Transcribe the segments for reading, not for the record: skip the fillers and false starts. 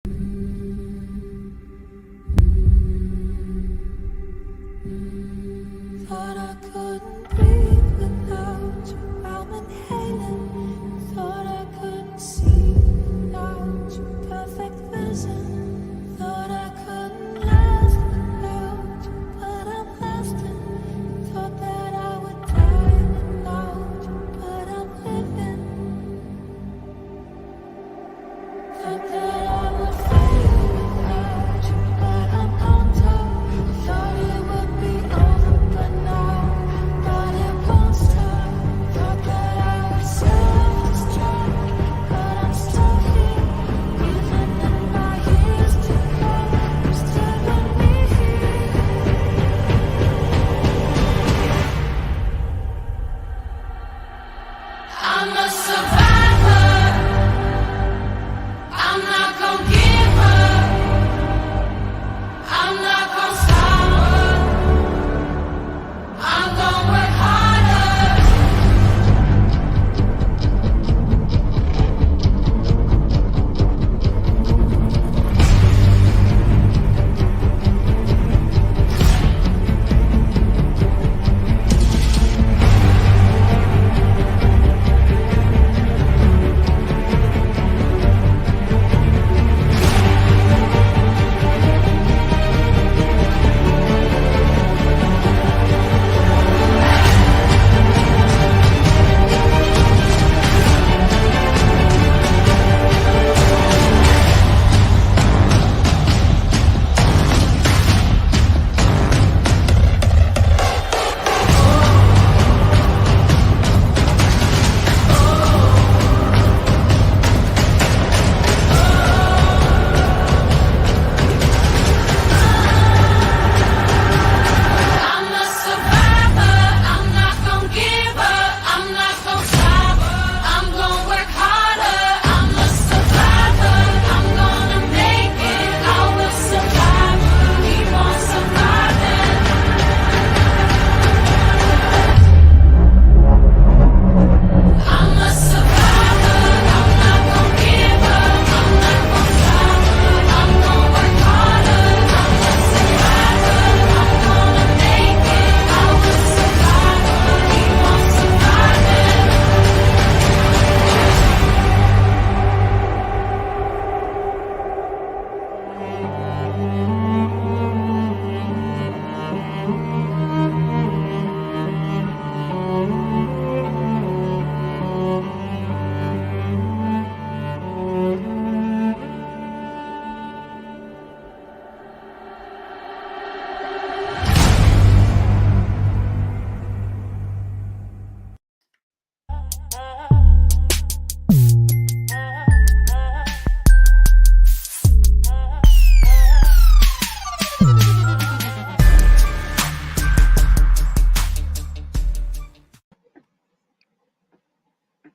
Thought I couldn't breathe without you. I'm inhaling. Thought I couldn't see without your perfect vision. Thought I couldn't last without you, but I'm lasting. Thought that I would die without you, but I'm living. Thought that I would fail without you, but I'm on top. Thought it would be over, but now thought it won't stop. Thought that I would self-destruct, but I'm still here. Even in my years to come, I'm still gonna be here. I'm a survivor. I'm not gonna give up. I'm not gonna stop. I'm gonna work harder. I'm a survivor. I'm not gonna give up. I'm not gonna stop. I'm gonna work harder. I'm a survivor. I'm gonna make it. I will survive. Keep on surviving. I'm a survivor. I'm not gonna give up. I'm not gonna stop. I'm gonna work harder. I'm a survivor. I'm gonna make it. I will survive. Keep on surviving.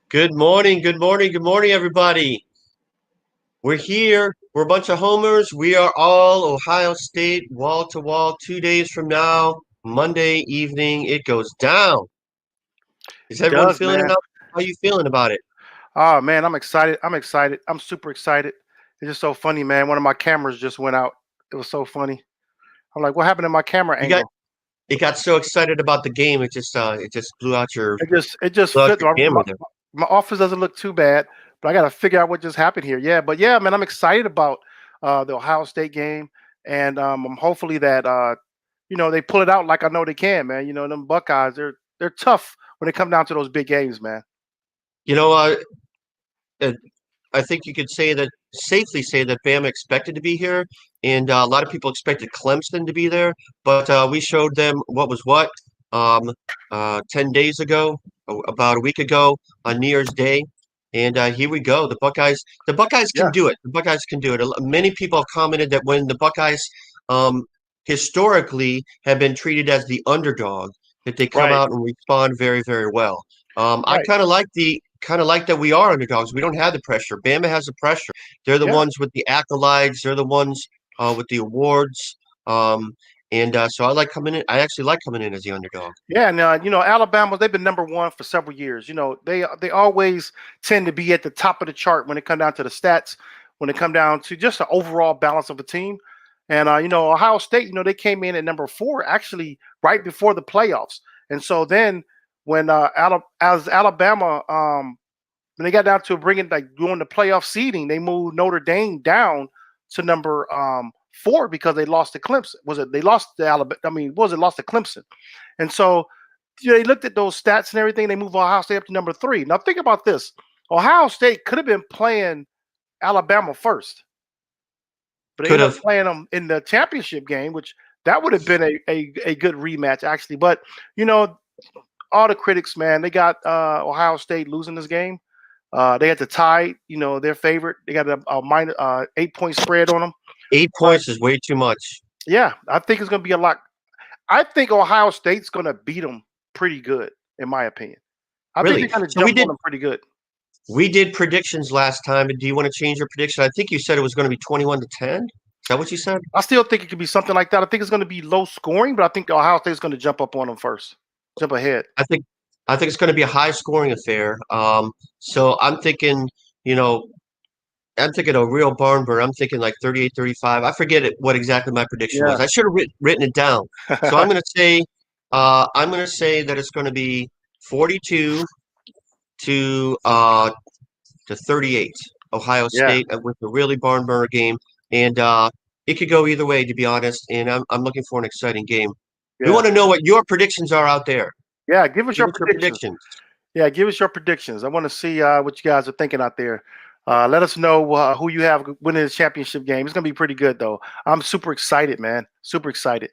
Good morning, everybody. We're here. We're a bunch of homers. We are all Ohio State, wall to wall. 2 days from now, Monday evening, it goes down. Is everyone does, feeling it man. up? How are you feeling about it? Oh man, I'm excited. I'm super excited. It's just so funny, man. One of my cameras just went out. It was so funny. I'm like, what happened to my camera You got angle? it got so excited about the game, it just blew out your It just blew out flipped. your camera there. My office doesn't look too bad, but I got to figure out what just happened here. Yeah, but yeah, man, I'm excited about the Ohio State game, and I'm hopefully that they pull it out like I know they can, man. Them Buckeyes, they're tough when they come down to those big games, man. You know, uh, I think you could safely say that Bama expected to be here, and a lot of people expected Clemson to be there, but we showed them what was what 10 days ago, about a week ago on New Year's Day, and here we go. The Buckeyes can Yeah, do it. The Buckeyes can do it. Many people have commented that when the Buckeyes um, historically have been treated as the underdog, that they come right, out and respond very, very well. I right. kind of like that we are underdogs. We don't have the pressure. Bama has the pressure. They're the Yeah. ones with the accolades. They're the ones with the awards. And so I like coming in. I actually like coming in as the underdog. Yeah, and Alabama, they've been number one for several years. They always tend to be at the top of the chart when it comes down to the stats. when it come down to just the overall balance of a team. And Ohio State, they came in at number 4 actually right before the playoffs. And so then when as Alabama when they got down to bringing doing the playoff seeding, they moved Notre Dame down to number 4 because they lost to Clemson. Was it they lost to Alabama? I mean, lost to Clemson? And so they looked at those stats and everything. They moved Ohio State up to number 3. Now think about this: Ohio State could have been playing Alabama first, but they ended up playing them in the championship game, which that would have been a good rematch actually. But all the critics, man, they got Ohio State losing this game. They had the tie, their favorite. They got a minus 8-point spread on them. 8 points is way too much. Yeah, I think it's going to be a lot. I think Ohio State's going to beat them pretty good, in my opinion. I think they're going to jump on them pretty good. We did predictions last time. Do you want to change your prediction? I think you said it was going to be 21-10. Is that what you said? I still think it could be something like that. I think it's going to be low scoring, but I think Ohio State's going to jump up on them first, jump ahead. I think it's going to be a high scoring affair. So I'm thinking, I'm thinking a real barn burner. I'm thinking like 38-35. I forget what exactly my prediction was. I should have written it down. So I'm going to say that it's going to be 42 to 38. Ohio State with a really barn burner game, and it could go either way, to be honest. And I'm looking for an exciting game. We want to know what your predictions are out there. Yeah, give us your predictions. Yeah, give us your predictions. I want to see what you guys are thinking out there. Let us know who you have winning the championship game. It's going to be pretty good, though. I'm super excited, man. Super excited.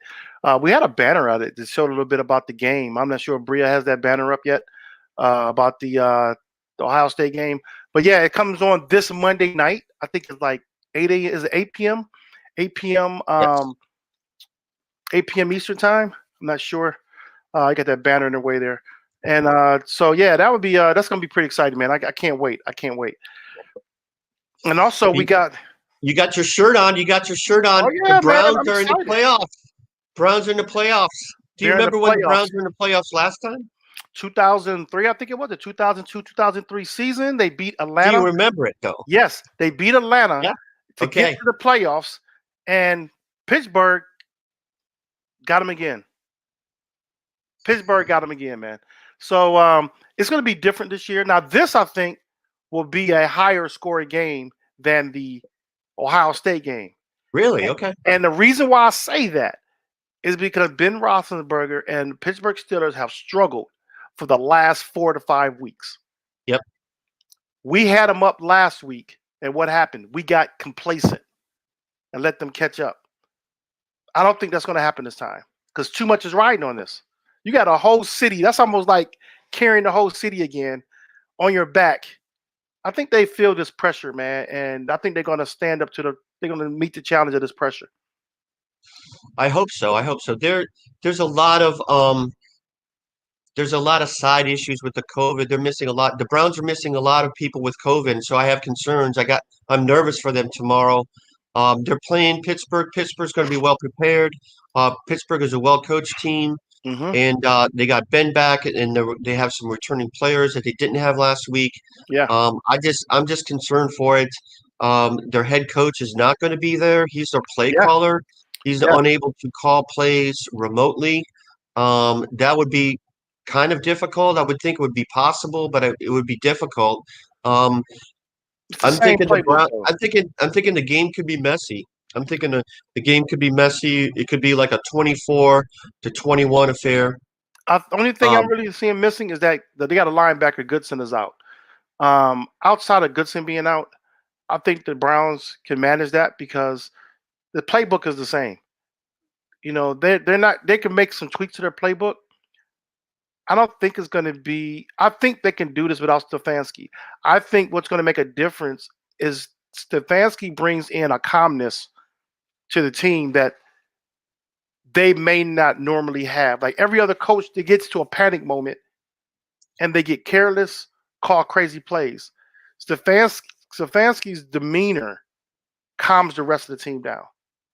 We had a banner of it that showed a little bit about the game. I'm not sure if Bria has that banner up yet about the Ohio State game. But, yeah, it comes on this Monday night. I think it's like 8 a.m. Is it 8 p.m.? 8 p.m. 8 p.m. Eastern time. I'm not sure. I got that banner in the way there. And so, yeah, that would be that's going to be pretty exciting, man. I can't wait. I can't wait. And also, you got your shirt on. You got your shirt on. Oh, yeah, the Browns are in the playoffs. Browns are in the playoffs. Do you remember when the Browns were in the playoffs last time? 2003, I think it was the 2002-2003 season. They beat Atlanta. Do you remember it though? Yes, they beat Atlanta to get to the playoffs, and Pittsburgh got them again. Pittsburgh got them again, man. So it's going to be different this year. Now, this I think will be a higher scoring game than the Ohio State game. Really? Okay. And the reason why I say that is because Ben Roethlisberger and Pittsburgh Steelers have struggled for the last 4 to 5 weeks. Yep. We had them up last week, and what happened? We got complacent and let them catch up. I don't think that's going to happen this time because too much is riding on this. You got a whole city. That's almost like carrying the whole city again on your back. I think they feel this pressure, man, and I think they're going to stand up to they're going to meet the challenge of this pressure. I hope so. There's a lot of side issues with the COVID. They're missing a lot. The Browns are missing a lot of people with COVID, so I have concerns. I'm nervous for them tomorrow. They're playing Pittsburgh. Pittsburgh's going to be well prepared. Pittsburgh is a well-coached team, and they got Ben back, and they have some returning players that they didn't have last week. Yeah. I'm just concerned for it. Their head coach is not going to be there. He's their play caller. He's unable to call plays remotely. That would be kind of difficult. I would think it would be possible, but it would be difficult. I'm thinking the game could be messy. I'm thinking the game could be messy. It could be like a 24-21 affair. The only thing I'm really seeing missing is that they got a linebacker. Goodson is out. Outside of Goodson being out, I think the Browns can manage that because the playbook is the same. They're not. They can make some tweaks to their playbook. I don't think it's going to be. I think they can do this without Stefanski. I think what's going to make a difference is Stefanski brings in a calmness to the team that they may not normally have. Like every other coach that gets to a panic moment and they get careless, call crazy plays. Stefanski's demeanor calms the rest of the team down,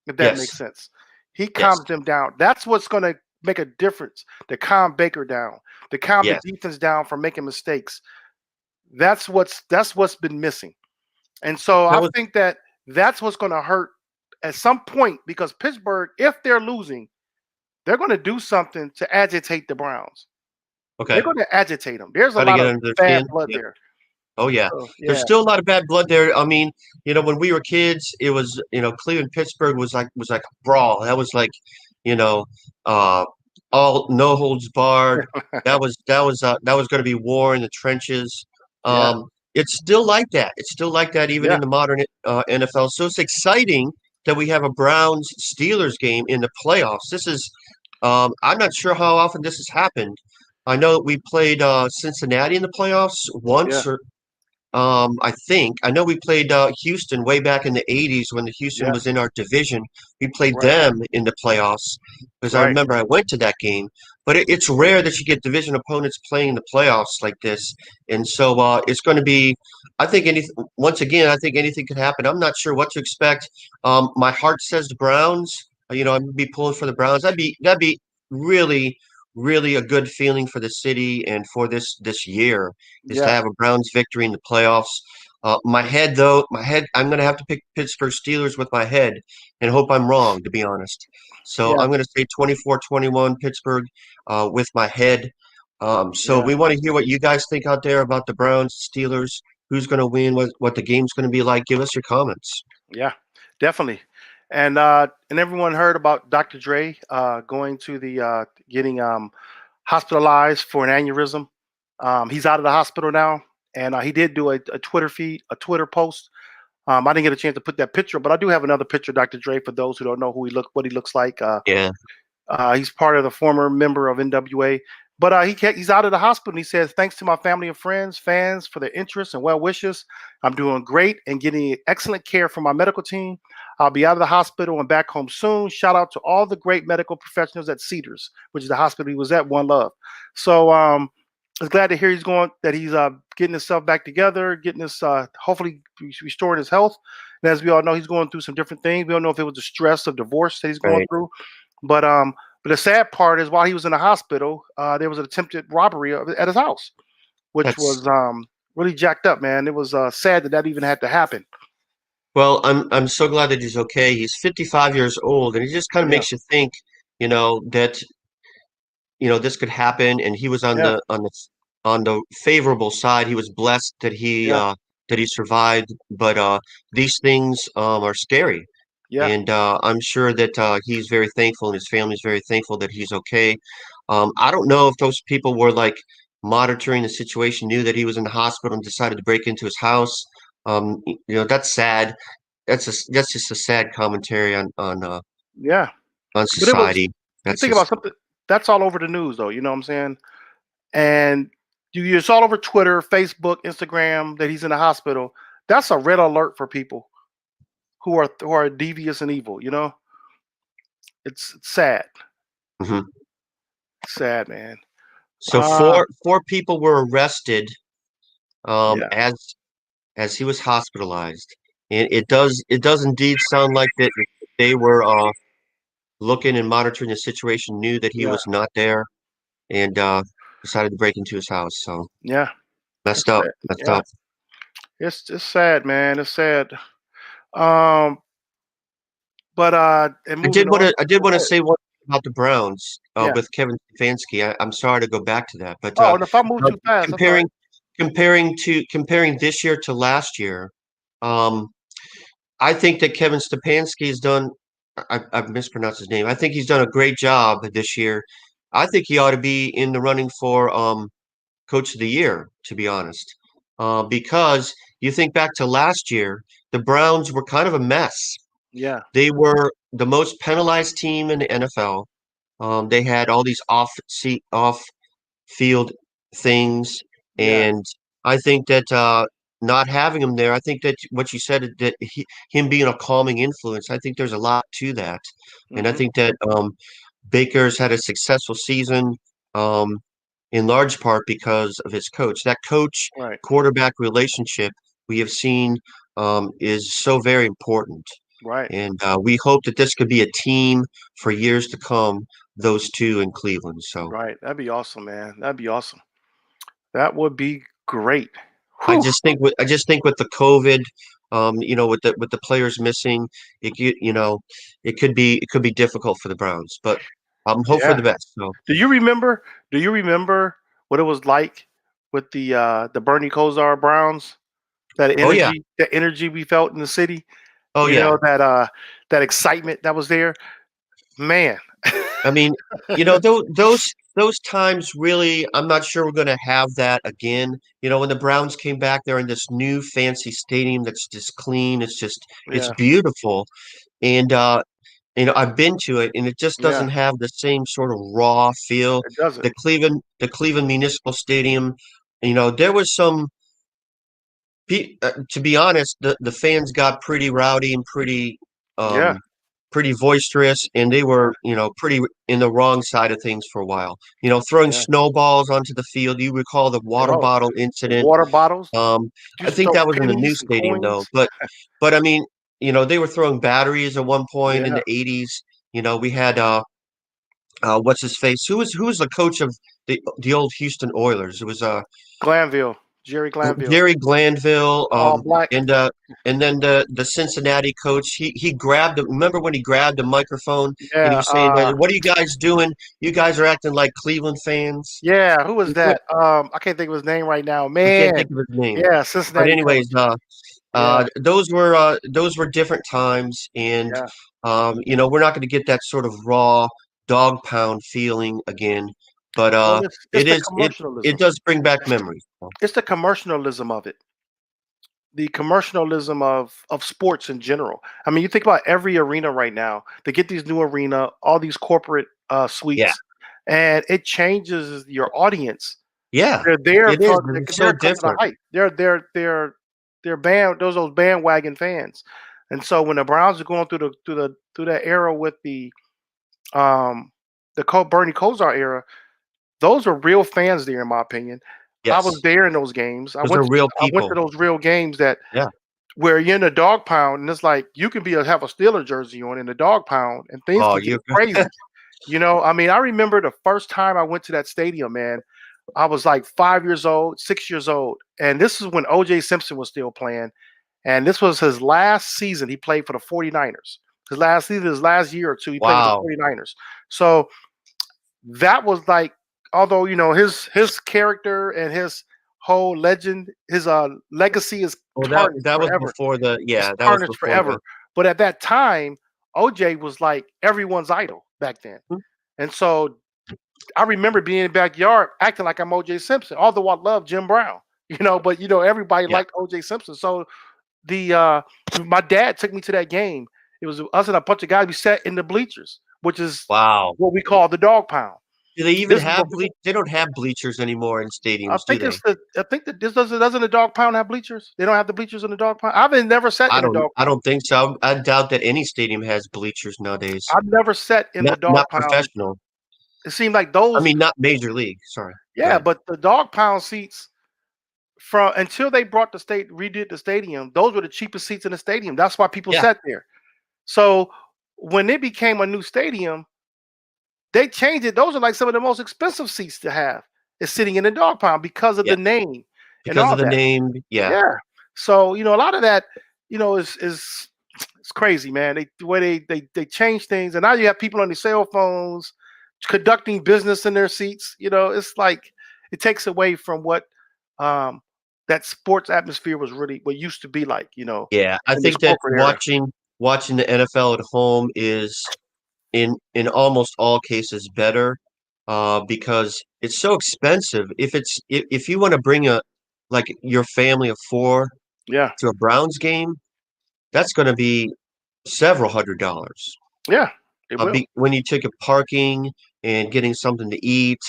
if that makes sense. He calms them down. That's what's going to make a difference. To calm Baker down, to calm the defense down from making mistakes. That's what's been missing. And so That I was think that that's what's going to hurt at some point because Pittsburgh, if they're losing, they're going to do something to agitate the Browns. They're okay. going to agitate them. There's a Try to lot get of under their bad skin. blood Yep. there. Oh yeah. So, There's yeah, still a lot of bad blood there. I mean, when we were kids, it was, Cleveland Pittsburgh was like a brawl. That was like, you know, uh all no holds barred. That was going to be war in the trenches. yeah, It's still like that. It's still like that even yeah, in the modern NFL. So it's exciting that we have a Browns Steelers game in the playoffs. This is I'm not sure how often this has happened. I know that we played Cincinnati in the playoffs yeah, once, or I think. I know we played Houston way back in the 80s when the Houston yeah. was in our division. We played Right, them in the playoffs because I right. remember I went to that game. But it's rare that you get division opponents playing in the playoffs like this. And so it's going to be, I think, once again, I think anything could happen. I'm not sure what to expect. My heart says the Browns. I'm going to be pulling for the Browns. That'd be really, really a good feeling for the city and for this year is to Yeah, have a Browns victory in the playoffs. My head, I'm going to have to pick Pittsburgh Steelers with my head and hope I'm wrong, to be honest. So yeah, I'm going to say 24-21 Pittsburgh with my head. So yeah, we want to hear what you guys think out there about the Browns, Steelers, who's going to win, what the game's going to be like. Give us your comments. yeah, definitely. And everyone heard about Dr. Dre going to the getting hospitalized for an aneurysm. He's out of the hospital now, and he did do a Twitter feed, a Twitter post. I didn't get a chance to put that picture, but I do have another picture of Dr. Dre for those who don't know what he looks like. Yeah, He's part of the former member of NWA, but he's out of the hospital. And he says, "Thanks to my family and friends, fans for their interest and well wishes. I'm doing great and getting excellent care from my medical team. I'll be out of the hospital and back home soon. Shout out to all the great medical professionals at Cedars, which is the hospital he was at, One Love." So I was glad to hear he's getting himself back together, getting this hopefully restoring his health. And as we all know, he's going through some different things. We don't know if it was the stress of divorce that he's going right. through, but the sad part is while he was in the hospital, there was an attempted robbery at his house, which That's was really jacked up, man. It was sad that even had to happen. Well, I'm so glad that he's okay. He's 55 years old, and it just kind of Yeah, makes you think, that this could happen. And he was on yeah, the favorable side. He was blessed yeah, that he survived. But these things are scary, yeah, and I'm sure that he's very thankful, and his family's very thankful that he's okay. I don't know if those people were like monitoring the situation, knew that he was in the hospital, and decided to break into his house. That's sad. That's just a sad commentary yeah. on But it was. society. You That's think about just something that's all over the news, though. You know what I'm saying? And it's all over Twitter, Facebook, Instagram that he's in the hospital. That's a red alert for people who are devious and evil. It's sad. mhm. Sad, man. So Uh, four people were arrested yeah, as he was hospitalized, and it does indeed sound like that they were looking and monitoring the situation, knew that he yeah, was not there, and decided to break into his house. So yeah. messed It's up, sad. messed Yeah, up. it's sad, man. It's sad. Um, but and I moving did want on. to I did Oh, want go to ahead. say one thing about the Browns Yeah. with Kevin Stefanski. I'm sorry to go back to that, but Oh, and if I move uh, too fast, that's all right. comparing this year to last year, um, I think that Kevin Stefanski has done. I've mispronounced his name. I think he's done a great job this year. I think he ought to be in the running for Coach of the Year, to be honest, because you think back to last year, the Browns were kind of a mess. Yeah, They were the most penalized team in the NFL. They had all these off field things, yeah. and I think that not having him there, I think that what you said that him being a calming influence, I think there's a lot to that, and I Hmm. think that Baker's had a successful season um, in large part because of his coach. That coach Right, quarterback relationship we have seen is so very important. right, And we hope that this could be a team for years to come, those two in Cleveland. So right. That'd be awesome, man. That'd be awesome. That would be great. I Whew. just think with the COVID, With the players missing, it could be difficult for the Browns, but hope for Yeah. the best. So Do you remember? Do you remember what it was like with the Bernie Kosar Browns? oh yeah, The energy we felt in the city. oh You yeah. know that excitement that was there, man. I mean, those times really, I'm not sure we're going to have that again. When the Browns came back, they're in this new fancy stadium that's just clean. It's Yeah, beautiful, and I've been to it, and it just yeah, doesn't have the same sort of raw feel. it doesn't. The Cleveland Municipal Stadium, there was to be honest, the fans got pretty rowdy and Yeah, pretty boisterous, and they were, pretty in the wrong side of things for a while. Throwing yeah. snowballs onto the field. You recall the water Oh, bottle the incident. water bottles. I Used to think throw that was in the new pennies and stadium though. coins. But I mean, they were throwing batteries at one point in Yeah, the '80s. We had what's his face? Who was the coach of the old Houston Oilers? It was Glanville, Jerry Glanville, Jerry Glanville, all black. and then the Cincinnati coach. He grabbed. Remember when he grabbed the microphone and he Yeah, was saying, "What are you guys doing? You guys are acting like Cleveland fans." yeah. Who was He said- that? I can't think of his name right now. I can't Man, think of his name. yeah, But Cincinnati coach. anyways, Yeah, those were different times, and yeah. we're not going to get that sort of raw dog pound feeling again. But Well, it's it the is it commercialism. does bring back memories. So, It's the commercialism of it. The commercialism of sports in general. I mean, you think about every arena right now. They get these new arena, all these corporate yeah, suites, and it changes your audience. yeah, They're there it is. for It's so they're because of the different. hype. They're band those bandwagon fans. And so when the Browns are going through that era with um Bernie Kosar era, those are real fans there, in my opinion. I was Yes. there in those games. Those are real I went to people. those real games that Yeah. where you're in the dog pound, and it's like you can have a Steeler jersey on in the dog pound, and things Oh, can get crazy. I mean, I remember the first time I went to that stadium, man. I was like 5 years old, 6 years old, and this is when OJ Simpson was still playing, and this was his last season. He played for the 49ers. His last year or two, he played with the Wow. 49ers. So that was like, although his character and his whole legend, his legacy is Well, that tarnished that was forever. before It's that was tarnished before the forever. But at that time, OJ was like everyone's idol back then. Hmm. And so I remember being in the backyard acting like I'm OJ Simpson, although I love Jim Brown, but everybody Yeah. liked OJ Simpson. So the my dad took me to that game. It was us and a bunch of guys. We sat in the bleachers, which is Wow. what we call the dog pound. Do they even This is have before, They don't have bleachers anymore in I stadiums, do think they? I think that this doesn't the dog pound have bleachers? They don't have the bleachers in the dog pound. I've never sat I in the don't dog I pound. don't think so. I doubt that any stadium has bleachers nowadays. I've never sat in the dog Not pound. professional. It seemed like I those, mean, not major league. Sorry. Go yeah, ahead. but the dog pound seats from until they redid the stadium, those were the cheapest seats in the stadium. That's why people Yeah. sat there. So when it became a new stadium, they changed it. Those are like some of the most expensive seats to have is sitting in the dog pound because of Yeah. the name and Because all of the that. name. Yeah. Yeah. So a lot of that, is it's crazy, man. The way they change things, and now you have people on their cell phones conducting business in their seats. It's like it takes away from what um that sports atmosphere was really what used to be like. Yeah. I In this think that corporate era. watching the NFL at home is in almost all cases better, because it's so expensive. If you want to bring like your family of four Yeah. to a Browns game, that's going to be several $100s. Yeah. It will. When you take a parking and getting something to eat,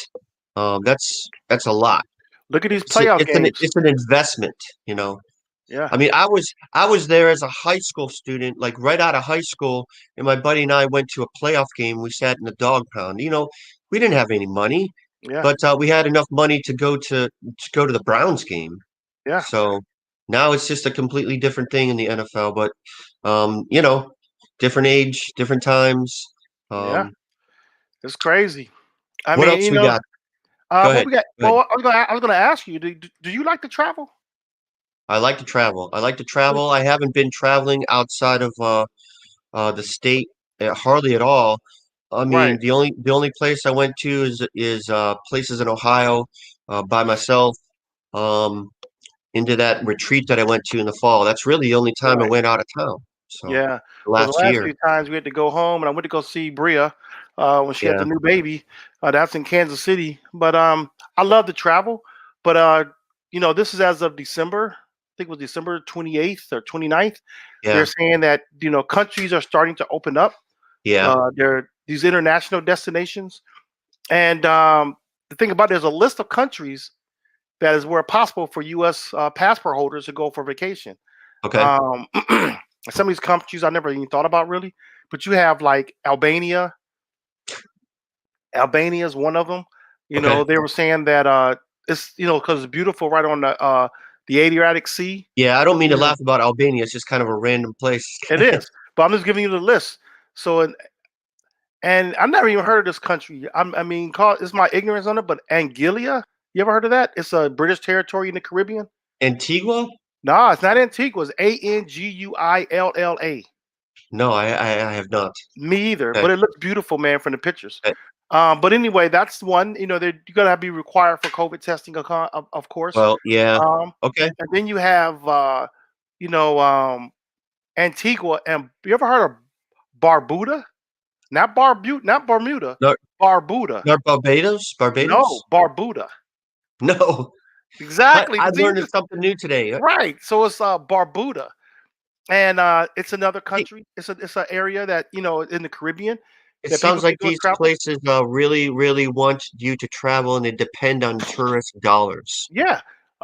that's a lot. Look at these playoff games. It's an investment, you know. Yeah. I mean, I was there as a high school student, like right out of high school, and my buddy and I went to a playoff game. We sat in the dog pound. We didn't have any money, Yeah. but we had enough money to go to the Browns game. Yeah. So now it's just a completely different thing in the NFL. But different age, different times. Yeah. Um, It's crazy. I what mean, else we got? Go what ahead. we got? Go ahead. Well, I was gonna ask you, do you like to travel? I like to travel. I like to travel. I haven't been traveling outside of the state hardly at all. I Right. mean, the only place I went to is places in Ohio by myself. Um, into that retreat that I went to in the fall. That's really the only time I Right. went out of town. So Yeah. Well, the last last year. few times we had to go home, and I went to go see Bria when she had Yeah. the new baby. That's in Kansas City. But I love to travel. But this is as of December. I think it was December 28th or 29th. They're Yeah. saying that countries are starting to open up. Yeah. There these international destinations, and the thing about it, there's a list of countries that is where possible for U.S. Passport holders to go for vacation. Okay. Um, some of these countries I never even thought about really, but you have like Albania. Albania is one of them. Okay. They were saying that it's because it's beautiful right on the Adriatic Sea. Yeah, I don't mean to You know, laugh about Albania. It's just kind of a random place. it is, but I'm just giving you the list. So and I've never even heard of this country. I mean, it's my ignorance on it, but Anguilla, you ever heard of that? It's a British territory in the Caribbean. Antigua? No, it's not Antigua. It's Anguilla. No, I have not. Me either, Okay. but it looks beautiful, man, from the pictures. Okay. But anyway, that's one. You're gonna be required for COVID testing, of course. Well, yeah. Um, Okay. and then you have, you know, um, Antigua, and you ever heard of Barbuda? Not Bermuda, No, Barbuda. not Barbados? No, Barbados? Barbuda. No. Exactly. I'm See, learning something new today. right. So it's Barbuda, and it's another Hey, country. It's an area that in the Caribbean it that people sounds can like go and these travel. places really, really want you to travel and they depend on tourist dollars. Yeah.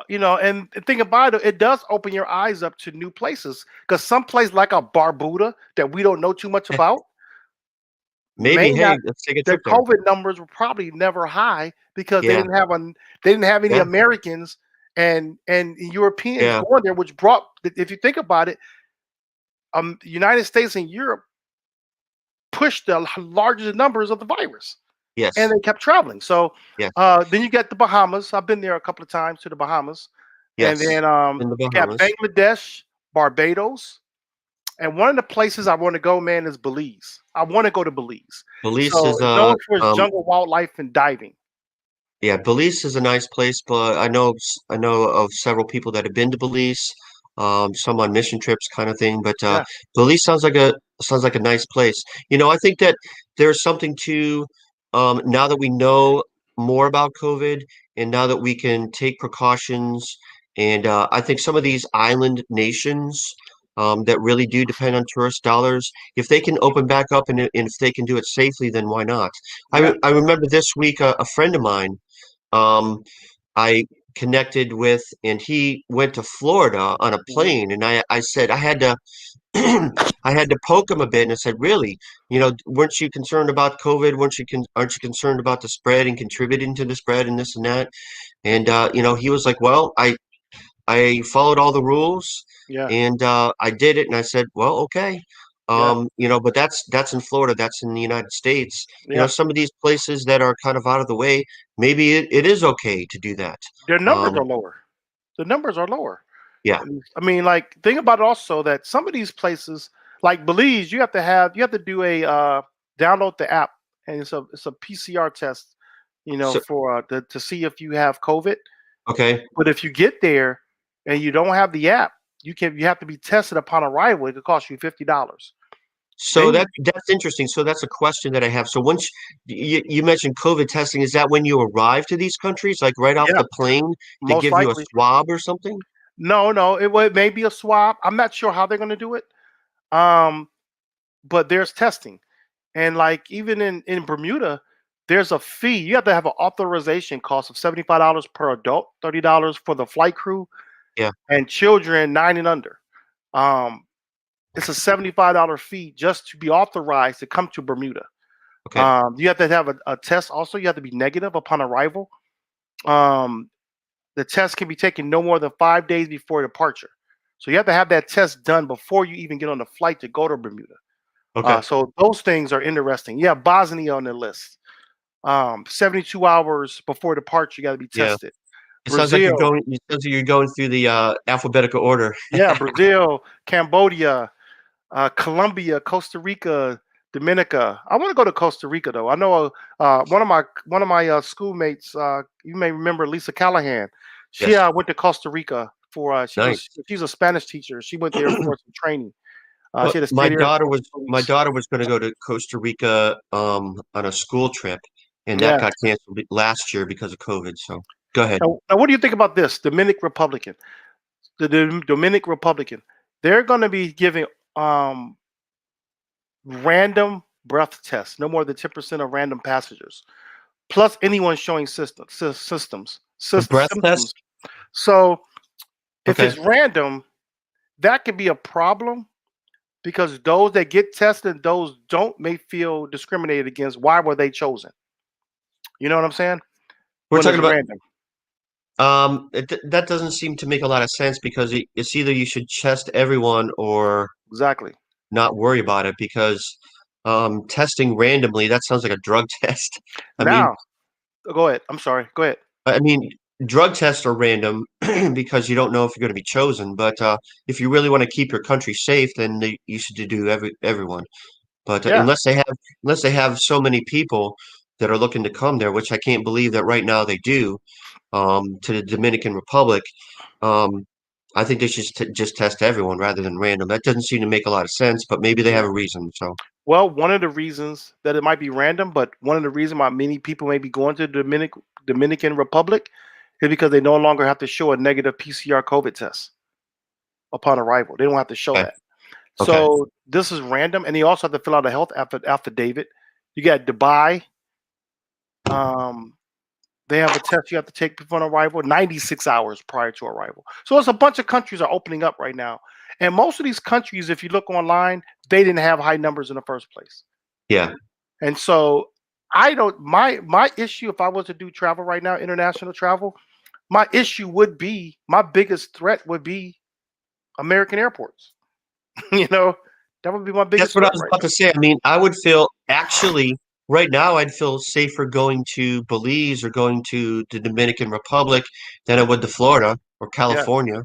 And the thing about it, it does open your eyes up to new places because some place like a Barbuda that we don't know too much about may Maybe, not. hey, let's take a Their trip there. COVID numbers were probably never high because Yeah. they didn't have any Yeah. Americans and Europeans Yeah. going there, which brought, if you think about it, the United States and Europe pushed the largest numbers of the virus, and Yes. they kept traveling. So Yes. then you get the Bahamas. I've been there a couple of times to the Bahamas, and Yes. then In the you got Bahamas. Bangladesh, Barbados, and one of the places I want to go, man, is Belize. I want to go to Belize. Belize So is it's known for its jungle wildlife and diving. yeah, Belize is a nice place, but I know of several people that have been to Belize, some on mission trips kind of thing. But Yeah, Belize sounds like a nice place. I think that there's something to now that we know more about COVID and now that we can take precautions, and I think some of these island nations that really do depend on tourist dollars, if they can open back up and if they can do it safely, then why not? yeah. I remember this week a friend of mine um, I connected with, and he went to Florida on a Mhm. plane, and I said I had to I had to poke him a bit, and I said, really, weren't you concerned about COVID? Aren't you concerned about the spread and contributing to the spread and this and that? And he was like, well, I followed all the rules Yeah, and I did it. And I said, well, okay. yeah, But that's in Florida, that's in the United States. yeah. Some of these places that are kind of out of the way, maybe it is okay to do that. Their numbers Um, are lower. The numbers are lower. yeah. I mean, like, think about it also that some of these places, like Belize, you have to do a download the app, and it's a PCR test, So, for to see if you have COVID. okay. But if you get there and you don't have the app, you have to be tested upon arrival. It could cost you $50. So Then you that's interesting. So that's a question that I have. So once you mentioned COVID testing, is that when you arrive to these countries, like right off Yeah, the plane, they most give you a likely. swab or something? No, it may be a swab. I'm not sure how they're going to do it. Um, but there's testing. And like even in Bermuda, there's a fee. You have to have an authorization cost of $75 per adult, $30 for the flight crew, Yeah. and children 9 and under. Um, it's a $75 fee just to be authorized to come to Bermuda. Okay. You have to have a test. Also, you have to be negative upon arrival. Um, the test can be taken no more than 5 days before departure. So you have to have that test done before you even get on the flight to go to Bermuda. Okay. So those things are interesting. You have Bosnia on the list. 72 hours before departure, you got to be Yeah. tested. It sounds like Brazil, it sounds like you're going through the alphabetical order. yeah, Brazil, Cambodia, Colombia, Costa Rica, Dominica. I want to go to Costa Rica though. I know one of my schoolmates. You may remember Lisa Callahan. She Yes, went to Costa Rica for nice. she's a Spanish teacher. She went there for some training. Well, She had to stay there for my 2 weeks. daughter was going to go to Costa Rica on a school trip, and that Yeah. got canceled last year because of COVID. So go ahead. Now, what do you think about this? Dominican Republican. They're going to be giving um, random breath tests, no more than 10% of random passengers, plus anyone showing The breath symptoms. test. So if Okay. it's random, that could be a problem because those that get tested and those don't may feel discriminated against. Why were they chosen? You know what I'm saying? We're When talking it's about random. that doesn't seem to make a lot of sense because it's either you should test everyone or Exactly. not worry about it because testing randomly, that sounds like a drug test. I mean, Now, go ahead. I'm sorry. Go ahead. I mean, drug tests are random because you don't know if you're going to be chosen. But if you really want to keep your country safe, then you should do everyone. But Yeah. unless they have so many people that are looking to come there, which I can't believe that right now they do, to the Dominican Republic, um, I think they should just test everyone rather than random. That doesn't seem to make a lot of sense, but maybe they have a reason. So Well, one of the reasons that it might be random, but one of the reasons why many people may be going to the Dominican Republic is because they no longer have to show a negative PCR COVID test upon arrival. They don't have to show okay, that. okay, So this is random, and they also have to fill out a health affidavit. You got Dubai. Um, they have a test you have to take before arrival, 96 hours prior to arrival. So it's a bunch of countries are opening up right now, and most of these countries, if you look online, they didn't have high numbers in the first place. yeah. And so I don't my issue if I was to do travel right now, international travel, my issue would be my biggest threat would be American airports. you know, that would be my That's biggest what I threat was right about to say. I mean, I would feel actually right now I'd feel safer going to Belize or going to the Dominican Republic than I would to Florida or now. Yeah. California.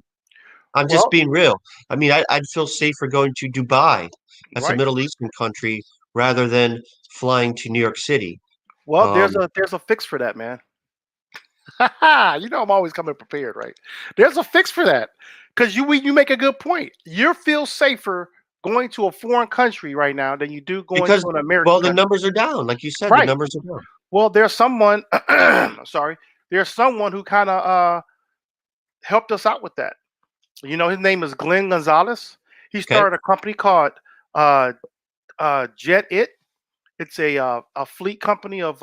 I'm just Well, being real. I mean, I'd feel safer going to Dubai. That's a right. Middle Eastern country rather than flying to New York City. Well, there's Um, a fix for that, man. you know I'm always coming prepared, right? There's a fix for that. Cuz you make a good point. You feel safer going to a foreign country right now than you do going because to an American well, the country. numbers are down, like you said, the Right. numbers are down. Well, there's someone sorry. There's someone who kind of helped us out with that. You know, his name is Glenn Gonzalez. He Okay. started a company called uh, Jet It. It's a fleet company of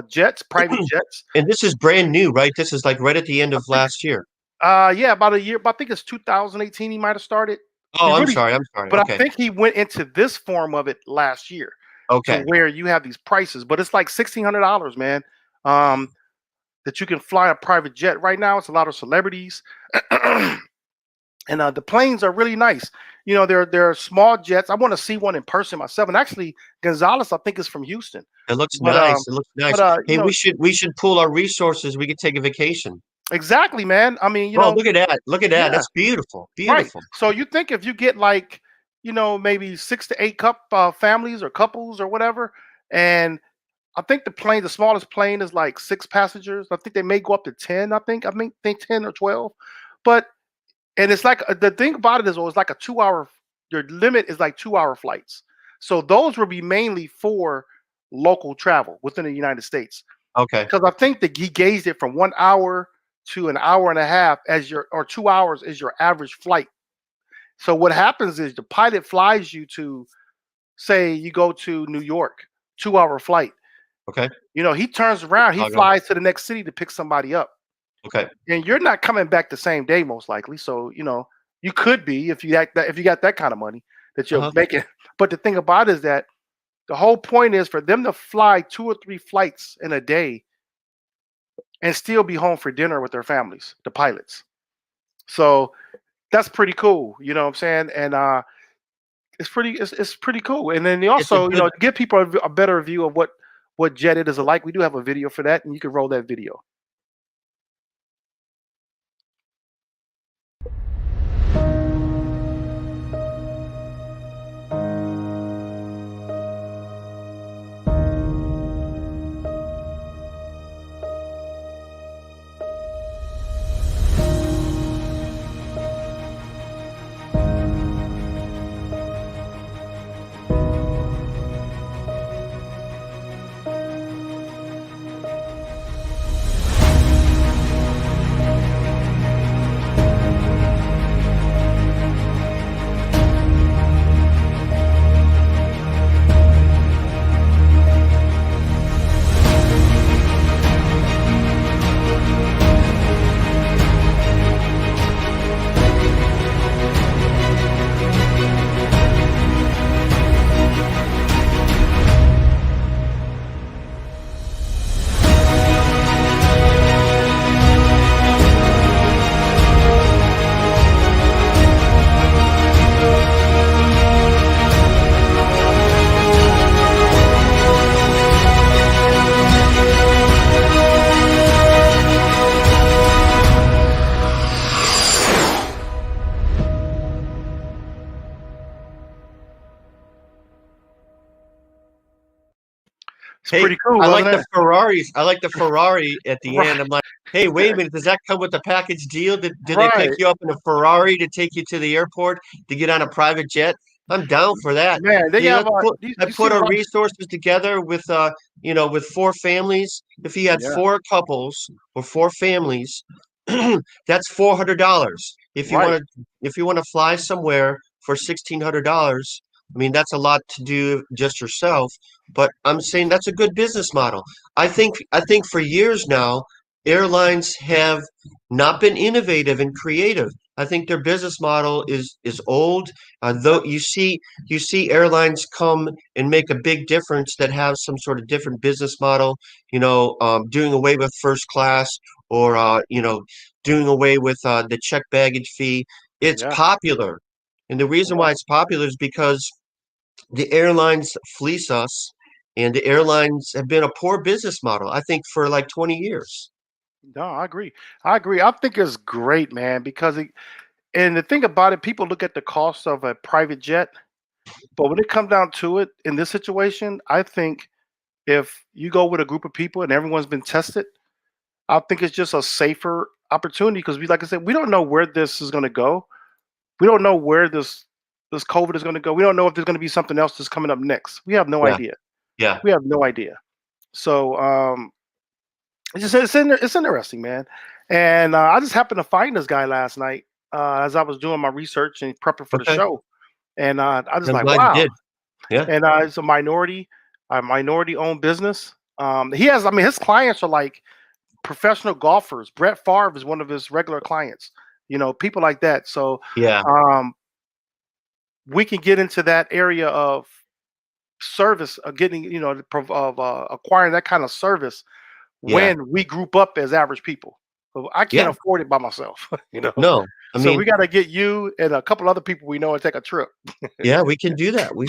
jets, private jets. And this is brand new, right? This is like right at the end I of think, last year. yeah, about a year. But I think it's 2018. He might have started. He Oh, I'm really, sorry. I'm sorry. but I Okay. think he went into this form of it last year, to Okay. where you have these prices, but it's like $1,600, man. Um, that you can fly a private jet right now. It's a lot of celebrities. And the planes are really nice. You know, they're small jets. I want to see one in person myself. And actually, Gonzalez, I think, is from Houston. It looks But nice. It looks nice. you Hey, know, we should pool our resources. We could take a vacation. exactly, man. I mean, Oh, look at that. Look at that. yeah, That's beautiful. right. Beautiful. So you think if you get like, maybe 6 to 8 families or couples or whatever, and I think the smallest plane is like 6 passengers. I think they may go up to 10. I think 10 or 12, but and it's like the thing about it is, it's like a 2 hour. Your limit is like 2 hour flights. So those will be mainly for local travel within the United States. Okay. Because I think that he gauged it from 1 hour to an hour and a half or 2 hours is your average flight. So what happens is the pilot flies you to, say you go to New York, 2 hour flight. Okay. He turns around, he Chicago. flies to the next city to pick somebody up. Okay. And you're not coming back the same day, most likely. So you could be if you got that kind of money that you're Uh-huh. making. But the thing about it is that the whole point is for them to fly 2 or 3 flights in a day and still be home for dinner with their families, the pilots. So that's pretty cool. You know what I'm saying? And it's pretty cool. And then they It's a also, good to give people a better view of what Jet It is like. We do have a video for that, and you can roll that video. It's Hey, pretty cool, I like wasn't the it? Ferraris. I like the Ferrari at the Right, end. I'm like, hey, wait a minute. Does that come with the package deal? Did they pick right, you up in a Ferrari to take you to the airport to get on a private jet? I'm down for that. man. They Hey, have let's you see put the our ones? resources together with with four families. If he had Yeah, four couples or four families, that's $400. right. If you want to fly somewhere for $1,600, I mean that's a lot to do just yourself. But I'm saying that's a good business model. I think for years now, airlines have not been innovative and creative. I think their business model is old. Though you see airlines come and make a big difference that have some sort of different business model. Doing away with first class or doing away with the check baggage fee. It's Yeah, popular, and the reason yeah. why it's popular is because the airlines fleece us, and the airlines have been a poor business model, I think, for like 20 years. No, I agree. I agree. I think it's great, man, because and the thing about it, people look at the cost of a private jet, but when it comes down to it, in this situation, I think if you go with a group of people and everyone's been tested, I think it's just a safer opportunity because like I said, we don't know where this is going to go. We don't know where this COVID is going to go. We don't know if there's going to be something else that's coming up next. We have no Yeah, idea. yeah. We have no idea. So it's interesting, man. And I just happened to find this guy last night as I was doing my research and prepping for the Okay. show, and I was I'm like, glad you wow. did. Yeah. And it's a minority-owned business. He has, I mean, his clients are like professional golfers. Brett Favre is one of his regular clients. People like that. So Yeah. um, we can get into that area of service, of getting, of acquiring that kind of service Yeah. when we group up as average people. So I can't Yeah. afford it by myself, you know. No, I So mean, we got to get you and a couple other people we know and take a trip. yeah, we can do that. We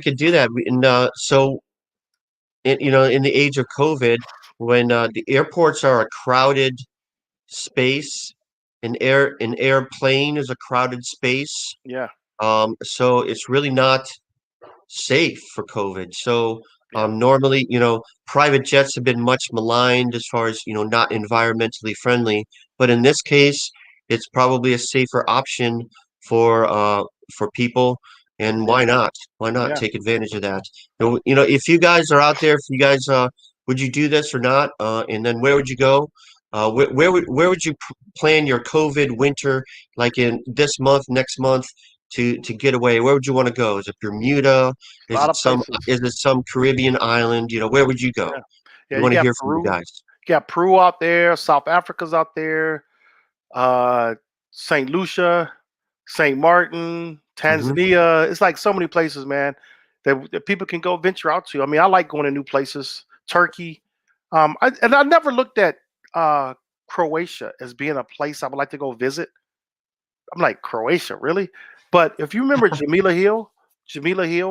can do that. In the age of COVID, when the airports are a crowded space, an airplane is a crowded space. Yeah, So it's really not safe for COVID. So yeah, normally, private jets have been much maligned as far as, not environmentally friendly. But in this case, it's probably a safer option for people. And yeah, why not? Why not yeah. take advantage of that? If you guys are out there, if you guys would you do this or not? And then where would you go? Where would you plan your COVID winter, like in this month, next month, to get away? Where would you want to go? Is it Bermuda? A Is lot it of some places. is it some Caribbean island? Where would you go? Yeah, yeah. We You want to got hear from you Peru. guys. You got Peru out there. South Africa's out there. Uh, Saint Lucia, Saint Martin, Hmm. Tanzania. It's like so many places, man, that people can go venture out to. I mean, I like going to new places. Turkey. And I never looked at uh, Croatia as being a place I would like to go visit. I'm like, Croatia, really? But if you remember Jamila Hill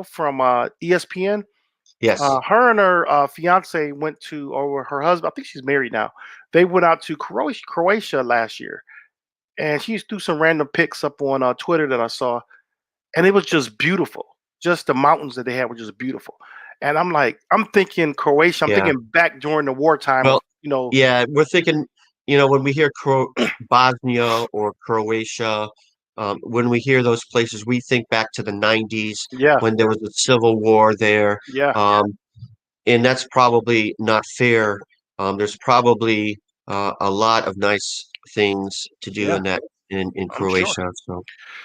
from ESPN, Yes. her and her fiance went to, or her husband, I think she's married now. They went out to Croatia last year, and she threw some random pics up on Twitter that I saw, and it was just beautiful. Just the mountains that they had were just beautiful. And I'm like, I'm thinking Croatia. I'm Yeah. thinking back during the wartime of, Well, yeah, we're thinking, when we hear Bosnia or Croatia, when we hear those places, we think back to the 90s yeah, when there was a civil war there. yeah, Um, and that's probably not fair. There's probably a lot of nice things to do yeah. in I'm sure. Croatia. So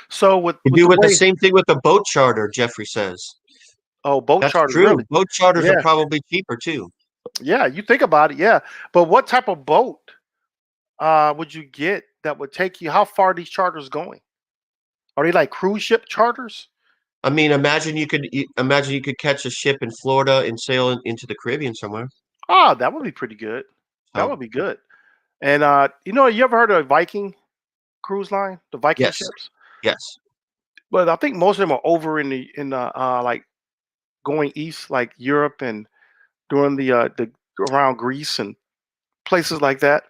So with you with do the with the way, same thing with the boat charter, Jeffrey says. boat That's charters, true. really? Boat charters are Yeah, probably cheaper too. yeah. You think about it, yeah. But what type of boat would you get that would take you? How far are these charters going? Are they like cruise ship charters? I mean, imagine you could catch a ship in Florida and sail into the Caribbean somewhere. Ah, that would be pretty good. That So would be good. And you ever heard of Viking cruise line, the Viking yes, ships? yes, But I think most of them are over in the like going east, like Europe and doing the around Greece and places like that.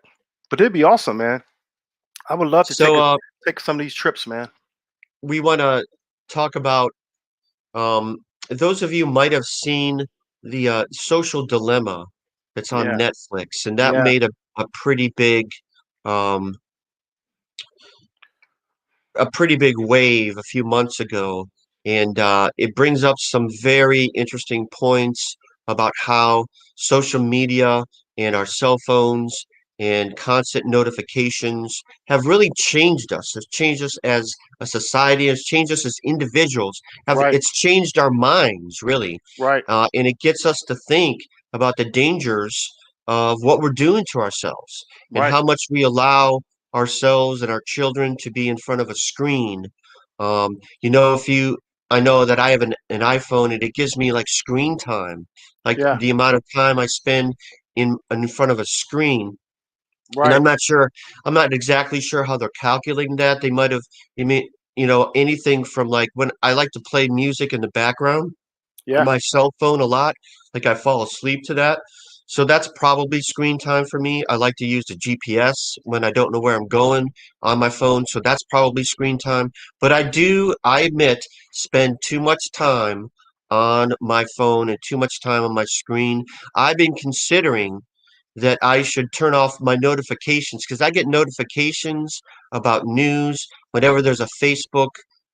But it'd be awesome, man. I would love to so take some of these trips, man. we want to talk about those of you might have seen Social Dilemma that's on Yeah. Netflix, and that Yeah. made um a pretty big wave a few months ago, and it brings up some very interesting points about how social media and our cell phones and constant notifications have really changed us. It's changed us as a society. It's changed us as individuals. Right. It's changed our minds really, Right. and it gets us to think about the dangers of what we're doing to ourselves and Right. how much we allow ourselves and our children to be in front of a screen. If you, I know that I have an iPhone and it gives me like screen time, like Yeah. the amount of time I spend in front of a screen. And Right. I'm not exactly sure how they're calculating that. They might have, you mean, anything from like when I like to play music in the background on Yeah. my cell phone a lot. Like I fall asleep to that. So that's probably screen time for me. I like to use the GPS when I don't know where I'm going on my phone. So that's probably screen time. But I admit, spend too much time on my phone and too much time on my screen. I've been considering that I should turn off my notifications because I get notifications about news whenever there's a Facebook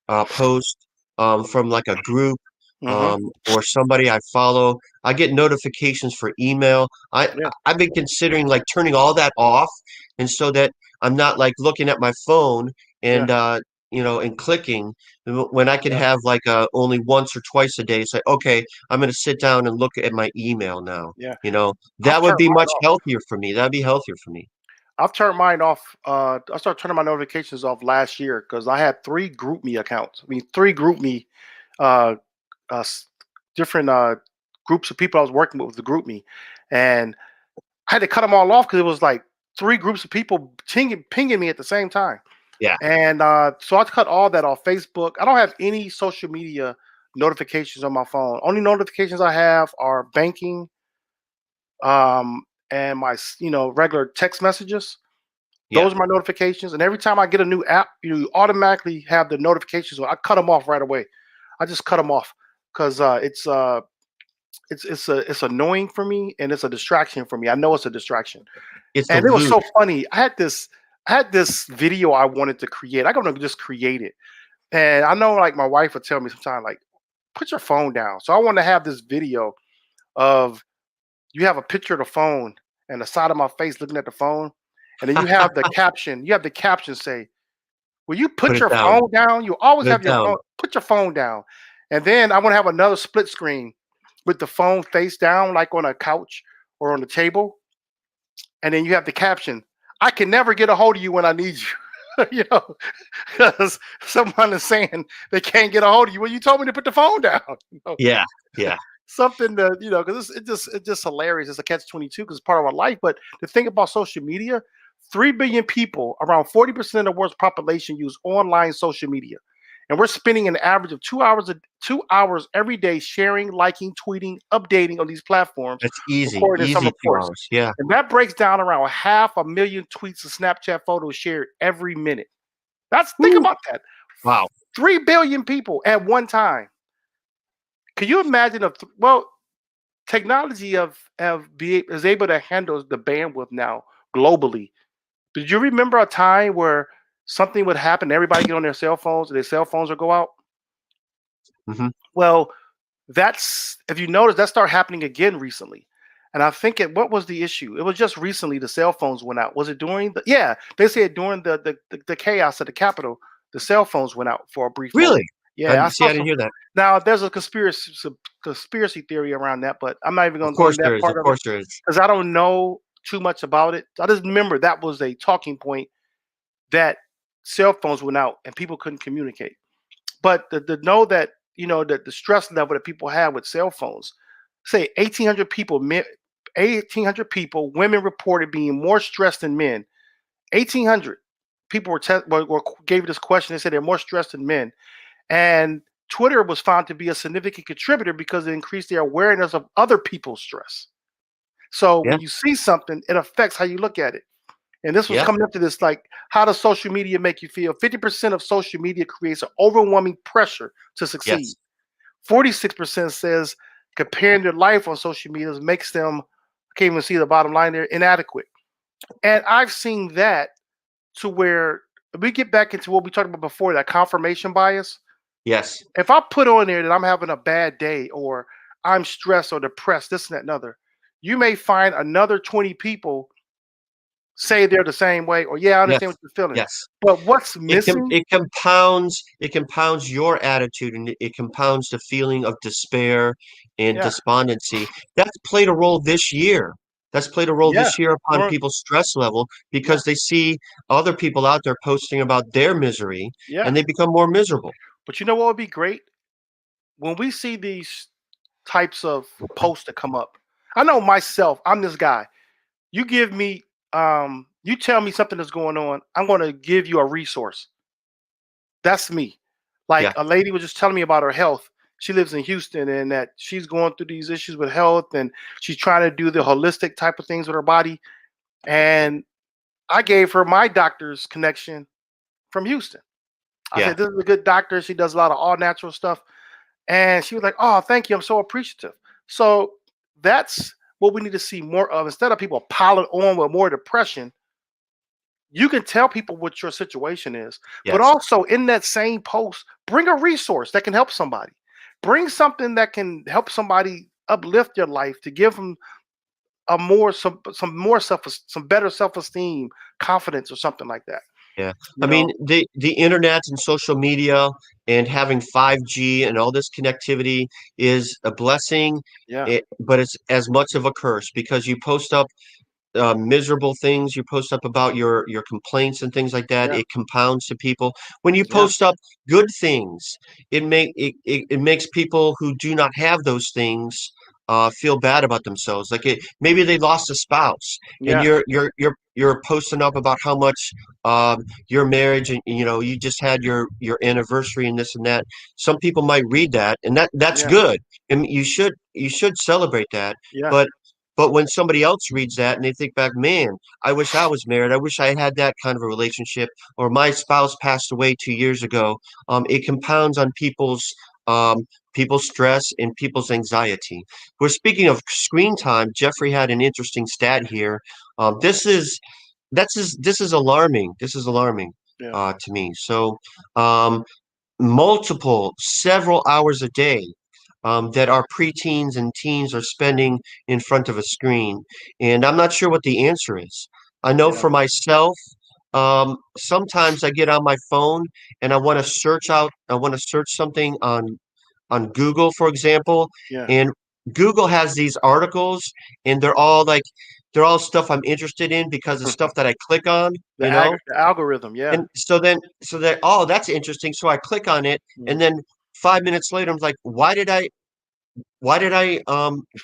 post from like a group Mm-hmm. or somebody I follow. I get notifications for email. Yeah. I've been considering like turning all that off, and so that I'm not like looking at my phone Yeah. and and clicking when I could Yeah. have like only once or twice a day say, okay, I'm going to sit down and look at my email now. Yeah. I've That would turned be mine much off. healthier for me. That'd be healthier for me. I've turned mine off. I started turning my notifications off last year because I had three group me accounts. I mean, three group me, uh, s- different groups of people I was working with the group me, and I had to cut them all off because it was like three groups of people pinging me at the same time. Yeah. And so I cut all that off Facebook. I don't have any social media notifications on my phone. Only notifications I have are banking, and my regular text messages. Yeah. Those are my notifications. And every time I get a new app, you automatically have the notifications. I cut them off right away. I just cut them off because it's annoying for me and it's a distraction for me. I know it's a distraction. It's the And it was loop. so funny. I had this video I wanted to create. I'm gonna just create it. And I know like my wife would tell me sometimes like, put your phone down. So I want to have this video of you have a picture of the phone and the side of my face looking at the phone. And then you have the caption. You have the caption say, will you Put put it your down. phone down? You always Put it have your down. phone. Put your phone down. And then I want to have another split screen with the phone face down, like on a couch or on the table. And then you have the caption, I can never get a hold of you when I need you. Because someone is saying they can't get a hold of you. Well, you told me to put the phone down. Yeah. Yeah. Something that, because it's just hilarious. It's a catch 22 because it's part of our life. But the thing about social media, 3 billion people, around 40% of the world's population use online social media. And we're spending an average of 2 hours every day sharing, liking, tweeting, updating on these platforms, That's easy. according to some Easy two reports. hours. Yeah. And that breaks down around 500,000 tweets and Snapchat photos shared every minute. Think Woo. about that. Wow. 3 billion people at one time. Can you imagine technology is able to handle the bandwidth now globally. Did you remember a time where something would happen, everybody get on their cell phones and their cell phones would go out? Hmm. Well, that's if you notice that started happening again recently. And I think what was the issue? It was just recently the cell phones went out. Was it during they said during the chaos at the Capitol, the cell phones went out for a brief moment. Really? Yeah, I See, saw I didn't some. hear that. Now there's a conspiracy theory around that, but I'm not even Of going to go course into that there is. Of part of it course there is. because I don't know too much about it. I just remember that was a talking point that cell phones went out and people couldn't communicate. But to know that that the stress level that people have with cell phones, say 1,800 people, 1,800 people, women reported being more stressed than men. 1,800 people gave this question. They said they're more stressed than men, and Twitter was found to be a significant contributor because it increased their awareness of other people's stress. So Yeah. when you see something, it affects how you look at it. And this was Yeah. coming up to this, like, how does social media make you feel? 50% of social media creates an overwhelming pressure to succeed. Yes. 46% says comparing their life on social media makes them can't even see the bottom line. They're inadequate, and I've seen that to where we get back into what we talked about before, that confirmation bias. Yes. If I put on there that I'm having a bad day or I'm stressed or depressed, this and that and other, you may find another 20 people say they're the same way, or yeah, I Yes. understand what you're feeling. Yes. But what's missing? It compounds your attitude, and it compounds the feeling of despair and Yeah, despondency. That's played a role this year. That's played a role yeah, this year upon or- people's stress level yeah, because they see other people out there posting about their misery yeah. and they become more miserable. But you know what would be great? When we see these types of posts that come up, I know myself, I'm this guy. You give me, you tell me something that's going on, I'm going to give you a resource. That's me. Like Yeah. a lady was just telling me about her health. She lives in Houston and that she's going through these issues with health and she's trying to do the holistic type of things with her body. And I gave her my doctor's connection from Houston. I Yeah. said, this is a good doctor. She does a lot of all natural stuff. And she was like, oh, thank you. I'm so appreciative. So that's what we need to see more of. Instead of people piling on with more depression, you can tell people what your situation is, but Yes. also in that same post, bring a resource that can help somebody. Bring something that can help somebody uplift their life to give them a more some more some better self-esteem, confidence, or something like that. Yeah. I You mean, know, the internet and social media and having 5G and all this connectivity is a blessing, yeah, but it's as much of a curse because you post up miserable things, you post up about your complaints and things like that. yeah, It compounds to people. When you yeah, post up good things, it makes people who do not have those things feel bad about themselves. Like maybe they lost a spouse, and yeah, you're posting up about how much your marriage, and you just had your anniversary and this and that. Some people might read that, and that's yeah, good, and you should celebrate that. yeah, But when somebody else reads that and they think back, man, I wish I was married. I wish I had that kind of a relationship, or my spouse passed away 2 years ago. It compounds on um, people's stress and people's anxiety. We're speaking of screen time. Jeffrey had an interesting stat here. This is alarming. This is alarming yeah, to me. So, um, several hours a day that our preteens and teens are spending in front of a screen. And I'm not sure what the answer is. I know yeah, for myself, sometimes I get on my phone and I want to search something on Google, for example, yeah. and Google has these articles and they're all stuff I'm interested in because of stuff that I click on, The, the algorithm, yeah. and so that, oh, that's interesting. So I click on it, Mhm. and then 5 minutes later, I'm like, why did I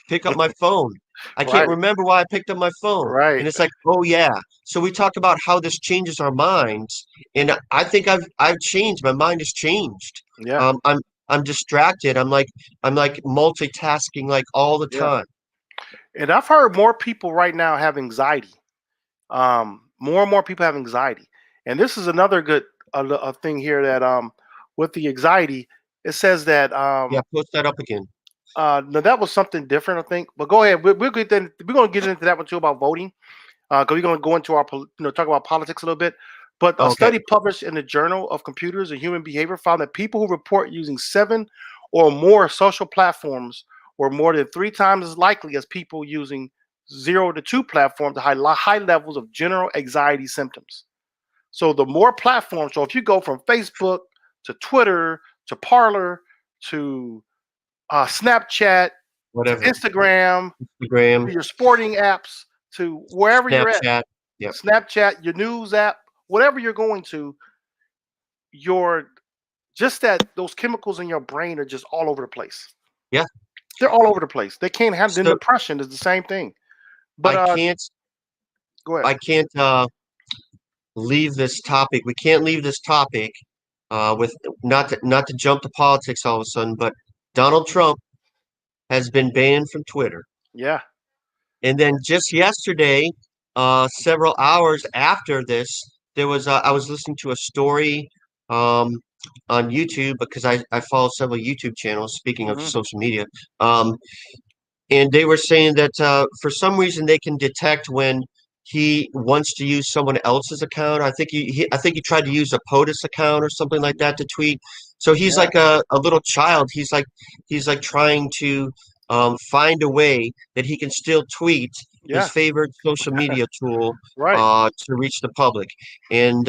pick up my phone? I can't Right, remember why I picked up my phone. right, And it's like, oh yeah. So we talked about how this changes our minds, and I think I've changed. My mind has changed. yeah, I'm distracted. I'm like multitasking like all the yeah. time. And I've heard more people right now have anxiety. More and more people have anxiety, and this is another good a thing here that with the anxiety, it says that Yeah, post that up again. no, that was something different, I think. But go ahead, we'll get then we're gonna get into that one too about voting. Because we're gonna go into our talk about politics a little bit. But a Okay. study published in the Journal of Computers and Human Behavior found that people who report using 7 or more social platforms were more than 3 times as likely as people using 0 to 2 platforms to high levels of general anxiety symptoms. So the more platforms, so if you go from Facebook to Twitter to Parler to Snapchat to Whatever. Instagram Instagram, to your sporting apps to wherever you're at, Snapchat. Yep. Snapchat, your news app, whatever you're going to, your just that those chemicals in your brain are just all over the place. Yeah. They're all over the place. They can't have the So depression is the same thing. But I can't go ahead. I can't leave this topic. We can't leave this topic with not to jump to politics all of a sudden, but Donald Trump has been banned from Twitter. Yeah, And then just yesterday, several hours after this, I was listening to a story on YouTube because I follow several YouTube channels. Speaking of Mhm. social media, and they were saying that for some reason they can detect when he wants to use someone else's account. I think he tried to use a POTUS account or something like that to tweet. So he's Yeah, like a little child. He's like trying to find a way that he can still tweet his yeah, favorite social media tool right. to reach the public. And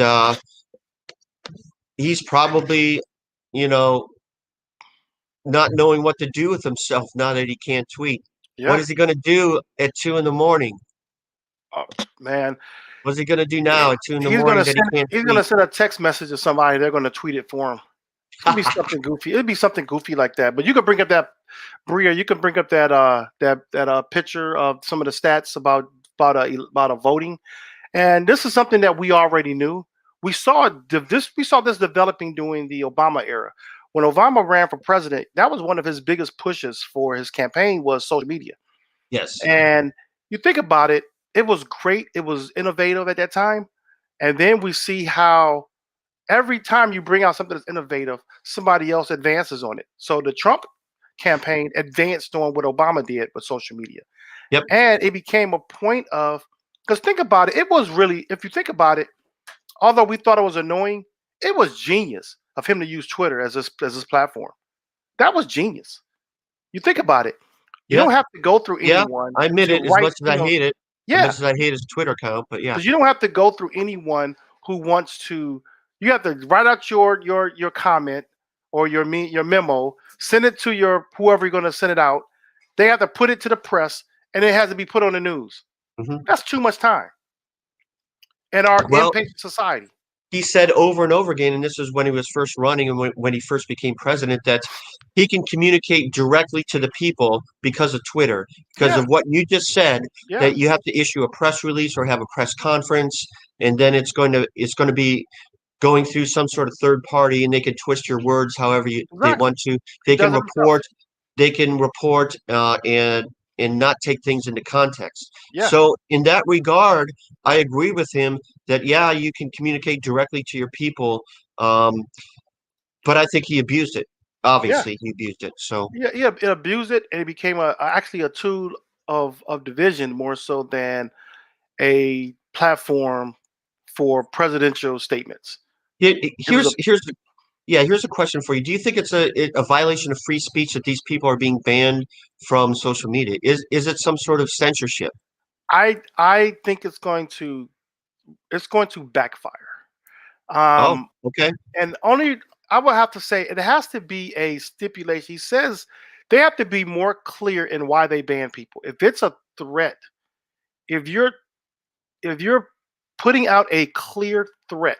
he's probably, you know, not knowing what to do with himself now that he can't tweet. What Yeah, is he going to do at 2 in the morning? oh, man. What's he going to do Yeah. now at 2 in the morning that he can't He's gonna tweet? send a text message to somebody. They're gonna tweet it for him. It's gonna be something goofy. It'd be something goofy like that. But you could bring up that Bria. You can bring up that picture of some of the stats about a voting. And this is something that we already knew. We saw this developing during the Obama era. When Obama ran for president, that was one of his biggest pushes for his campaign was social media. Yes. And you think about it, it was great. It was innovative at that time. And then we see how every time you bring out something that's innovative, somebody else advances on it. So the Trump campaign advanced on what Obama did with social media. Yep. And it became a point of, because think about it, it was really, if you think about it, although we thought it was annoying, it was genius of him to use Twitter as his platform. That was genius. You think about it. You Yeah. don't have to go through Yeah. anyone I admit to it as write, much as I hate it, as much yeah, as I hate his Twitter account, but yeah. because you don't have to go through anyone who wants to. You have to write out your comment or your memo, send it to your whoever you're going to send it out. They have to put it to the press, and it has to be put on the news. Mhm. That's too much time in our Well, impatient society. he said over and over again, and this is when he was first running and when he first became president, that he can communicate directly to the people because of Twitter, because Yeah, of what you just said, yeah, that you have to issue a press release or have a press conference, and then it's going to be going through some sort of third party, and they can twist your words however they exactly. want to. He They does can it himself. report, and not take things into context. Yeah, So in that regard, I agree with him that yeah, you can communicate directly to your people, um, but I think he abused it. yeah, Obviously, he abused it. So yeah. It abused it, and it became actually a tool of division more so than a platform for presidential statements. It was a here's a question for you. Do you think it's a violation of free speech that these people are being banned from social media? Is it some sort of censorship? I think it's going to backfire. Oh, Um, okay. and only I would have to say it has to be a stipulation. He says they have to be more clear in why they ban people. If it's a threat, if you're if you're putting out a clear threat,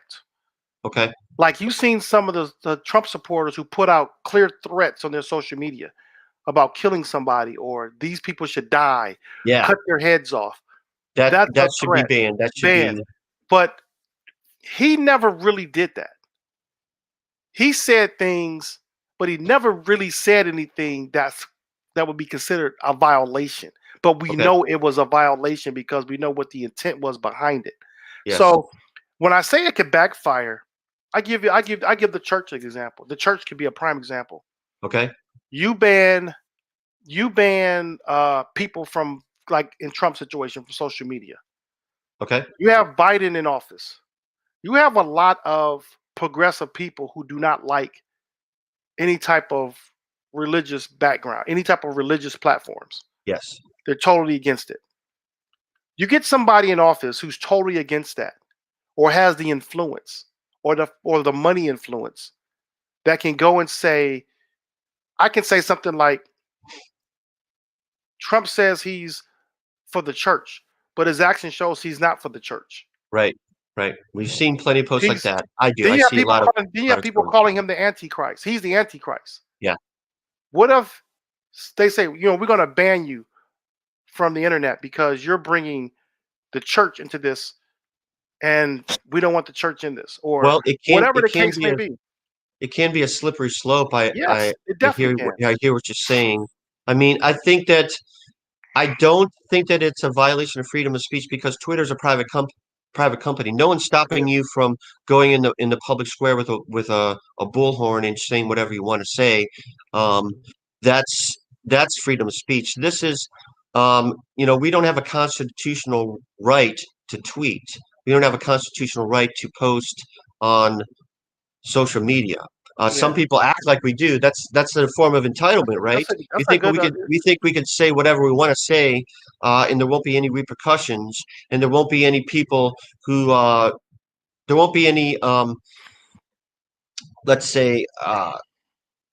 Okay. like you've seen some of the Trump supporters who put out clear threats on their social media about killing somebody or these people should die, Yeah. cut their heads off. That That's a that should be threat, banned. That should banned. be But he never really did that. He said things, but he never really said anything that would be considered a violation. But we okay. know it was a violation because we know what the intent was behind it. Yes. So when I say it could backfire, I give the church an example. The church could be a prime example. Okay. You ban people from, like in Trump's situation, from social media. Okay. You have Biden in office. You have a lot of progressive people who do not like any type of religious background, any type of religious platforms. Yes. They're totally against it. You get somebody in office who's totally against that, or has the influence, or the money influence, that can go and say, I can say something like, Trump says he's for the church, but his action shows he's not for the church. Right. Right. We've seen plenty of posts like He's that. I do. then I you have see a people lot of calling then you lot have of people stories. calling him the Antichrist. He's the Antichrist. Yeah. What if they say, we're going to ban you from the internet because you're bringing the church into this, and we don't want the church in this, or Well, whatever the case may be. it can be a slippery slope. Yes, it definitely can. I hear what you're saying. I mean, I don't think that it's a violation of freedom of speech because Twitter's a private company. private company. No one's stopping you from going in the public square with a bullhorn and saying whatever you want to say. Um, that's freedom of speech. This is, we don't have a constitutional right to tweet. We don't have a constitutional right to post on social media. Some Yeah, people act like we do. That's a form of entitlement, right? that's a good idea. We think we could say whatever we want to say, and there won't be any repercussions, and there won't be any people who there won't be any let's say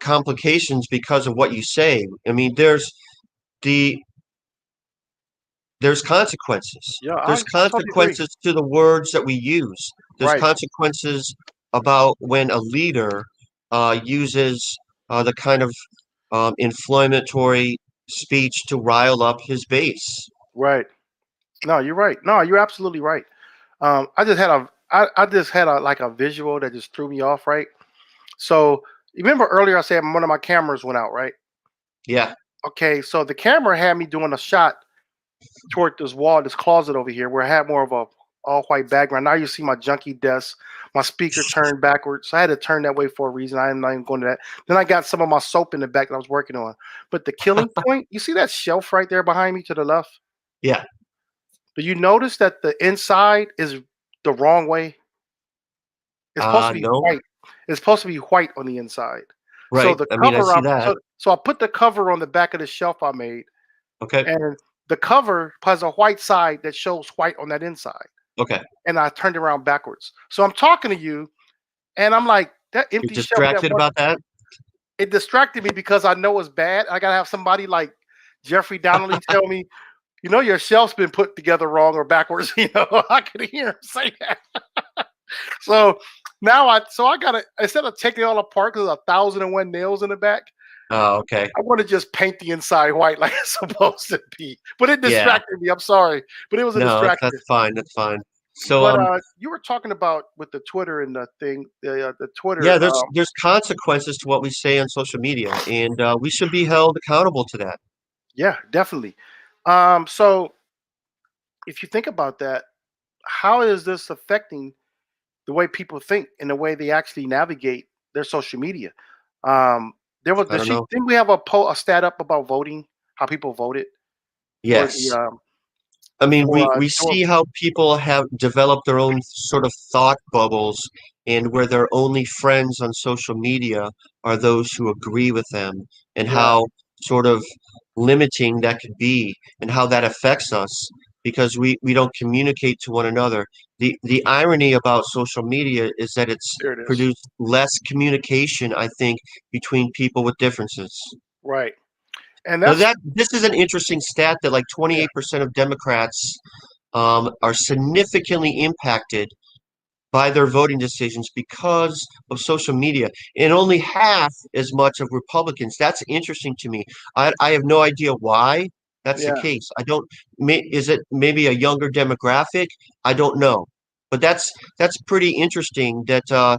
complications because of what you say. I mean, the there's consequences. Yeah, There's I totally agree. consequences to the words that we use. There's Right. consequences about when a leader uses the kind of inflammatory speech to rile up his base. Right. No, you're right. No, you're absolutely right. I just had a like a visual that just threw me off, right? So you remember earlier I said one of my cameras went out, right? Yeah. Okay, so the camera had me doing a shot toward this wall, this closet over here, where I had more of a all white background. Now you see my junky desk, my speaker turned backwards. So I had to turn that way for a reason. I'm not even going to that. Then I got some of my soap in the back that I was working on. But the killing point, you see that shelf right there behind me to the left? Yeah. Do you notice that the inside is the wrong way? It's supposed to be No. white. It's supposed to be white on the inside. So Right. the I mean, I cover see up, that. so I put the cover on the back of the shelf I made, Okay. and the cover has a white side that shows white on that inside. Okay. And I turned around backwards. So I'm talking to you, and I'm like, that You're empty shelf, distracted about that? it distracted me because I know it's bad. I gotta have somebody like Jeffrey Donnelly tell me, your shelf's been put together wrong or backwards. I can hear him say that. So now I gotta, instead of taking it all apart because there's 1,001 nails in the back, Oh, okay. I want to just paint the inside white like it's supposed to be. But it Yeah. distracted me. I'm sorry, but it was a No, distraction. that's fine. That's fine. So, But you were talking about with the Twitter and the thing, the Twitter. yeah, there's consequences to what we say on social media, and we should be held accountable to that. Yeah, definitely. So if you think about that, how is this affecting the way people think and the way they actually navigate their social media? There was I don't know. didn't we have a stat up about voting, how people voted for Yes. the I mean, we for see how people have developed their own sort of thought bubbles, and where their only friends on social media are those who agree with them, and yeah, how sort of limiting that could be, and how that affects us because we don't communicate to one another. The irony about social media is that it's there it is. produced less communication, I think, between people with differences. Right. And Now that's this is an interesting stat that like yeah, 28% of Democrats are significantly impacted by their voting decisions because of social media, and only half as much of Republicans. That's interesting to me. I have no idea why that's the yeah. case. I don't. Is it maybe a younger demographic? I don't know, but that's pretty interesting that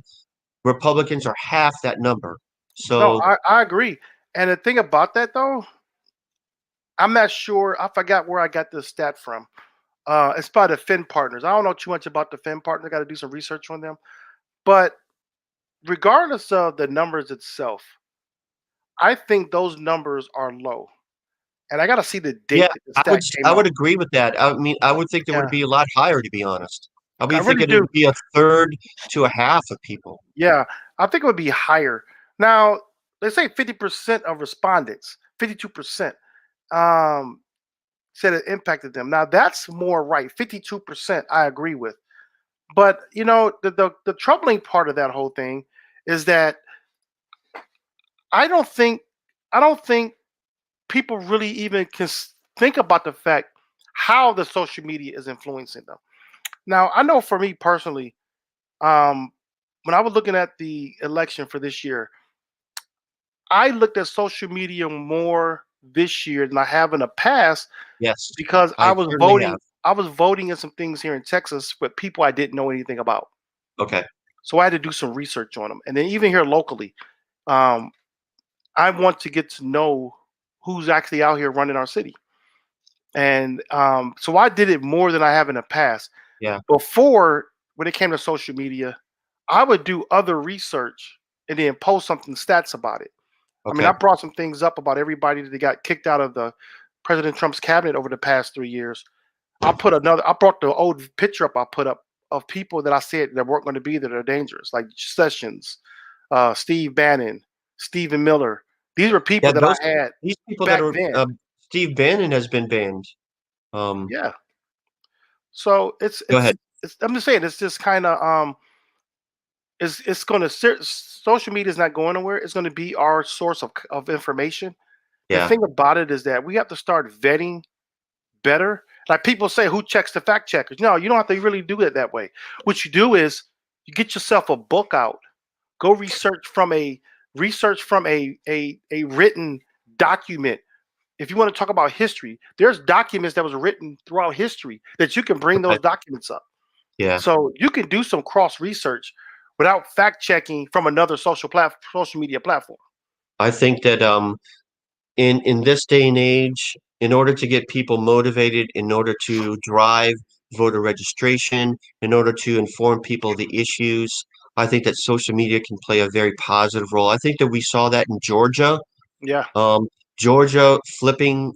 Republicans are half that number. No, So I agree. And the thing about that though, I'm not sure. I forgot where I got this stat from. It's by the Fin Partners. I don't know too much about the Fin Partners. Got to do some research on them. But regardless of the numbers itself, I think those numbers are low. And I got to see the yeah, date that the stat came I would out. agree with that. I mean, I would think there would Yeah, be a lot higher, to be honest. I I would think really it do. would be a third to a half of people. Yeah, I think it would be higher. Now, let's say 50% of respondents, 52%, um, said it impacted them. Now, that's more right. 52%, I agree with. But the troubling part of that whole thing is that I don't think I don't think people really even can think about the fact how the social media is influencing them. Now, I know for me personally, um, when I was looking at the election for this year, I looked at social media more this year than I have in the past Yes, because I certainly have. I was voting in some things here in Texas with people I didn't know anything about. Okay. So I had to do some research on them. And then even here locally, um, I want to get to know who's actually out here running our city. And so I did it more than I have in the past. Yeah. Before, when it came to social media, I would do other research and then post something stats about it. I mean, Okay. I brought some things up about everybody that got kicked out of the President Trump's cabinet over the past 3 years. I brought the old picture up I put up of people that I said that weren't going to be there that are dangerous, like Sessions, Steve Bannon, Stephen Miller. These were people Yeah, that I had these people that back are then. Steve Bannon has been banned. Um, Yeah. So go ahead. it's I'm just saying it's just kind of it's going to social media is not going nowhere. It's going to be our source of information. The Yeah. thing about it is that we have to start vetting better. Like people say, who checks the fact checkers? No, you don't have to really do it that way. What you do is you get yourself a book out. Go research from a written document. If you want to talk about history, there's documents that was written throughout history that you can bring Okay. those documents up. Yeah. So you can do some cross research without fact checking from another social media platform. I think that in this day and age, in order to get people motivated, in order to drive voter registration, in order to inform people of the issues, I think that social media can play a very positive role. I think that we saw that in Georgia. Yeah, Um, Georgia flipping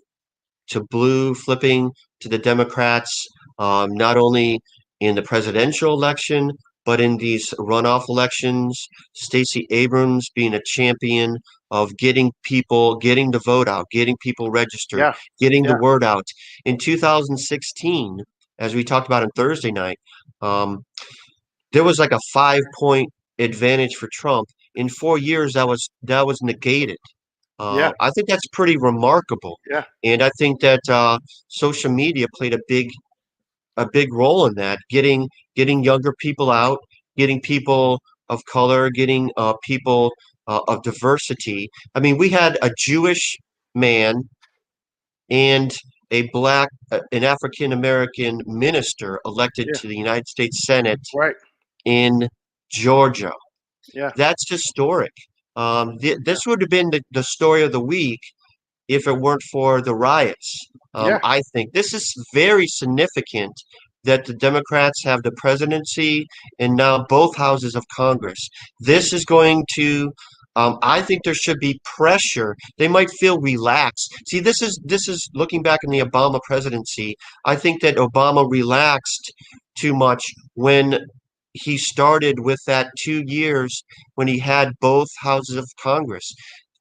to blue, flipping to the Democrats, not only in the presidential election, but in these runoff elections. Stacey Abrams being a champion of getting people, getting the vote out, getting people registered, yeah, getting the yeah, word out. In 2016, as we talked about on Thursday night, um, there was like a 5 point advantage for Trump. In 4 years, that was negated. yeah, I think that's pretty remarkable, yeah, and I think that social media played a big role in that, getting younger people out, getting people of color, getting people of diversity. I mean, we had a Jewish man and an African American minister elected yeah. to the United States Senate Right. in Georgia. Yeah, That's historic. yeah, This would have been the story of the week if it weren't for the riots. yeah, I think this is very significant that the Democrats have the presidency and now both houses of Congress. This is going to, I think there should be pressure. They might feel relaxed. See, this is looking back in the Obama presidency. I think that Obama relaxed too much when he started with that 2 years when he had both houses of Congress.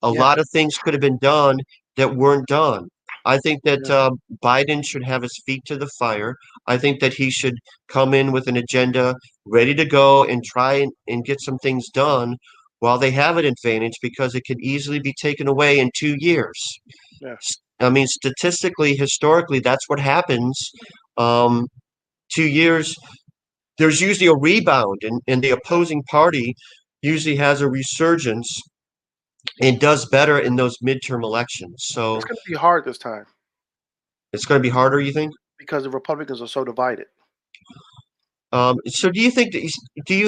A yeah, lot of things could have been done that weren't done. I think that yeah, Biden should have his feet to the fire. I think that he should come in with an agenda ready to go and try and get some things done while they have an advantage because it could easily be taken away in 2 years. yeah, I mean, statistically, historically, that's what happens. Um, 2 years, there's usually a rebound, and the opposing party usually has a resurgence and does better in those midterm elections. it's So gonna be hard this time it's going to be harder, you think? because the Republicans are so divided. So do you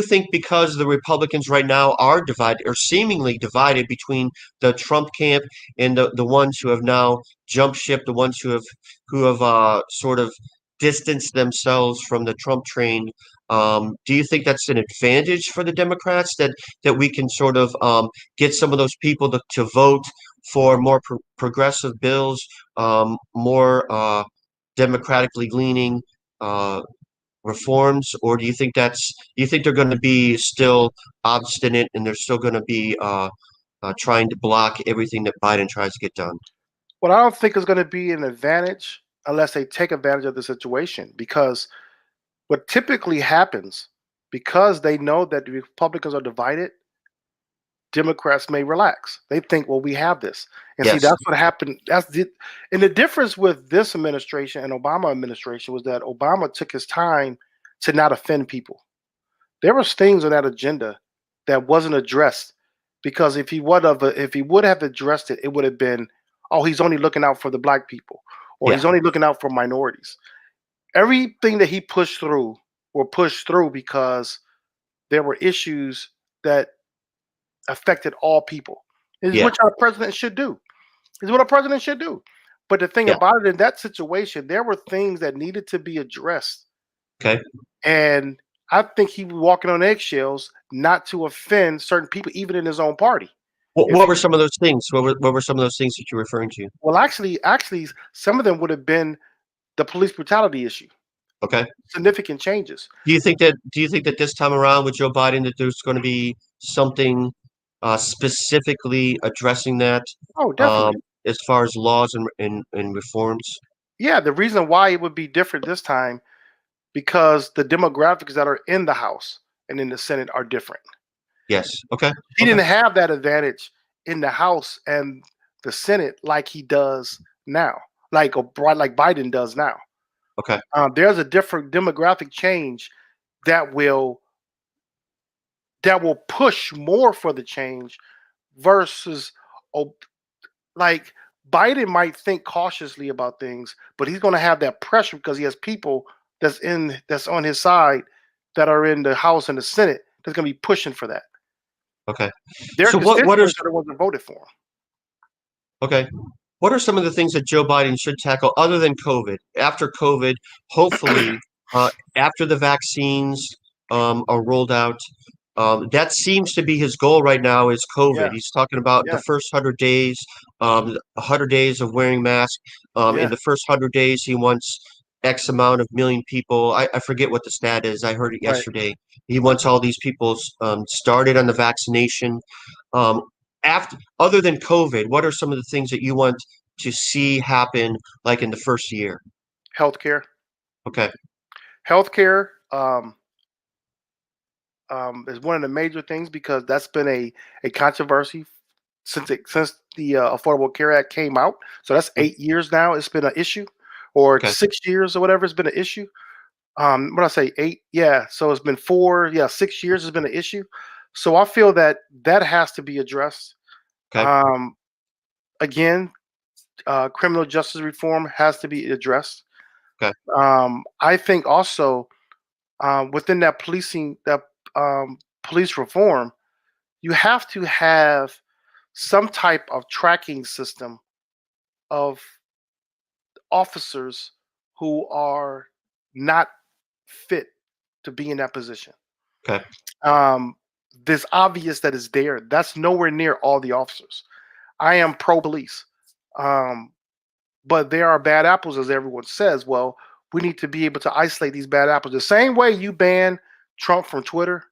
think because the Republicans right now are divided or seemingly divided between the Trump camp and the ones who have now jumped ship, the ones who have sort of distanced themselves from the Trump train, do you think that's an advantage for the Democrats that we can sort of get some of those people to vote for more progressive bills, more democratically leaning uh, reforms, or do you think they're going to be still obstinate and they're still going to be trying to block everything that Biden tries to get done? What I don't think is gonna be an advantage unless they take advantage of the situation because what typically happens because they know that the Republicans are divided, Democrats may relax. They think, well, we have this. And see, Yes. that's what happened. And the difference with this administration and Obama administration was that Obama took his time to not offend people. There was things on that agenda that wasn't addressed because if he would have addressed it, it would have been, oh, he's only looking out for the black people, or Yeah. he's only looking out for minorities. Everything that he pushed through were pushed through because there were issues that affected all people. Is Yeah. what our president should do. Is what a president should do. But the thing Yeah. about it in that situation, there were things that needed to be addressed Okay. And I think he was walking on eggshells not to offend certain people, even in his own party. If What he, were some of those things? What were some of those things that you're referring to? well, actually, some of them would have been the police brutality issue. Okay. Significant changes. Do you think that this time around with Joe Biden that there's going to be something specifically addressing that Oh, um, definitely. as far as laws and reforms? Yeah, the reason why it would be different this time because the demographics that are in the House and in the Senate are different. Yes. Okay. He Okay. didn't have that advantage in the House and the Senate like he does now, like Biden does now. Okay. There's a different demographic change that will push more for the change versus oh, like Biden might think cautiously about things, but he's going to have that pressure because he has people that's on his side that are in the House and the Senate that's going to be pushing for that. Okay. Their So what are constituents are the ones that voted for him. okay? What are some of the things that Joe Biden should tackle other than COVID? After COVID, hopefully, uh, after the vaccines are rolled out, that seems to be his goal right now. Is Yeah, COVID? He's talking about the yeah, first 100 days, 100 days of wearing masks. In yeah. the first 100 days, he wants X amount of million people. I forget what the stat is. I heard it Right. yesterday. He wants all these people started on the vaccination. Um, after other than COVID, what are some of the things that you want to see happen like in the first year? Healthcare, Okay. healthcare is one of the major things because that's been a controversy since the Affordable Care Act came out. So that's Mm, 8 years now. It's been an issue, or okay. 6 years or whatever. It's been an issue. What did I say? 8? Yeah. So it's been 4. Yeah, 6 years has been an issue. So I feel that that has to be addressed. Okay. Um, again, criminal justice reform has to be addressed. Okay. I think also within that police reform, you have to have some type of tracking system of officers who are not fit to be in that position. Okay. Um, this obvious that is there. That's nowhere near all the officers. I am pro police, um, but there are bad apples, as everyone says. Well, we need to be able to isolate these bad apples. The same way you ban Trump from Twitter,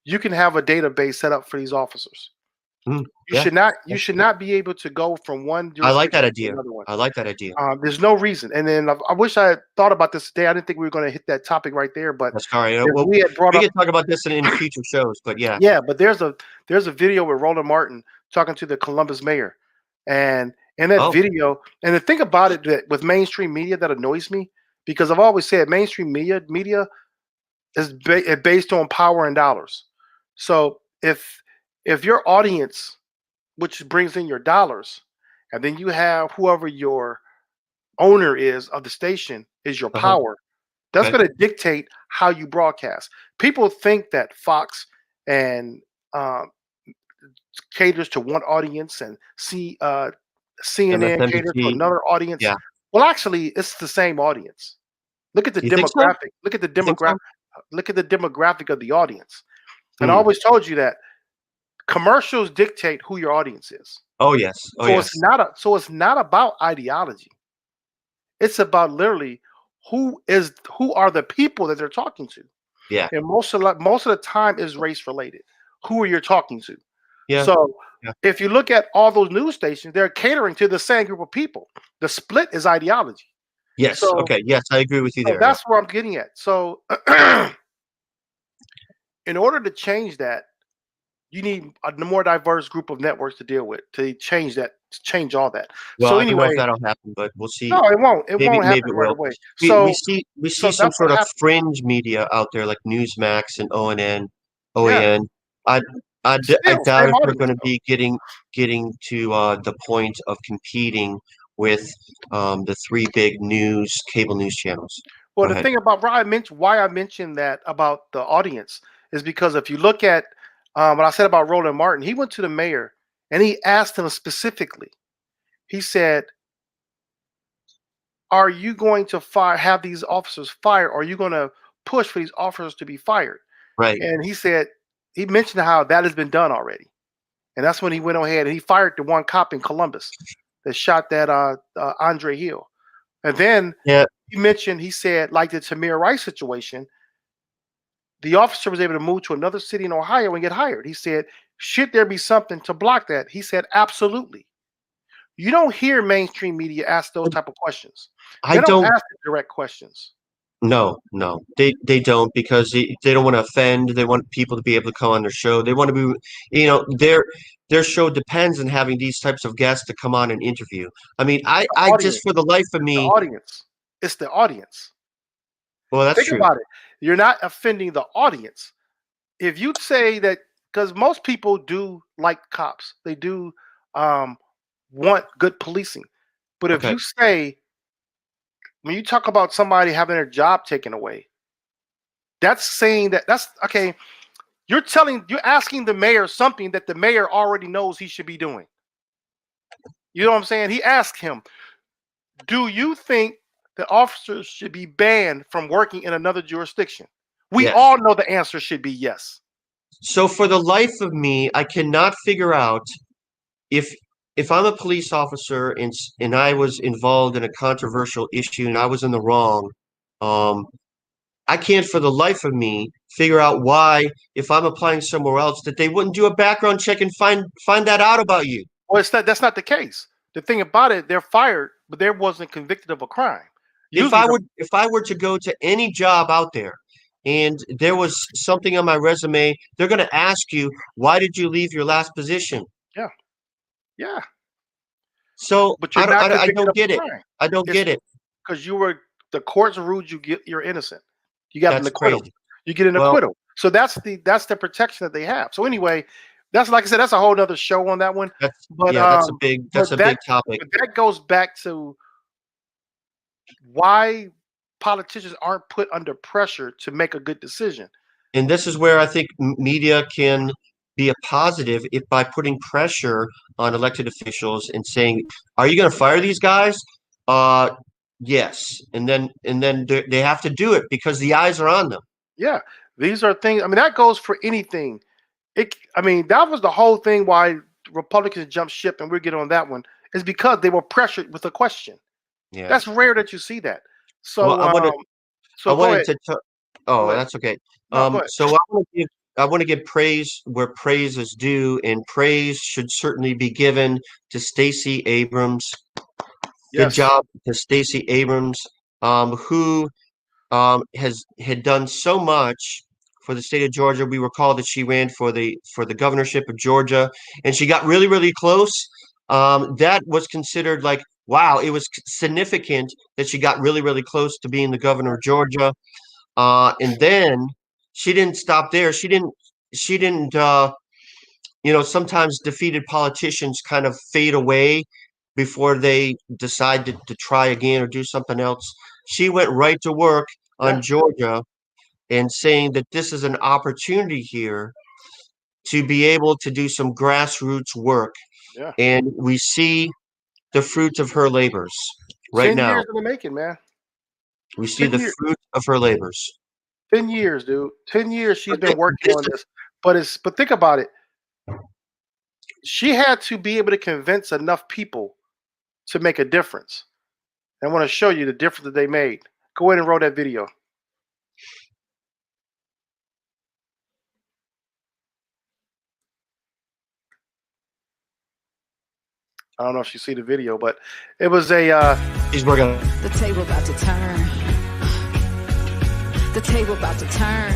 you can have a database set up for these officers. Mm, You yeah. should not you Yeah. should not be able to go from one I like that jurisdiction to idea. another one. I like that idea. There's no reason. And then I wish I had thought about this today. I didn't think we were going to hit that topic right there, but That's all right. if Well, we had brought we up, can talk about this in future shows, but yeah. yeah, but there's a video with Roland Martin talking to the Columbus mayor, and in that Oh, video, and the thing about it that with mainstream media that annoys me because I've always said mainstream media is based on power and dollars. So if your audience, which brings in your dollars, and then you have whoever your owner is of the station is your uh-huh. power, that's Okay. going to dictate how you broadcast. People think that Fox and uh, caters to one audience and CNN caters to MSNBC. another audience. Yeah. Well, actually, it's the same audience. Look at the You think so? demographic. Look at the You think demographic. so? Look at the demographic of the audience. And I Hmm. always told you that commercials dictate who your audience is. Oh, yes. Oh, So yes. it's not about ideology. It's about literally who are the people that they're talking to. Yeah. And most of the time is race related. Who are you talking to? Yeah. So Yeah. if you look at all those news stations, they're catering to the same group of people. The split is ideology. Yes. So, Okay. Yes, I agree with you so there. Yeah. that's where I'm getting at. So in order to change that, you need a more diverse group of networks to deal with to change that, to change all that. Well, So I don't know if anyway, that'll happen, but we'll see. no, it won't. It Maybe won't maybe happen it right will. away. We see So some that's what sort of happened. fringe media out there like Newsmax and ONN, Yeah, OAN. I I still doubt same if they're audience going to though. be getting to the point of competing with the three big cable news channels. Well, Go the ahead. thing about why I mentioned that about the audience is because if you look at what I said about Roland Martin, he went to the mayor and he asked him specifically. He said, are you going to have these officers fired, or are you going to push for these officers to be fired? Right. And he mentioned how that has been done already. And that's when he went ahead and he fired the one cop in Columbus that shot that Andre Hill. And then he said, like the Tamir Rice situation, the officer was able to move to another city in Ohio and get hired. He said, should there be something to block that? He said, absolutely. You don't hear mainstream media ask those type of questions. They don't ask the direct questions. No, they don't, because they don't want to offend. They want people to be able to come on their show. They want to be, their show depends on having these types of guests to come on and interview. I mean, I just, for the life of me, it's the audience. Well, that's true. Think about it. You're not offending the audience. If you say that, because most people do like cops, they do want good policing. But if you say, when you talk about somebody having their job taken away, that's saying that's okay. You're asking the mayor something that the mayor already knows he should be doing. You know what I'm saying? He asked him, do you think the officers should be banned from working in another jurisdiction? We all know the answer should be yes. So for the life of me, I cannot figure out if I'm a police officer and I was involved in a controversial issue and I was in the wrong, I can't for the life of me figure out why, if I'm applying somewhere else, that they wouldn't do a background check and find that out about you. Well, that's not the case. The thing about it, they're fired, but they wasn't convicted of a crime. If I were to go to any job out there and there was something on my resume, they're going to ask you, why did you leave your last position? Yeah. So but I don't get it. I don't get it. Because the courts ruled you're innocent. You got an acquittal. Crazy. You get an acquittal. So that's the protection that they have. So anyway, that's, like I said, that's a whole other show on that one. That's a big topic. But that goes back to why politicians aren't put under pressure to make a good decision. And this is where I think media can be a positive by putting pressure on elected officials and saying, are you going to fire these guys? Yes. And then they have to do it because the eyes are on them. Yeah. These are things, I mean, that goes for anything. That was the whole thing why Republicans jumped ship, and we'll get on that one, is because they were pressured with a question. Yeah. That's rare that you see that. So that's okay. So I want to give praise where praise is due, and praise should certainly be given to Stacey Abrams. Good job to Stacey Abrams, who had done so much for the state of Georgia. We recall that she ran for the governorship of Georgia, and she got really, really close. That was considered like, wow, it was significant that she got really, really close to being the governor of Georgia. And then she didn't stop there. She didn't, sometimes defeated politicians kind of fade away before they decide to try again or do something else. She went right to work on Georgia and saying that this is an opportunity here to be able to do some grassroots work. Yeah. And we see the fruits of her labors right now. 10 years in the making, man. We see the fruit of her labors. 10 years, dude. 10 years she's been working on this. But think about it. She had to be able to convince enough people to make a difference. I want to show you the difference that they made. Go ahead and roll that video. I don't know if you see the video, but it was he's working. The table about to turn. The table about to turn.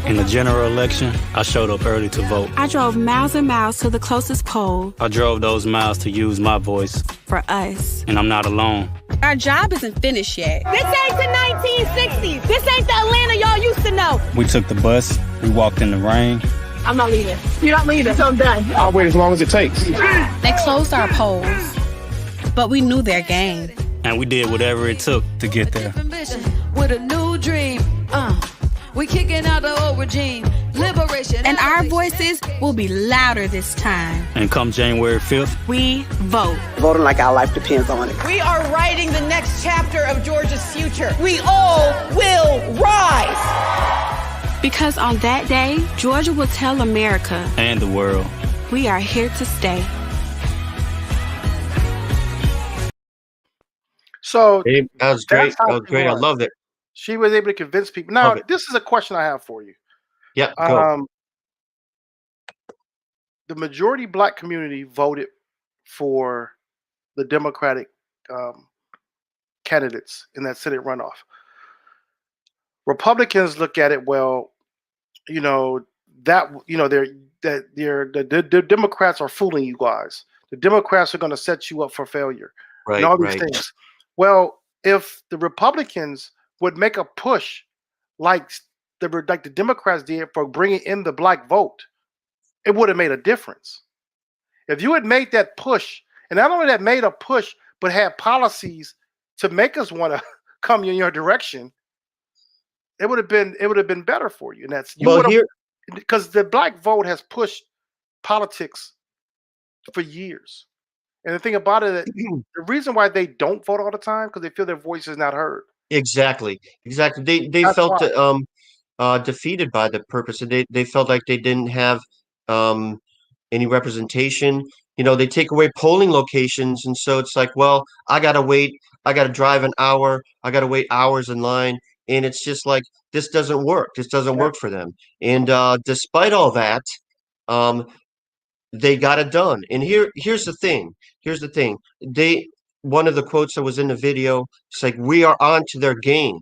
In the general election, I showed up early to vote. I drove miles and miles to the closest poll. I drove those miles to use my voice. For us. And I'm not alone. Our job isn't finished yet. This ain't the 1960s. This ain't the Atlanta y'all used to know. We took the bus. We walked in the rain. I'm not leaving. You're not leaving, so I'm done. I'll wait as long as it takes. They closed our polls, but we knew their game. And we did whatever it took to get there. With a new dream, we kicking out the old regime. Liberation. And our voices will be louder this time. And come January 5th, We vote. Voting like our life depends on it. We are writing the next chapter of Georgia's future. We all will rise. Because on that day, Georgia will tell America and the world. we are here to stay. So Hey, that was great. That's how That was she great. I was. loved it. she was able to convince people. Now, Love it. this is a question I have for you. Yep. Go. The majority black community voted for the Democratic candidates in that Senate runoff. Republicans look at it, well, you know, the Democrats are fooling you guys. The Democrats are going to set you up for failure Right. and all these Right. things. Well, if the Republicans would make a push like the Democrats did for bringing in the black vote, it would have made a difference. If you had made that push, and not only that made a push, but had policies to make us want to come in your direction, it would have been better for you. And that's Well, here, because the black vote has pushed politics for years. And the thing about it, the reason why they don't vote all the time because they feel their voice is not heard. exactly. They That's felt why. defeated by the purpose, and they felt like they didn't have any representation. You know, they take away polling locations, and so it's like, well, I gotta wait. I gotta drive an hour. I gotta wait hours in line, and it's just like this doesn't work. This doesn't Yeah. work for them. And despite all that, um, they got it done. And here's the thing. Here's the thing. One of the quotes that was in the video, it's like, we are on to their game.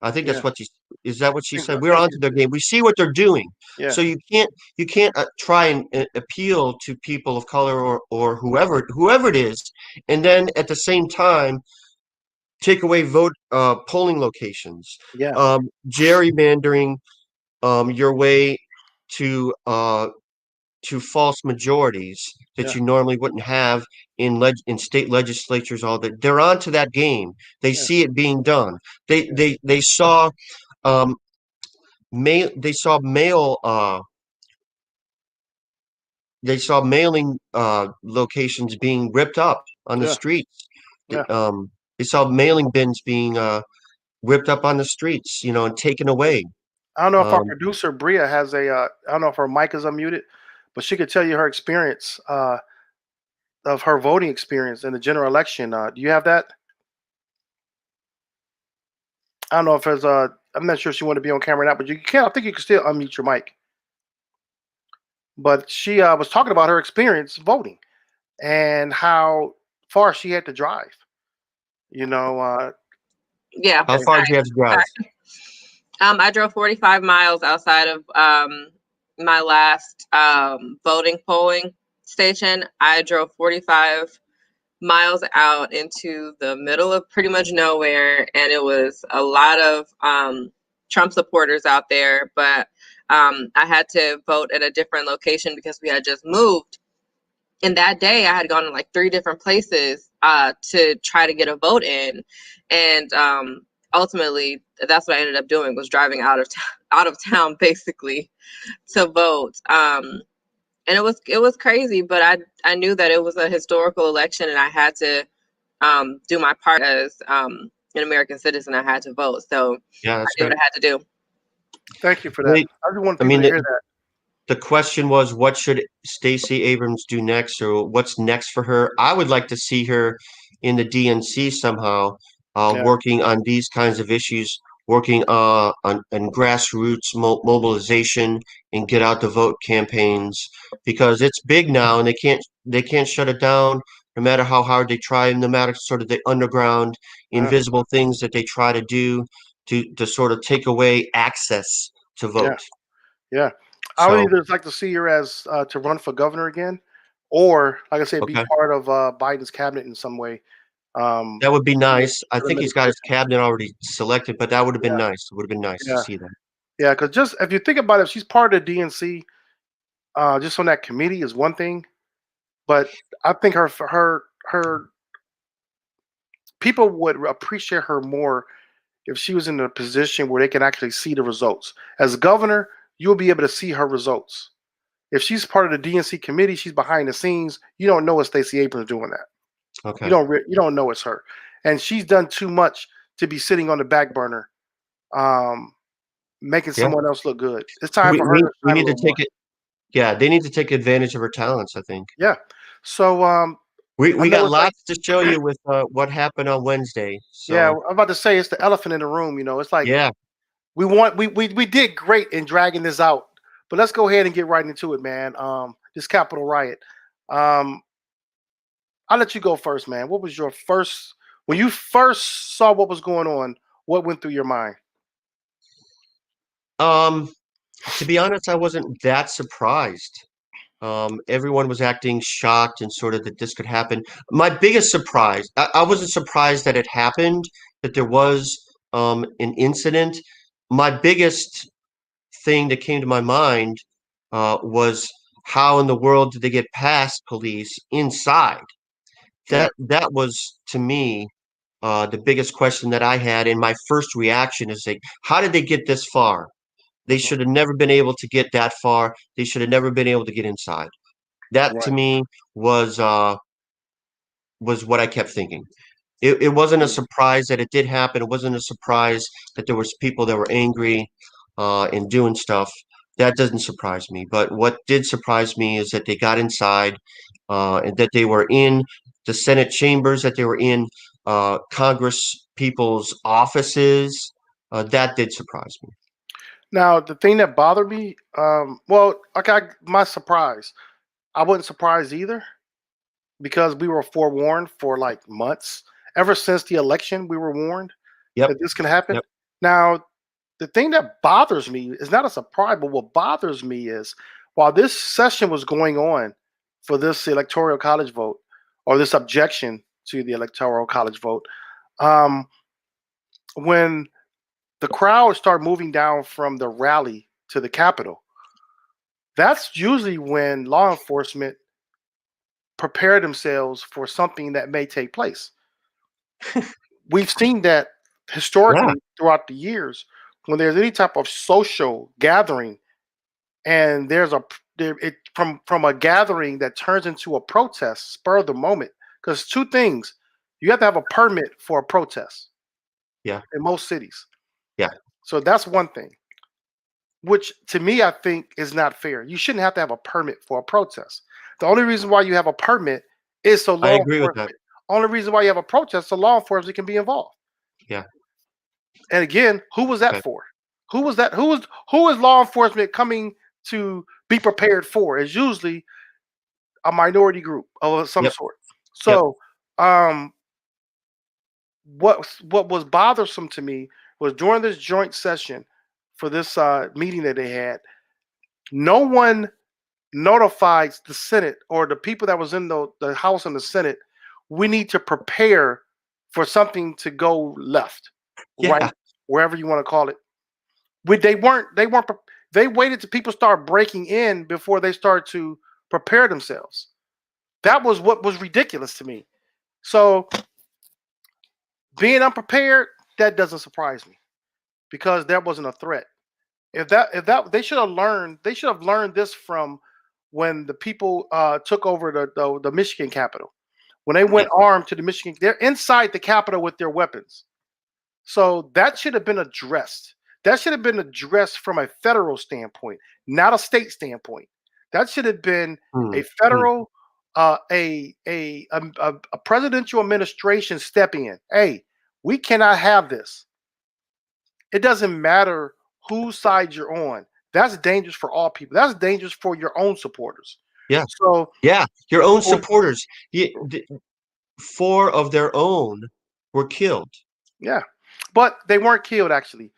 I think Yeah. that's what is that what she Think said? so. We're on to their game. We see what they're doing. Yeah. So you can't try and appeal to people of color or whoever it is, and then at the same time take away polling locations, Yeah. gerrymandering your way to false majorities that Yeah. you normally wouldn't have in state legislatures. All that, they're on to that game. They Yeah. see it being done. They saw they saw mailing locations being ripped up on the Yeah. streets. Yeah. They saw mailing bins being ripped up on the streets, you know, and taken away. I don't know if our Um, producer Bria has I don't know if her mic is unmuted, but she could tell you her experience of her voting experience in the general election. Do you have that? I don't know if there's I'm not sure if she want to be on camera now, but you can. I think you can still unmute your mic. But she was talking about her experience voting and how far she had to drive. You know, Yeah. How far do you have to drive? I drove 45 miles outside of my last voting polling station. I drove 45 miles out into the middle of pretty much nowhere, and it was a lot of Trump supporters out there, but I had to vote at a different location because we had just moved. And that day I had gone to like 3 different places to try to get a vote in. And ultimately that's what I ended up doing, was driving out of town basically to vote. And it was crazy, but I knew that it was a historical election and I had to do my part as an American citizen. I had to vote. So Yeah, I that's did great. what I had to do. thank you for that. Wait, I just want I people mean, to hear that. the question was, what should Stacey Abrams do next, or what's next for her? I would like to see her in the DNC somehow, Yeah. working on these kinds of issues, working on grassroots mobilization and get out the vote campaigns, because it's big now and they can't shut it down no matter how hard they try, no matter sort of the underground invisible things that they try to do to sort of take away access to vote. Yeah. I would So, either like to see her as to run for governor again, or like I said, be Okay. part of Biden's cabinet in some way. that would be nice. I for the think he's got his cabinet already selected, but that would have been Yeah. nice. It would have been nice Yeah. to see that. Yeah, because just if you think about it, if she's part of the DNC, just on that committee is one thing, but I think her people would appreciate her more if she was in a position where they can actually see the results. As governor, you'll be able to see her results. If she's part of the DNC committee, she's behind the scenes. You don't know it's Stacey Abrams doing that. Okay. You don't know it's her, and she's done too much to be sitting on the back burner, making Yeah. someone else look good. It's time for her We to shine a need to little more. take it. Yeah, they need to take advantage of her talents, I think. Yeah. So We know got it's like- lots to show you with what happened on Wednesday. So yeah, I'm about to say it's the elephant in the room. It's like yeah. we did great in dragging this out, but let's go ahead and get right into it, man. This Capitol riot. I'll let you go first, man. What was your first when you first saw what was going on? What went through your mind? To be honest, I wasn't that surprised. Everyone was acting shocked and sort of that this could happen. My biggest surprise, I wasn't surprised that it happened, that there was an incident. My biggest thing that came to my mind was how in the world did they get past police inside? That was to me the biggest question that I had, and my first reaction is like, how did they get this far? They should have never been able to get that far. They should have never been able to get inside. That to me was what I kept thinking. It wasn't a surprise that it did happen. It wasn't a surprise that there was people that were angry and doing stuff. That doesn't surprise me. But what did surprise me is that they got inside and that they were in the Senate chambers, that they were in Congress people's offices. That did surprise me. Now, the thing that bothered me, my surprise, I wasn't surprised either because we were forewarned for like months. Ever since the election, we were warned that this can happen. Yep. Now, the thing that bothers me is not a surprise, but what bothers me is while this session was going on for this electoral college vote or this objection to the electoral college vote, when the crowd started moving down from the rally to the Capitol, that's usually when law enforcement prepare themselves for something that may take place. We've seen that historically throughout the years when there's any type of social gathering and there's from a gathering that turns into a protest, spur of the moment. Because two things, you have to have a permit for a protest. Yeah. In most cities. Yeah. So that's one thing, which to me I think is not fair. You shouldn't have to have a permit for a protest. The only reason why you have a permit is so law I agree with enforcement. that. Only reason why you have a protest so law enforcement can be involved. Yeah. And again, who was that for? Who was that? Who is law enforcement coming to be prepared for? It's usually a minority group of some sort. So what was bothersome to me was during this joint session for this meeting that they had, no one notifies the Senate or the people that was in the House and the Senate, we need to prepare for something to go left, right, wherever you want to call it. They waited till people start breaking in before they start to prepare themselves. That was what was ridiculous to me. So being unprepared, that doesn't surprise me because there wasn't a threat. If that they should have learned this from when the people took over the Michigan Capitol. When they went armed to the Michigan, they're inside the Capitol with their weapons. So that should have been addressed. That should have been addressed from a federal standpoint, not a state standpoint. That should have been a federal, a presidential administration stepping in. Hey, we cannot have this. It doesn't matter whose side you're on. That's dangerous for all people. That's dangerous for your own supporters. Yeah. So your own supporters. 4 of their own were killed. Yeah, but they weren't killed actually.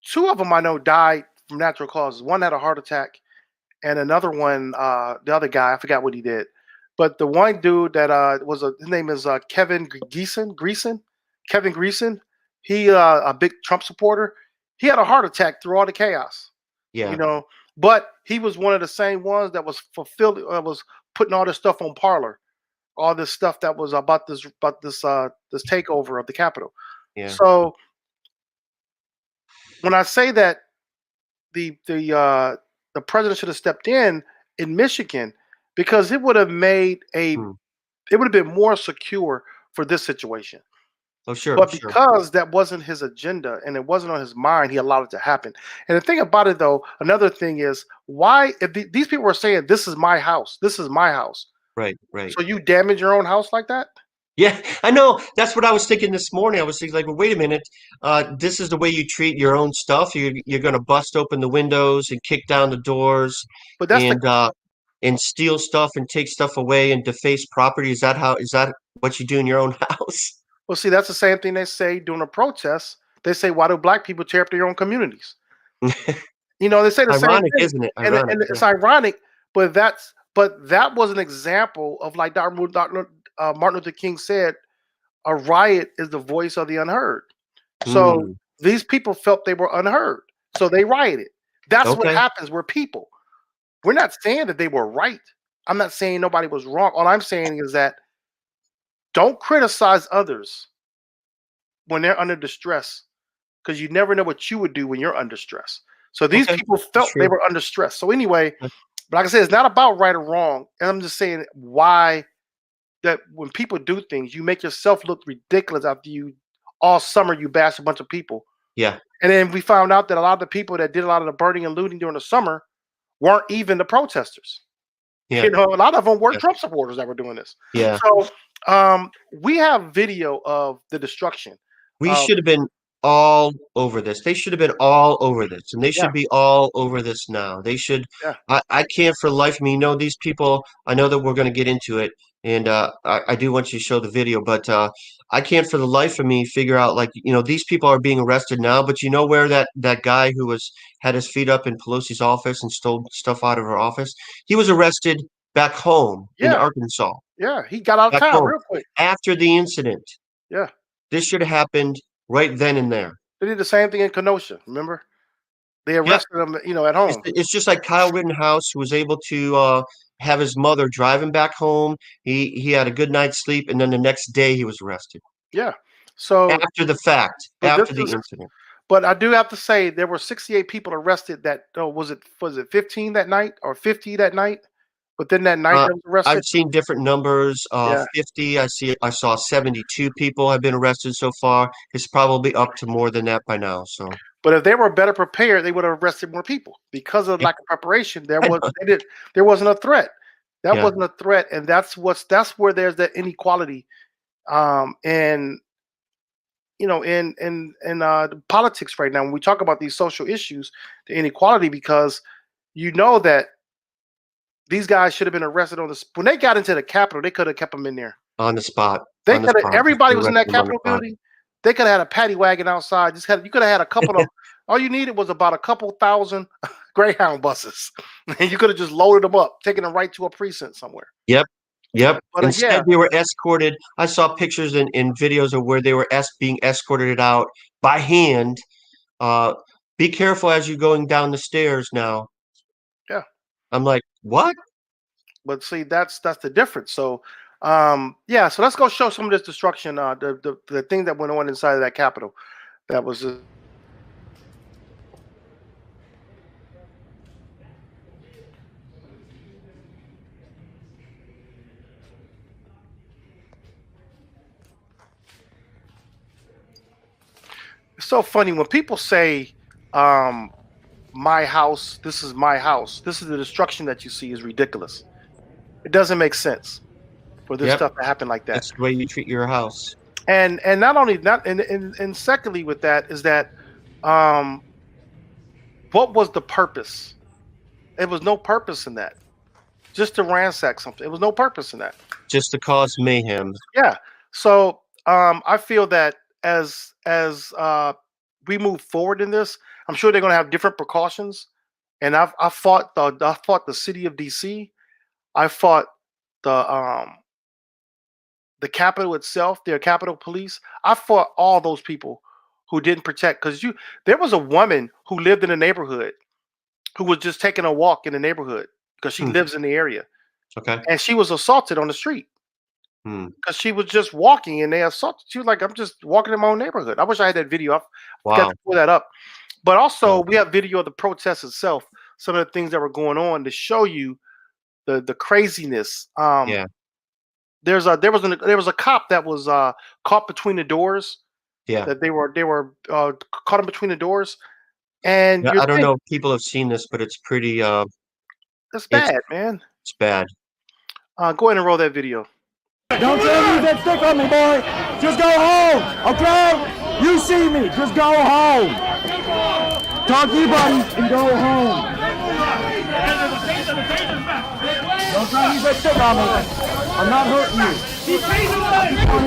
2 of them I know died from natural causes. One had a heart attack, and another one, the other guy, I forgot what he did. But the one dude that his name is Kevin Greeson. Kevin Greeson. He a big Trump supporter. He had a heart attack through all the chaos. Yeah. But he was one of the same ones that was was putting all this stuff on Parler, all this stuff that was about this takeover of the Capitol. Yeah. So when I say that the president should have stepped in Michigan, because it would have made it would have been more secure for this situation. Oh, sure, But sure. because that wasn't his agenda and it wasn't on his mind, he allowed it to happen. And the thing about it, though, another thing is, why, if these people were saying, "This is my house, this is my house," Right, right. so you damage your own house like that? Yeah, I know. That's what I was thinking this morning. I was thinking, like, well, wait a minute. This is the way you treat your own stuff. You're going to bust open the windows and kick down the doors But that's the and steal stuff and take stuff away and deface property. Is that what you do in your own house? Well, see, that's the same thing they say during a protest. They say, "Why do black people tear up their own communities?" They say the same Ironic, thing, isn't it? and Ironic. it's ironic. But that was an example of, like Martin Luther King said, a riot is the voice of the unheard. So Mm, these people felt they were unheard, so they rioted. That's what okay. happens. We're people. We're not saying that they were right. I'm not saying nobody was wrong. All I'm saying is that don't criticize others when they're under distress, because you never know what you would do when you're under stress. So these Okay. people felt they True. were under stress. So anyway, Uh, but like I said, it's not about right or wrong. And I'm just saying why that when people do things, you make yourself look ridiculous after you all summer you bash a bunch of people. Yeah. And then we found out that a lot of the people that did a lot of the burning and looting during the summer weren't even the protesters. Yeah. A lot of them were Yeah. Trump supporters that were doing this. Yeah. So we have video of the destruction. We of- should have been all over this. They should have been all over this, and they should Yeah. be all over this now. They should. Yeah. I can't for the life of me. These people. I know that we're going to get into it, and I do want you to show the video, but I can't for the life of me figure out, like, these people are being arrested now, but you know where that guy who had his feet up in Pelosi's office and stole stuff out of her office, he was arrested back home in Yeah. Arkansas Yeah, he got out of Back town home. real quick. after the incident. Yeah. This should have happened right then and there. They did the same thing in Kenosha. Remember, they arrested him, at home. It's just like Kyle Rittenhouse, who was able to have his mother drive him back home. He had a good night's sleep, and then the next day he was arrested Yeah. So, after the fact, But after this the is- incident. but I do have to say there were 68 people arrested. That was it 15 that night or 50 that night? Within that night, Uh, that was arrested. I've seen different numbers. Yeah. 50. I saw 72 people have been arrested so far. It's probably up to more than that by now. So But if they were better prepared, they would have arrested more people. Because of Yeah. lack of preparation, there I was know. there wasn't a threat. That Yeah. wasn't a threat, and that's where there's that inequality, and in politics right now. When we talk about these social issues, the inequality, because that these guys should have been arrested when they got into the Capitol. They could have kept them in there. on the spot. They on the could have. spot. Everybody They was in that arrested him on the Capitol spot. building. They could have had a paddy wagon outside. You could have had a couple of. All you needed was about a couple thousand Greyhound buses, and you could have just loaded them up, taking them right to a precinct somewhere. Yep. But, Instead, yeah. they were escorted. I saw pictures and videos of where they were being escorted out by hand. Be careful as you're going down the stairs now. Yeah. I'm like, what? But see, that's the difference. So, so let's go show some of this destruction. The thing that went on inside of that Capitol. That was. It's so funny when people say, my house, this is my house. This is the destruction that you see is ridiculous. It doesn't make sense for this Yep. stuff to happen like that. That's the way you treat your house. And not only that, and secondly with that is that, what was the purpose? It was no purpose in that. Just to ransack something. It was no purpose in that. Just to cause mayhem. Yeah. So I feel that as we move forward in this, I'm sure they're going to have different precautions. And I fought the city of DC. I fought the Capitol itself, their Capitol Police. I fought all those people who didn't protect, because there was a woman who lived in the neighborhood who was just taking a walk in the neighborhood because she lives in the area, Okay. and she was assaulted on the street Hmm. because she was just walking and they assaulted. She was like, "I'm just walking in my own neighborhood." I wish I had that video. I got Wow. to pull that up. But also, we have video of the protest itself. Some of the things that were going on to show you the craziness. Yeah. There was a cop that was caught between the doors. Yeah. That they were caught in between the doors, and Yeah, you're I don't thinking, know if people have seen this, but it's pretty that's it's bad, man. it's bad. Go ahead and roll that video. Don't try to use that stick on me, boy. Just go home, okay? You see me. Just go home. Talk to your buddies and go home. Don't try to use that stick on me. I'm not hurting you.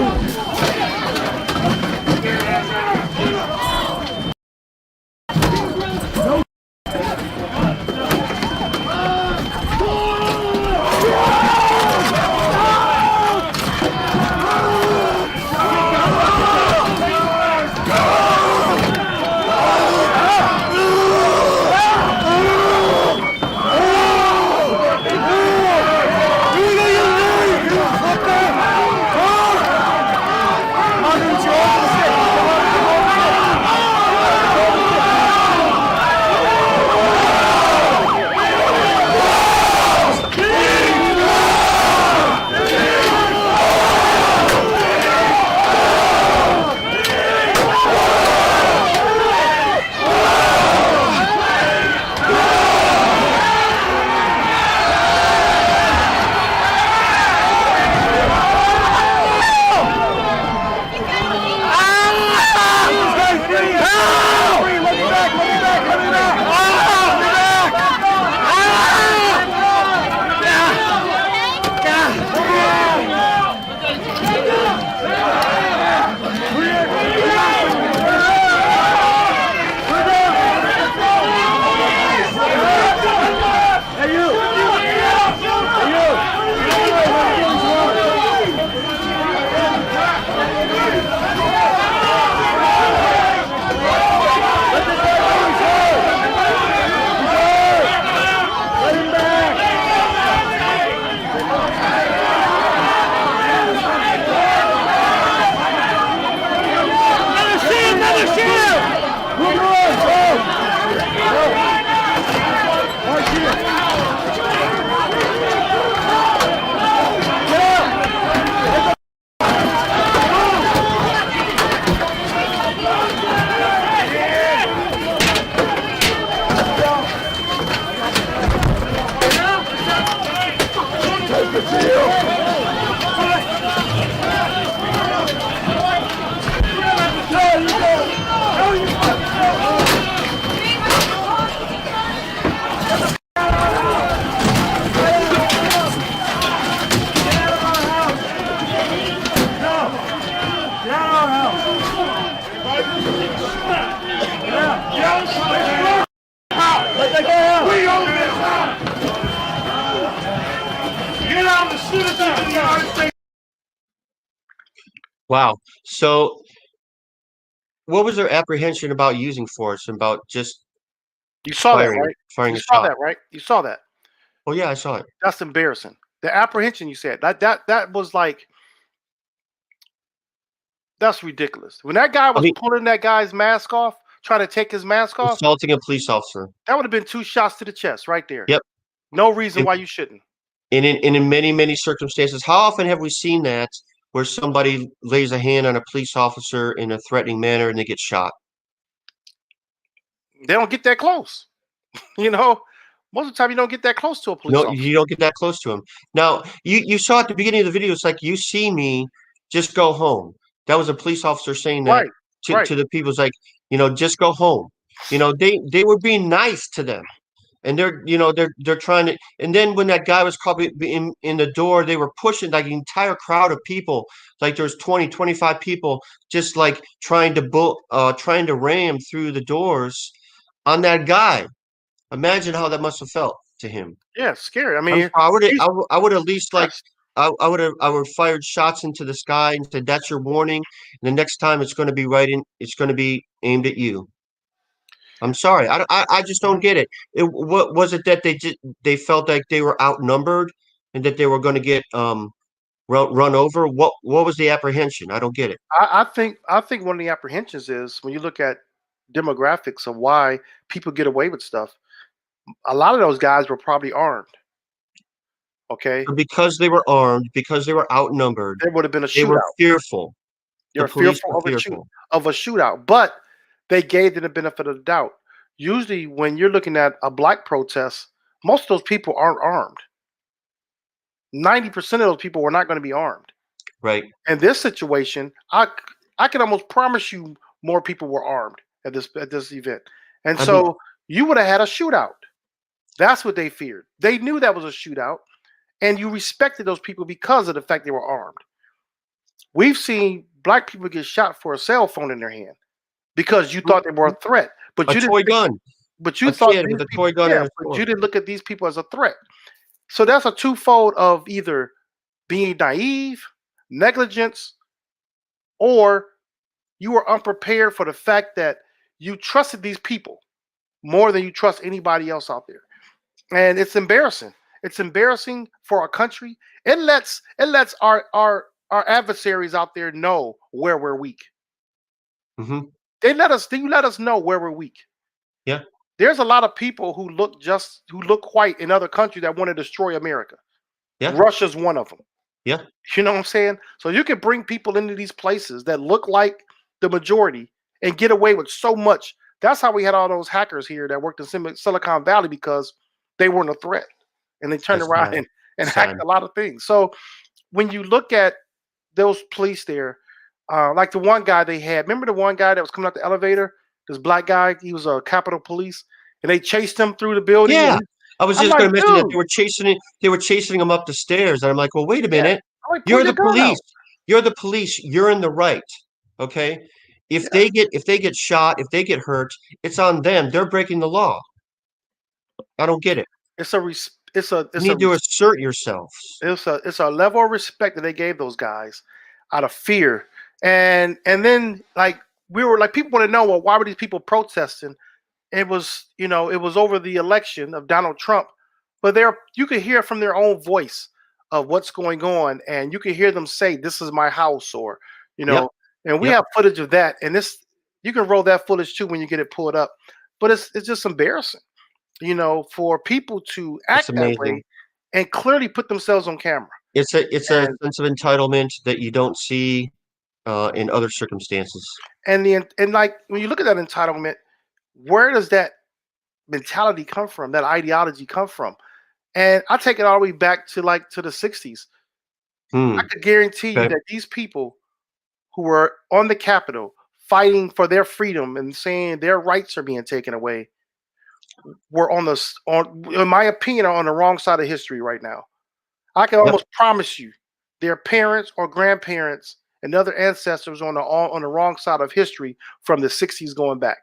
Wow. So what was their apprehension about using force and about just You saw that, firing right? firing You a saw shot? that, right? You saw that. Oh yeah, I saw it. That's embarrassing. The apprehension you said that was like that's ridiculous. When that guy was mean- pulling that guy's mask off, trying to take his mask off, Assaulting a police officer. that would have been 2 shots to the chest right there. Yep. No reason And- why you shouldn't. And in many, many circumstances, how often have we seen that where somebody lays a hand on a police officer in a threatening manner and they get shot? They don't get that close. You know, most of the time you don't get that close to a police No, officer. you don't get that close to him. Now, you saw at the beginning of the video, it's like, you see me, just go home. That was a police officer saying that Right. right. to the people. It's like, just go home. They were being nice to them. And they're trying to, and then when that guy was probably in the door, they were pushing like an entire crowd of people. Like there's 20, 25 people just like trying to ram through the doors on that guy. Imagine how that must have felt to him. Yeah, scary. I mean, I would he's- I would at least like Yes. I would have fired shots into the sky and said, that's your warning. And the next time it's going to be aimed at you. I'm sorry. I just don't get it. What was it that they felt like they were outnumbered and that they were going to get run over? What was the apprehension? I don't get it. I think one of the apprehensions is when you look at demographics of why people get away with stuff. A lot of those guys were probably armed. Okay, Because they were armed, because they were outnumbered, there would have been a they were shootout. fearful. They The were police fearful were of fearful. a shootout, but they gave them the benefit of the doubt. Usually, when you're looking at a black protest, most of those people aren't armed. 90% of those people were not going to be armed. Right. In this situation, I can almost promise you more people were armed at this event, and I so mean- you would have had a shootout. That's what they feared. They knew that was a shootout, and you respected those people because of the fact they were armed. We've seen black people get shot for a cell phone in their hand because you thought they were a threat, but A you toy didn't. gun. But you A thought kid these with a people- toy gun in yeah, his but store. you didn't look at these people as a threat. So that's a twofold of either being naive, negligence, or you were unprepared for the fact that you trusted these people more than you trust anybody else out there. And it's embarrassing. It's embarrassing for our country. It lets our adversaries out there know where we're weak. Hmm. They let us know where we're weak. Yeah. There's a lot of people who look white in other countries that want to destroy America. Yeah. Russia's one of them. Yeah. You know what I'm saying? So you can bring people into these places that look like the majority and get away with so much. That's how we had all those hackers here that worked in Silicon Valley because they weren't a threat. And they turned That's around sad. and Sad. hacked a lot of things. So when you look at those police there, like the one guy they had, remember the one guy that was coming out the elevator? This black guy, he was a Capitol Police, and they chased him through the building. Yeah. and I was I'm just going like, to mention that dude. they were chasing him up the stairs, and I'm like, well, wait a Yeah. minute. I'm like, You're pull the your gun out. police. You're the police. You're in the right. Okay. If they get shot, if they get hurt, it's on them. They're breaking the law. I don't get it. It's a You need to assert yourselves. it's a level of respect that they gave those guys out of fear. And then like we were like people want to know, well, why were these people protesting? It was, it was over the election of Donald Trump, but you could hear from their own voice of what's going on, and you could hear them say, "This is my house," or Yep. and we Yep. have footage of that, and you can roll that footage too when you get it pulled up. But it's just embarrassing, for people to act that way amazing. and clearly put themselves on camera. It's a sense of entitlement that you don't see in other circumstances. And like when you look at that entitlement, where does that mentality come from? That ideology come from? And I take it all the way back to the 60s. Hmm. I could guarantee you Okay. that these people who were on the Capitol fighting for their freedom and saying their rights are being taken away were in my opinion, are on the wrong side of history right now. I can almost promise you their parents or grandparents and other ancestors on the wrong side of history from the 60s going back.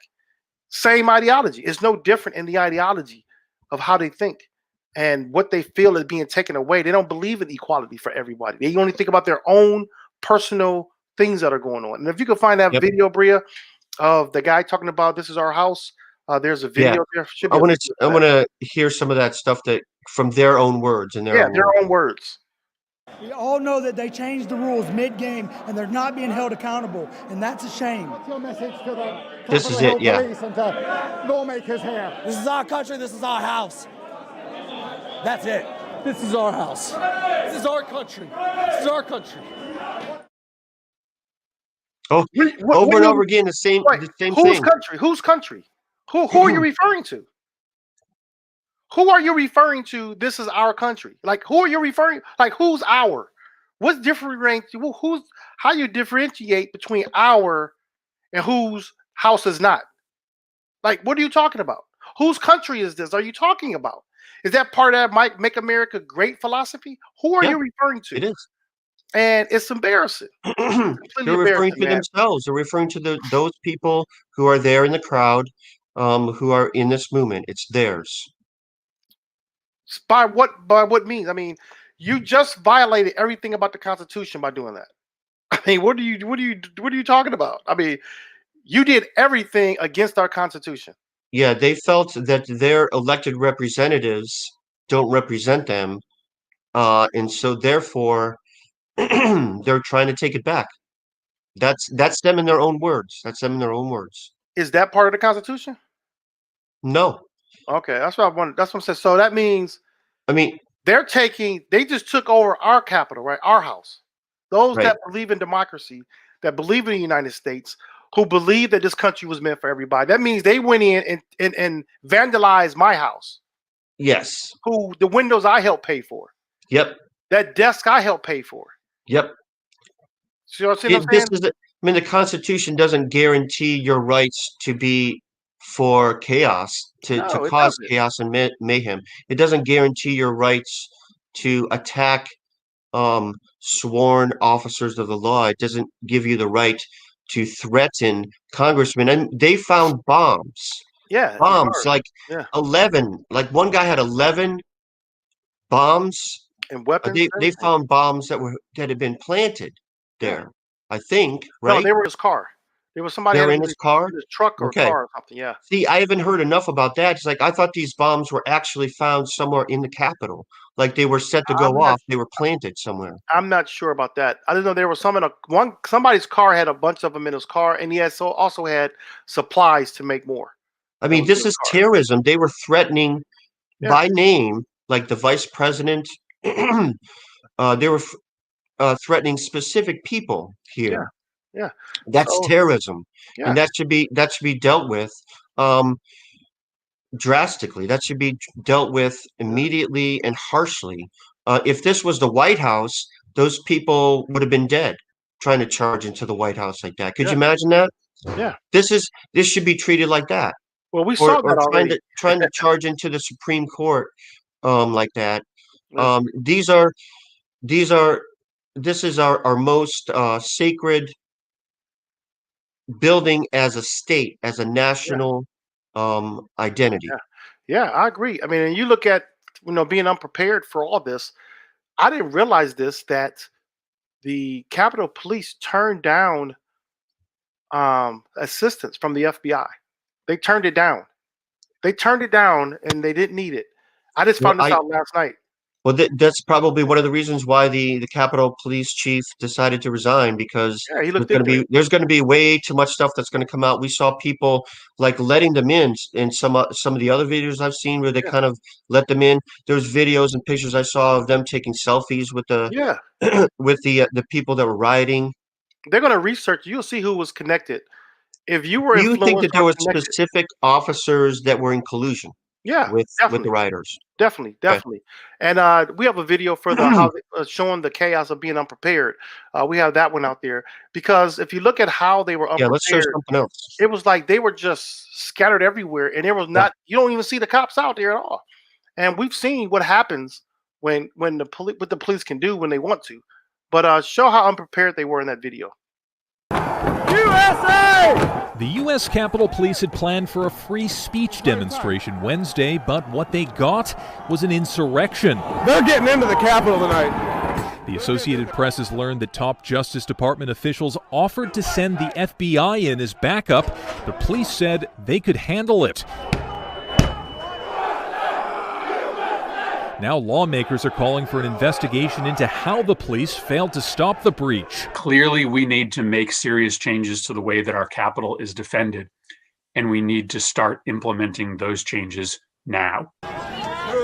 Same ideology. It's no different in the ideology of how they think and what they feel is being taken away. They don't believe in equality for everybody. They only think about their own personal things that are going on. And if you can find that Yep. video, Bria, of the guy talking about this is our house, there's a video there. Should be I a want video to. I of want that. to hear some of that stuff that from their own words and their Yeah, own their words. own words. We all know that they changed the rules mid-game and they're not being held accountable, and that's a shame. What's your message to the This is Capitol it, yeah. Hill Police and to lawmakers here? This is our country. This is our house. That's it. This is our house. This is our country. This is our country. Oh, over and over again, the same Whose thing. country? Whose country? Who are you referring to? Who are you referring to? This is our country. Like, who are you referring? Like, who's our? What's different? Who's how you differentiate between our and whose house is not? Like, what are you talking about? Whose country is this? Are you talking about? Is that part of that Make America Great philosophy? Who are Yeah, you referring to? It is. And it's embarrassing. They're referring to man. themselves. They're referring to those people who are there in the crowd, who are in this movement. It's theirs. By what means? I mean, you just violated everything about the Constitution by doing that. I mean, what are you talking about? I mean, you did everything against our Constitution. Yeah, they felt that their elected representatives don't represent them, and so therefore they're trying to take it back. That's them in their own words. That's them in their own words. Is that part of the Constitution? No, Okay, that's what I wanted. That's what I'm saying. So that means I mean, they just took over our capital, right? Our house. Those right. that believe in democracy, that believe in the United States, who believe that this country was meant for everybody. That means they went in and vandalized my house. Yes. Who the windows I helped pay for. Yep. That desk I helped pay for. Yep. See what I'm saying? I mean, the Constitution doesn't guarantee your rights to be for chaos, to No, it cause doesn't. chaos and mayhem. It doesn't guarantee your rights to attack sworn officers of the law. It doesn't give you the right to threaten congressmen. And they found bombs. Yeah. Bombs, like Yeah. 11. Like one guy had 11 bombs. And weapons. They found bombs that had been planted there. I think, right? No, they were in his car. There was somebody They're in his car? his truck or Okay. car or something. Yeah. See, I haven't heard enough about that. It's like I thought these bombs were actually found somewhere in the Capitol. Like they were set to go off. They were planted somewhere. I'm not sure about that. I didn't know there was some in somebody's car had a bunch of them in his car, and he also had supplies to make more. I mean, this is terrorism. They were threatening by name, like the vice president. They were threatening specific people here. Yeah. That's terrorism, Yeah. and that should be dealt with drastically. That should be dealt with immediately and harshly. If this was the White House, those people would have been dead trying to charge into the White House like that. Could you imagine that? Yeah. This should be treated like that. Well, we saw that already. Trying to charge into the Supreme Court like that. This is our most sacred building as a state, as a national identity. Yeah, I agree. I mean, and you look at being unprepared for all this. I didn't realize that the Capitol Police turned down assistance from the FBI. They turned it down. And they didn't need it. I just found this out last night. Well, that's probably one of the reasons why the Capitol Police Chief decided to resign, because there's going to be way too much stuff that's going to come out. We saw people like letting them in some of the other videos I've seen where they kind of let them in. There's videos and pictures I saw of them taking selfies with the with the people that were rioting. They're going to research. You'll see who was connected. If you were, do you think that there were specific officers that were in collusion? Yeah, with the rioters. Definitely. And we have a video for the showing the chaos of being unprepared. We have that one out there, because if you look at how they were unprepared, let's show something else. It was like they were just scattered everywhere, and there was not. You don't even see the cops out there at all. And we've seen what happens when what the police can do when they want to. But show how unprepared they were in that video. USA! The U.S. Capitol Police had planned for a free speech demonstration Wednesday, but what they got was an insurrection. They're getting into the Capitol tonight. The Associated Press has learned that top Justice Department officials offered to send the FBI in as backup, but police said they could handle it. Now lawmakers are calling for an investigation into how the police failed to stop the breach. Clearly, we need to make serious changes to the way that our Capitol is defended, and we need to start implementing those changes now.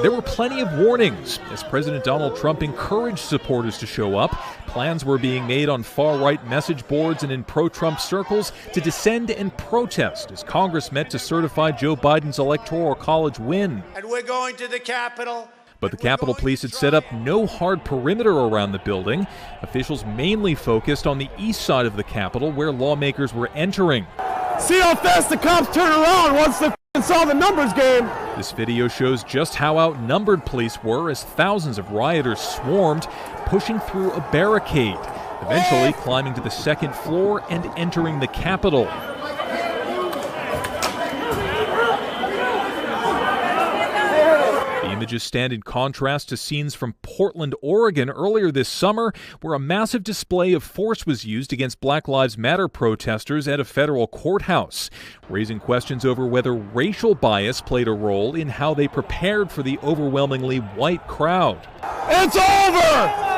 There were plenty of warnings as President Donald Trump encouraged supporters to show up. Plans were being made on far-right message boards and in pro-Trump circles to descend and protest as Congress met to certify Joe Biden's Electoral College win. And we're going to the Capitol. But the Capitol Police had set up no hard perimeter around the building. Officials mainly focused on the east side of the Capitol, where lawmakers were entering. See how fast the cops turn around once they saw the numbers game. This video shows just how outnumbered police were as thousands of rioters swarmed, pushing through a barricade, eventually climbing to the second floor and entering the Capitol. Images stand in contrast to scenes from Portland, Oregon earlier this summer, where a massive display of force was used against Black Lives Matter protesters at a federal courthouse, raising questions over whether racial bias played a role in how they prepared for the overwhelmingly white crowd. It's over!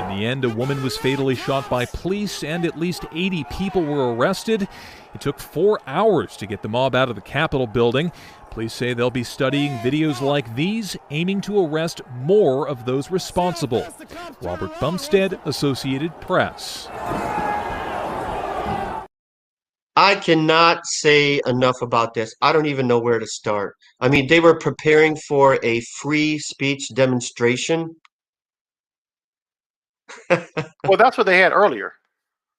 In the end, a woman was fatally shot by police and at least 80 people were arrested. It took 4 hours to get the mob out of the Capitol building. Police say they'll be studying videos like these, aiming to arrest more of those responsible. Robert Bumstead, Associated Press. I cannot say enough about this. I don't even know where to start. I mean, they were preparing for a free speech demonstration. Well, that's what they had earlier.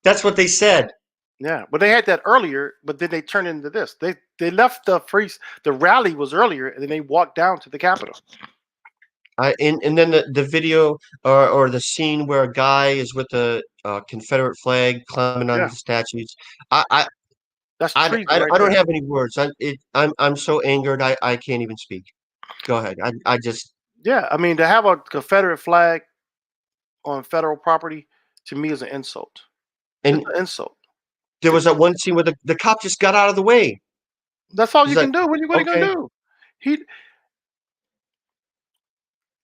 That's what they said. Yeah, but they had that earlier, but then they turned into this. They left the rally was earlier, and then they walked down to the Capitol. And then the video or the scene where a guy is with a Confederate flag climbing onto the statues. That's I treason I, right I don't there. have any words. I'm so angered. I can't even speak. Go ahead. I just Yeah, I mean, to have a Confederate flag on federal property to me is an insult. and It's an insult. there was that one scene where the cop just got out of the way. That's all He's you like, can do. What are you going okay. to do?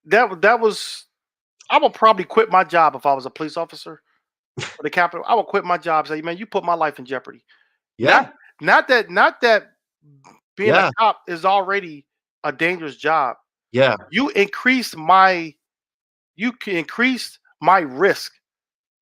That was. I would probably quit my job if I was a police officer for the Capitol. I would quit my job. Say, man, you put my life in jeopardy. Yeah. Not that being Yeah. a cop is already a dangerous job. Yeah. You increased my risk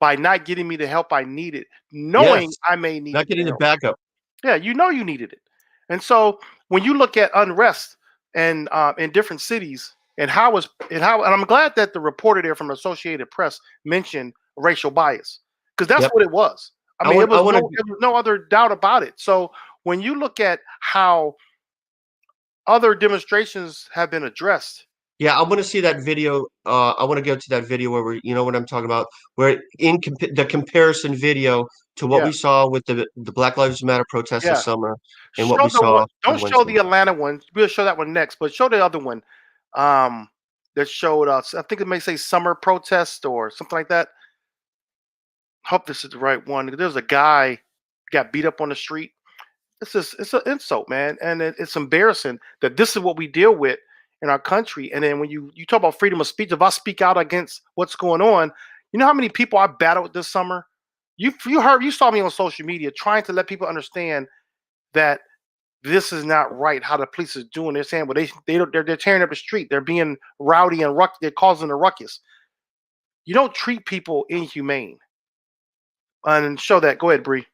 by not getting me the help I needed, knowing Yes. I may need Not getting the help. backup. Yeah, you know you needed it. And so when you look at unrest and in different cities and and I'm glad that the reporter there from Associated Press mentioned racial bias, because that's Yep. what it was. I I mean, want- I wanna- there was no other doubt about it. So when you look at how other demonstrations have been addressed, Yeah, I want to see that video. I want to go to that video where you know what I'm talking about, where the comparison video to what Yeah. we saw with the Black Lives Matter protests Yeah. this summer and what show we the saw. one, don't on show Wednesday. the Atlanta one. We'll show that one next, but show the other one that showed us. I think it may say summer protest or something like that. Hope this is the right one. There's a guy got beat up on the street. It's an insult, man, and it's embarrassing that this is what we deal with in our country. And then when you talk about freedom of speech, if I speak out against what's going on, you know how many people I battled this summer. You saw me on social media trying to let people understand that this is not right. How the police is doing. They're saying, well, they're tearing up the street. They're being rowdy and they're causing a ruckus. You don't treat people inhumane. And show that. Go ahead, Bree.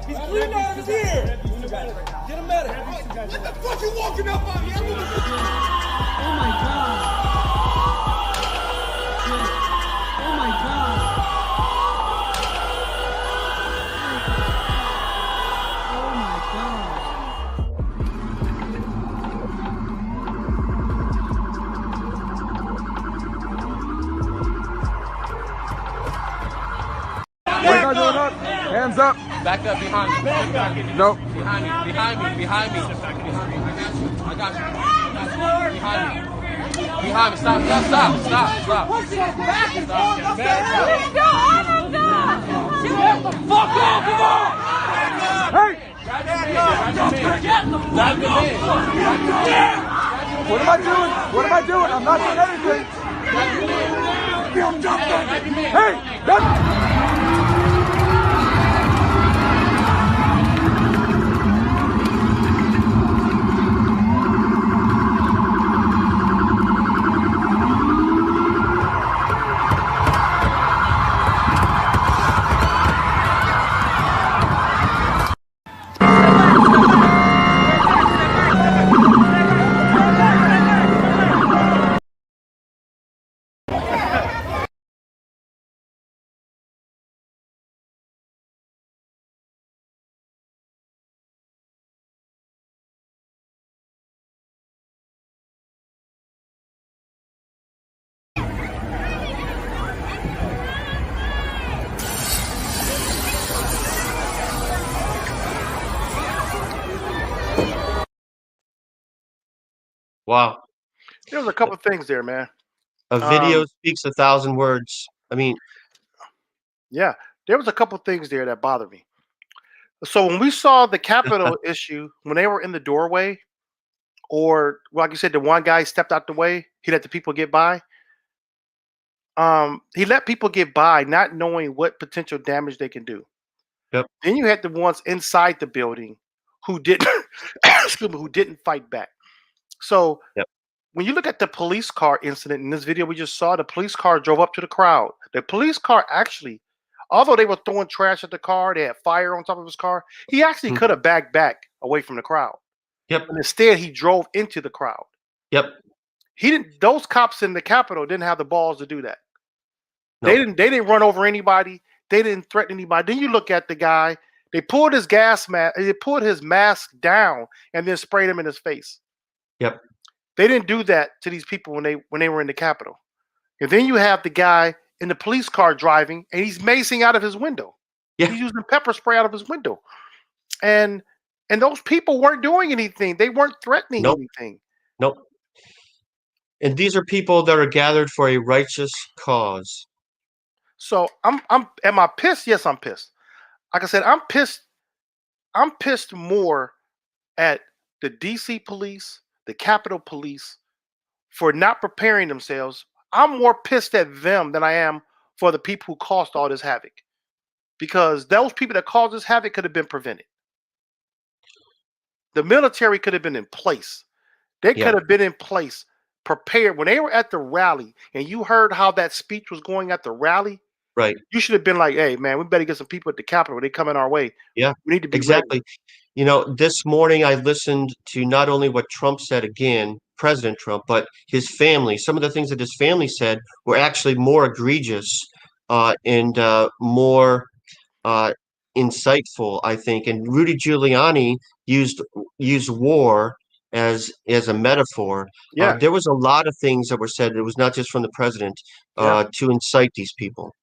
He's bleeding out of his ear. Get him better. What the fuck you walking up on me? Oh my god. Oh my god. Oh my god. What you guys doing up? Hands up. Back up behind me. Nope. Behind me. Behind me. Behind me. I got you. Behind me. Behind me. Stop. Stop. Stop. Stop. Stop. Back and forth. Get the fuck off. Come on. Hey! What am I doing? What am I doing? I'm not doing anything. Hey! That's... Wow. There was a couple things there, man. A video speaks 1,000 words. I mean, yeah, there was a couple things there that bothered me. So when we saw the Capitol issue, when they were in the doorway, or like you said, the one guy stepped out the way, he let the people get by. He let people get by, not knowing what potential damage they can do. Yep. Then you had the ones inside the building who didn't, excuse me, who didn't fight back. So Yep. when you look at the police car incident in this video we just saw, the police car drove up to the crowd. The police car actually, although they were throwing trash at the car, they had fire on top of his car, he actually could have backed back away from the crowd. Yep. And instead he drove into the crowd. Yep. He didn't, those cops in the Capitol didn't have the balls to do that. Nope. They didn't run over anybody. They didn't threaten anybody. Then you look at the guy, they pulled his gas mask, they pulled his mask down and then sprayed him in his face. Yep. They didn't do that to these people when they were in the Capitol. And then you have the guy in the police car driving and he's macing out of his window. Yeah. He's using pepper spray out of his window. And those people weren't doing anything. They weren't threatening anything. Nope. And these are people that are gathered for a righteous cause. So am I pissed? Yes, I'm pissed. Like I said, I'm pissed. I'm pissed more at the DC police, the Capitol Police, for not preparing themselves. I'm more pissed at them than I am for the people who caused all this havoc. Because those people that caused this havoc could have been prevented. The military could have been in place. They could have been in place, prepared. When they were at the rally and you heard how that speech was going at the rally, right? You should have been like, hey, man, we better get some people at the Capitol. They coming our way. Yeah, we need to be exactly. ready. You know, this morning I listened to not only what Trump said again, President Trump, but his family. Some of the things that his family said were actually more egregious and more insightful, I think. And Rudy Giuliani used war as a metaphor. Yeah, there was a lot of things that were said. It was not just from the president to incite these people.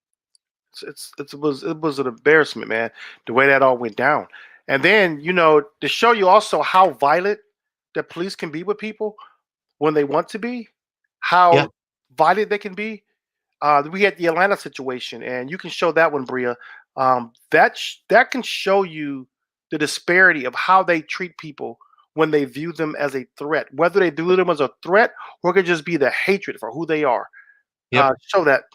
It was an embarrassment, man, the way that all went down. And then, you know, to show you also how violent the police can be with people when they want to be, how violent they can be. We had the Atlanta situation, and you can show that one, Bria. That can show you the disparity of how they treat people when they view them as a threat, whether they view them as a threat or it could just be the hatred for who they are. Show that.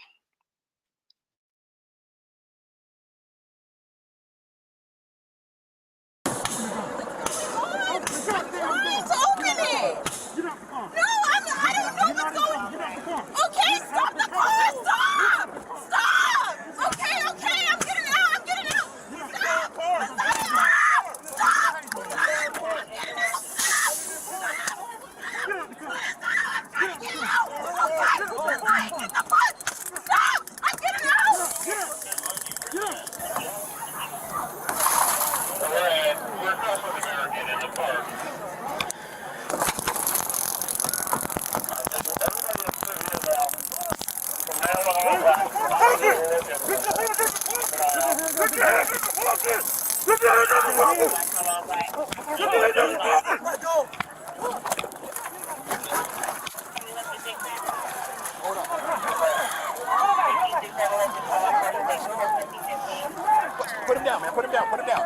Put him down, man. Put him down. Put him down.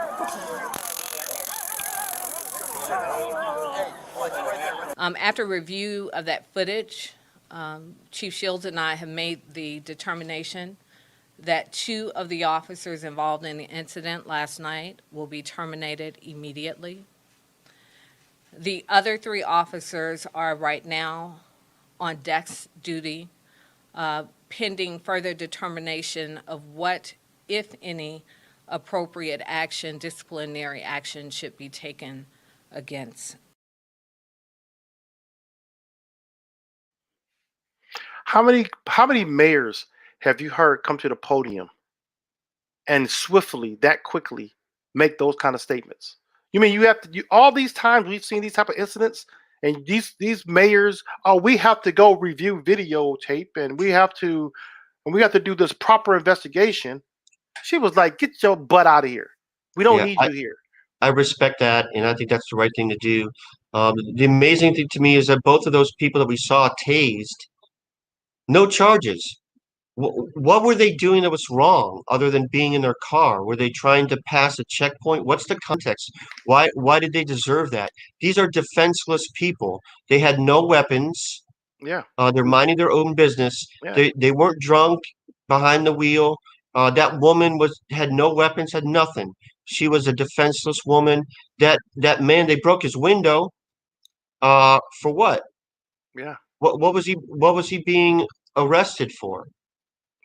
After review of that footage, Chief Shields and I have made the determination that 2 of the officers involved in the incident last night will be terminated immediately. The other 3 officers are right now on desk duty, pending further determination of what, if any, appropriate action, disciplinary action should be taken against. How many mayors have you heard come to the podium and swiftly, that quickly, make those kind of statements? You mean you have to? All these times we've seen these type of incidents, and these mayors, we have to go review videotape, and we have to do this proper investigation. She was like, "Get your butt out of here. We don't need you here." I respect that, and I think that's the right thing to do. The amazing thing to me is that both of those people that we saw tased, no charges. What were they doing that was wrong other than being in their car? Were they trying to pass a checkpoint? What's the context? Why did they deserve that? These are defenseless people. They had no weapons. Yeah. They're minding their own business. Yeah. They weren't drunk behind the wheel. That woman had no weapons, had nothing. She was a defenseless woman. That man, they broke his window. For what? Yeah. What was he being arrested for?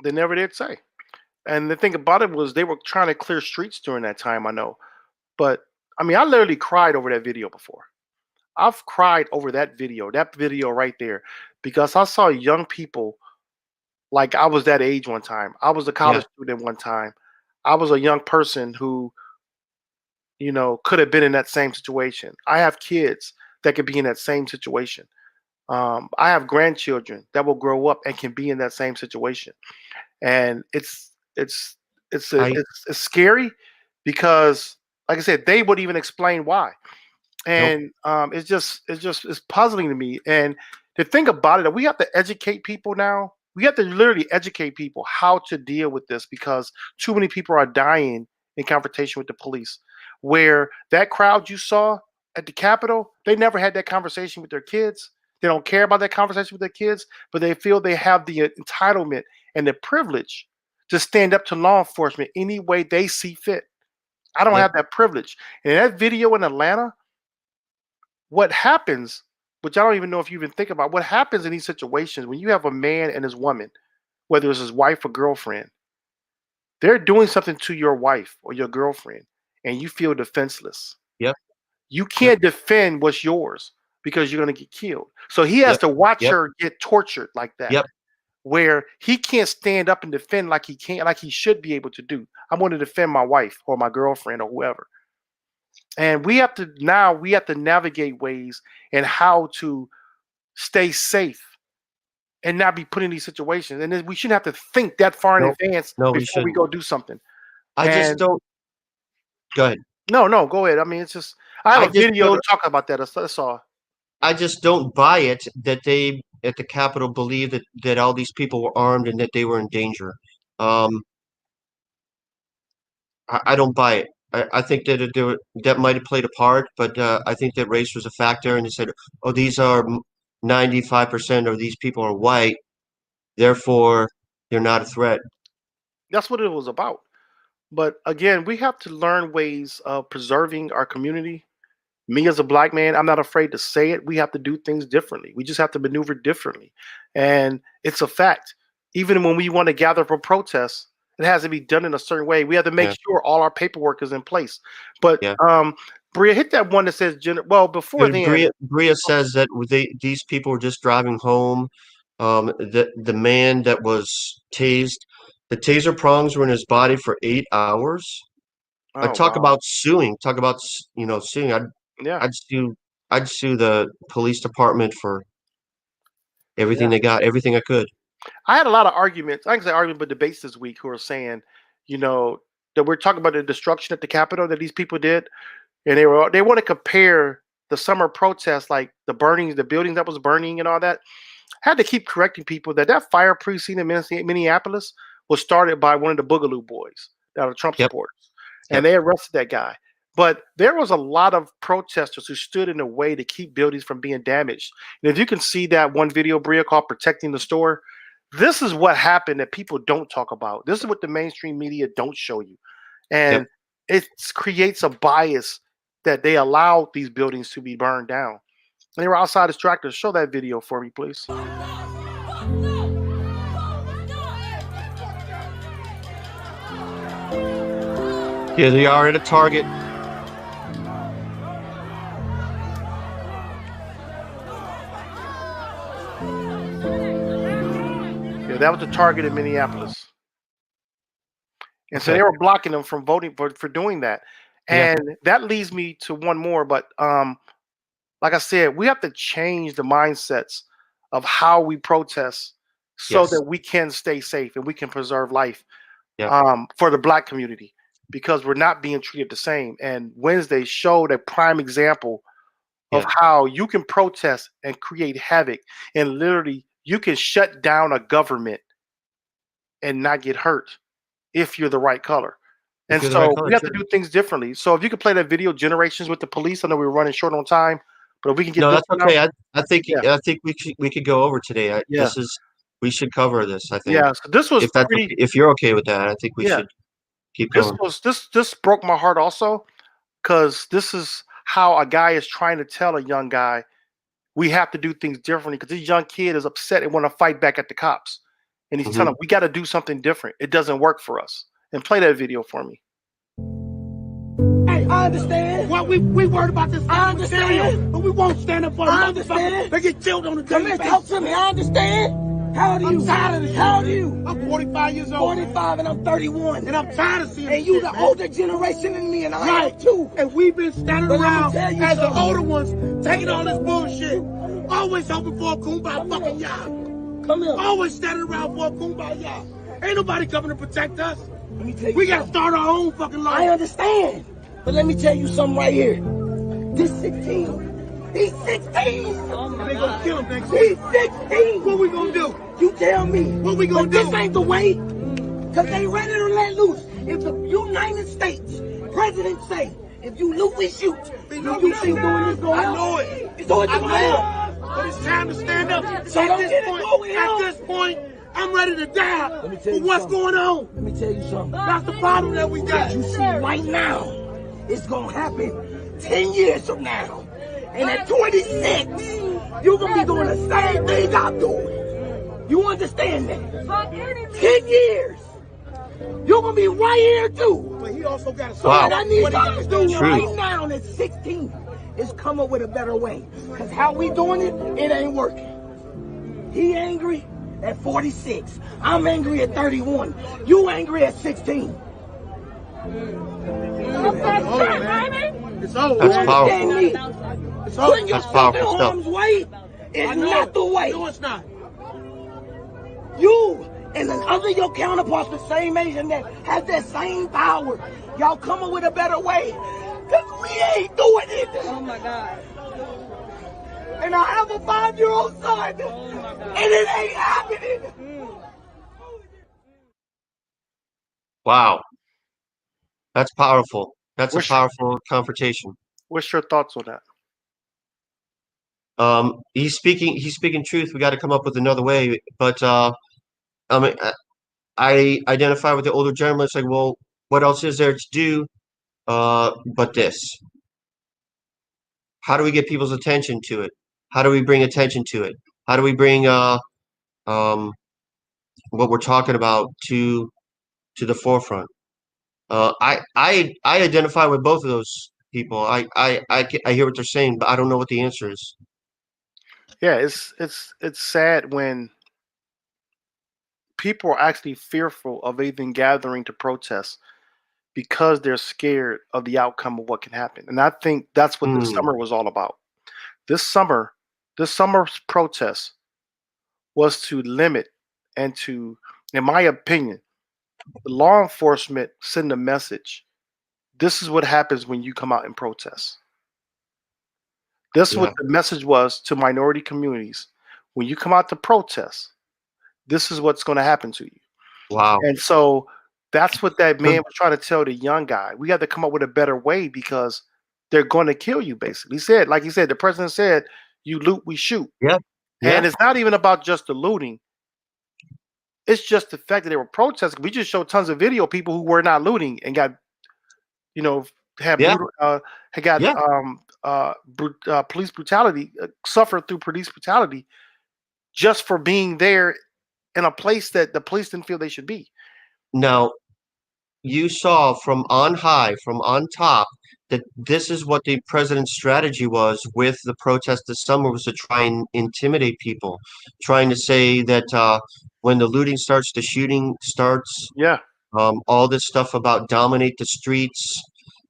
They never did say. And the thing about it was they were trying to clear streets during that time, I know. But I mean, I literally cried over that video before. I've cried over that video right there, because I saw young people, like I was that age one time. I was a college student one time. I was a young person who, could have been in that same situation. I have kids that could be in that same situation. I have grandchildren that will grow up and can be in that same situation. And it's scary because, like I said, they would even explain why. And it's puzzling to me. And the thing about it, that we have to educate people now. We have to literally educate people how to deal with this, because too many people are dying in confrontation with the police. Where that crowd you saw at the Capitol, they never had that conversation with their kids. They don't care about that conversation with their kids, but they feel they have the entitlement and the privilege to stand up to law enforcement any way they see fit. I don't have that privilege. And that video in Atlanta, what happens, which I don't even know if you even think about, what happens in these situations when you have a man and his woman, whether it's his wife or girlfriend, they're doing something to your wife or your girlfriend, and you feel defenseless. Yep. You can't defend what's yours because you're going to get killed. So he has to watch her get tortured like that. Yep. Where he can't stand up and defend like he should be able to do. I want to defend my wife or my girlfriend or whoever. And we have to navigate ways and how to stay safe and not be put in these situations. And then we shouldn't have to think that far in advance before we go do something. Just don't. Go ahead. No, go ahead. I mean, it's just I have a video to talk about that. That's all. I just don't buy it that they at the Capitol believe that all these people were armed and that they were in danger. I don't buy it. I think that that might have played a part, but I think that race was a factor. And they said, "Oh, these are 95% of these people are white, therefore they're not a threat." That's what it was about. But again, we have to learn ways of preserving our community. Me as a black man, I'm not afraid to say it. We have to do things differently. We just have to maneuver differently. And it's a fact. Even when we want to gather for protests, it has to be done in a certain way. We have to make sure all our paperwork is in place. But Bria, hit that one that says before then. Bria says that these people were just driving home. The man that was tased, the taser prongs were in his body for 8 hours. Talk about suing. Talk about suing. I'd sue the police department for everything they got, everything I could. I had a lot of arguments. I can say arguments, but debates this week who are saying, that we're talking about the destruction at the Capitol that these people did, and they want to compare the summer protests, like the burnings, the building that was burning and all that. I had to keep correcting people that fire precinct in Minneapolis was started by one of the Boogaloo boys that are Trump supporters, and they arrested that guy. But there was a lot of protesters who stood in the way to keep buildings from being damaged. And if you can see that one video, Bria, called "Protecting the Store," this is what happened that people don't talk about. This is what the mainstream media don't show you. And it creates a bias that they allow these buildings to be burned down. And they were outside distractors. Show that video for me, please. Here they are at a Target. Yeah, that was the Target in Minneapolis. And so they were blocking them from voting for doing that. And that leads me to one more. But like I said, we have to change the mindsets of how we protest so that we can stay safe and we can preserve life for the black community, because we're not being treated the same. And Wednesday showed a prime example of how you can protest and create havoc, and literally you can shut down a government and not get hurt if you're the right color. And you're the right so color, we have to sure. do things differently. So if you could play that video, Generations, with the police. I know we're running short on time, but if we can get No, this that's one okay. out. I think we could go over today. Yeah. We should cover this. I think. Yeah, so this was if that's pretty. okay, if you're okay with that, I think we Yeah. should keep This going. was this broke my heart also, because this is how a guy is trying to tell a young guy, we have to do things differently, because this young kid is upset and want to fight back at the cops, and he's telling him, we got to do something different. It doesn't work for us. And play that video for me. Hey, I understand. Well, we worried about this. I understand. Material, but we won't stand up for I understand. They get killed on the Come here, talk to me. I understand. How old are you? I'm tired of this. How old are you? I'm 45 years old. 45 and I'm 31. And I'm tired of seeing And this you shit, the man. older generation than me, and I Right. am too. And we've been standing But let me around tell you as the something. older ones, taking all this bullshit. Always hoping for a kumbaya fucking y'all. Come here. Always standing around for a kumbaya. Ain't nobody coming to protect us. Let me tell you We gotta something. start our own fucking life. I understand. But let me tell you something right here. This 16. He's 16. Oh my they gonna kill him next He's week. 16. What we gonna do? You tell me. What we gonna But do? this ain't the way. Because they ready to let loose. If the United States president say, if you loot, we shoot. Do you think doing this going I on? know it. So it's I going know on. it. But it's time to stand up. So at don't this get it point, going at on. this point, I'm ready to die. Let me tell But you what's something. going on? Let me tell you something. That's the problem that we got. What you see right now, it's gonna happen 10 years from now. And at 26, you're gonna be doing the same thing I'm doing. You understand that? 10 years. You're gonna be right here too. But he also got a So what I need What he y'all to do True. right now at 16 is come up with a better way. Cause how we doing it, it ain't working. He angry at 46. I'm angry at 31. You angry at 16. It's over, That's man. powerful. Understand me? It's over. Putting That's yourself in powerful stuff. harm's way I is know not it. the way. No, it's not. You and then other your counterparts the same age and that have that same power. Y'all come up with a better way. Cause we ain't doing it. Oh my God. And I have a 5-year-old son. And it ain't happening. Wow, that's powerful. That's a What's- powerful confrontation. What's your thoughts on that? He's speaking truth. We got to come up with another way. But I mean, I identify with the older gentleman. It's like, well, what else is there to do but this? How do we get people's attention to it? How do we bring attention to it? How do we bring what we're talking about to the forefront? I identify with both of those people. I hear what they're saying, but I don't know what the answer is. Yeah, it's sad when people are actually fearful of even gathering to protest because they're scared of the outcome of what can happen. And I think that's what this summer was all about. This summer's protest was to limit and to, in my opinion, law enforcement send a message. This is what happens when you come out and protest. This is what the message was to minority communities. When you come out to protest, this is what's going to happen to you. Wow. And so that's what that man was trying to tell the young guy. We have to come up with a better way because they're going to kill you, basically. He said, like he said, the president said, you loot, we shoot. Yeah. And it's not even about just the looting. It's just the fact that they were protesting. We just showed tons of video of people who were not looting and got, police brutality, suffered through police brutality just for being there in a place that the police didn't feel they should be. Now, you saw from on high, from on top, that this is what the president's strategy was with the protest this summer, was to try and intimidate people, trying to say that when the looting starts, the shooting starts. Yeah. All this stuff about dominate the streets,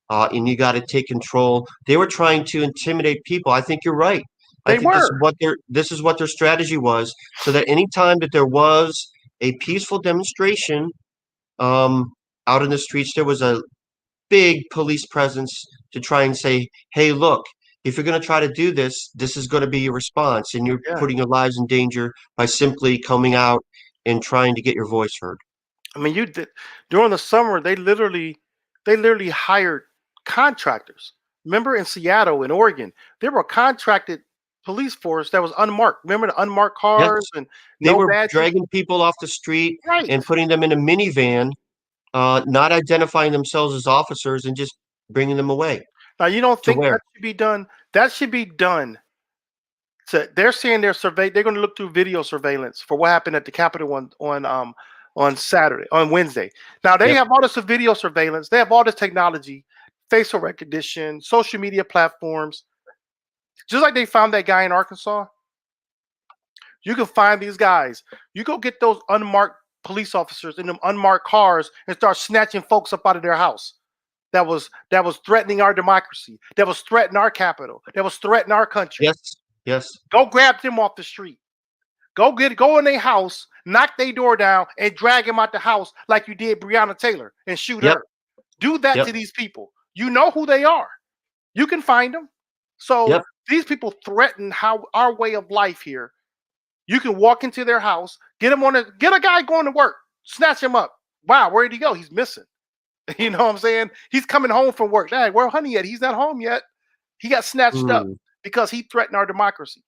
and you got to take control. They were trying to intimidate people. I think you're right. I think this is what their strategy was, so that anytime that there was a peaceful demonstration out in the streets, there was a big police presence to try and say, hey, look, if you're going to try to do this, this is going to be your response, and you're Yeah. putting your lives in danger by simply coming out and trying to get your voice heard. I mean, you did during the summer. They literally hired contractors. Remember in Seattle, in Oregon, there were contracted police force that was unmarked. Remember the unmarked cars and They no were badges? dragging people off the street Right. and putting them in a minivan, not identifying themselves as officers and just bringing them away. Now you don't think where? that should be done? That should be done. So they're saying they're They're going to look through video surveillance for what happened at the Capitol on Saturday, on Wednesday. Now they Yep. have all this video surveillance. They have all this technology, facial recognition, social media platforms. Just like they found that guy in Arkansas, you can find these guys. You go get those unmarked police officers in them unmarked cars and start snatching folks up out of their house. That was threatening our democracy. That was threatening our capital. That was threatening our country. Yes, yes. Go grab them off the street. Go in their house, knock their door down, and drag them out the house like you did Breonna Taylor and shoot Yep. her. Do that Yep. to these people. You know who they are. You can find them. So Yep. these people threaten our way of life here. You can walk into their house, get a guy going to work, snatch him up. Wow, where did he go? He's missing. You know what I'm saying? He's coming home from work. Hey, where honey at? He's not home yet. He got snatched up because he threatened our democracy.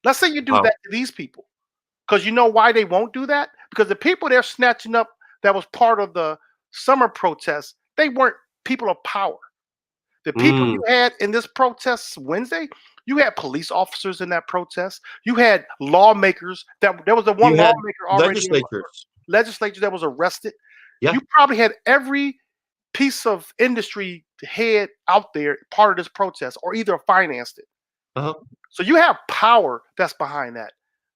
Let's say you do Wow. that to these people. Because you know why they won't do that? Because the people they're snatching up that was part of the summer protests, they weren't people of power. The people you had in this protest Wednesday, you had police officers in that protest. You had lawmakers. There was the one You had lawmaker already. Legislature that was arrested. Yeah. You probably had every piece of industry head out there part of this protest or either financed it. Uh-huh. So you have power that's behind that.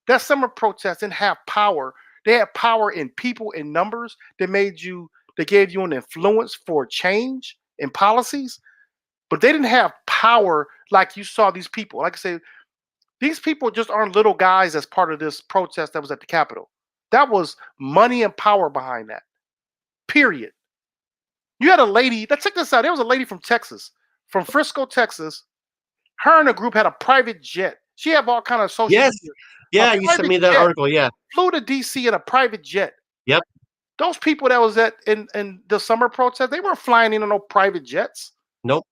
That summer protest didn't have power. They had power in people and numbers that gave you an influence for change in policies, but they didn't have power like you saw these people. Like I said, these people just aren't little guys as part of this protest that was at the Capitol. That was money and power behind that. Period. You had a lady, let's check this out. There was a lady from Texas, from Frisco, Texas. Her and a group had a private jet. She had all kind of social Yes. media. Yeah, A you sent private me that jet. article. Yeah. Flew to DC in a private jet. Yep. Those people that was in the summer protest, they weren't flying in on no private jets. Nope.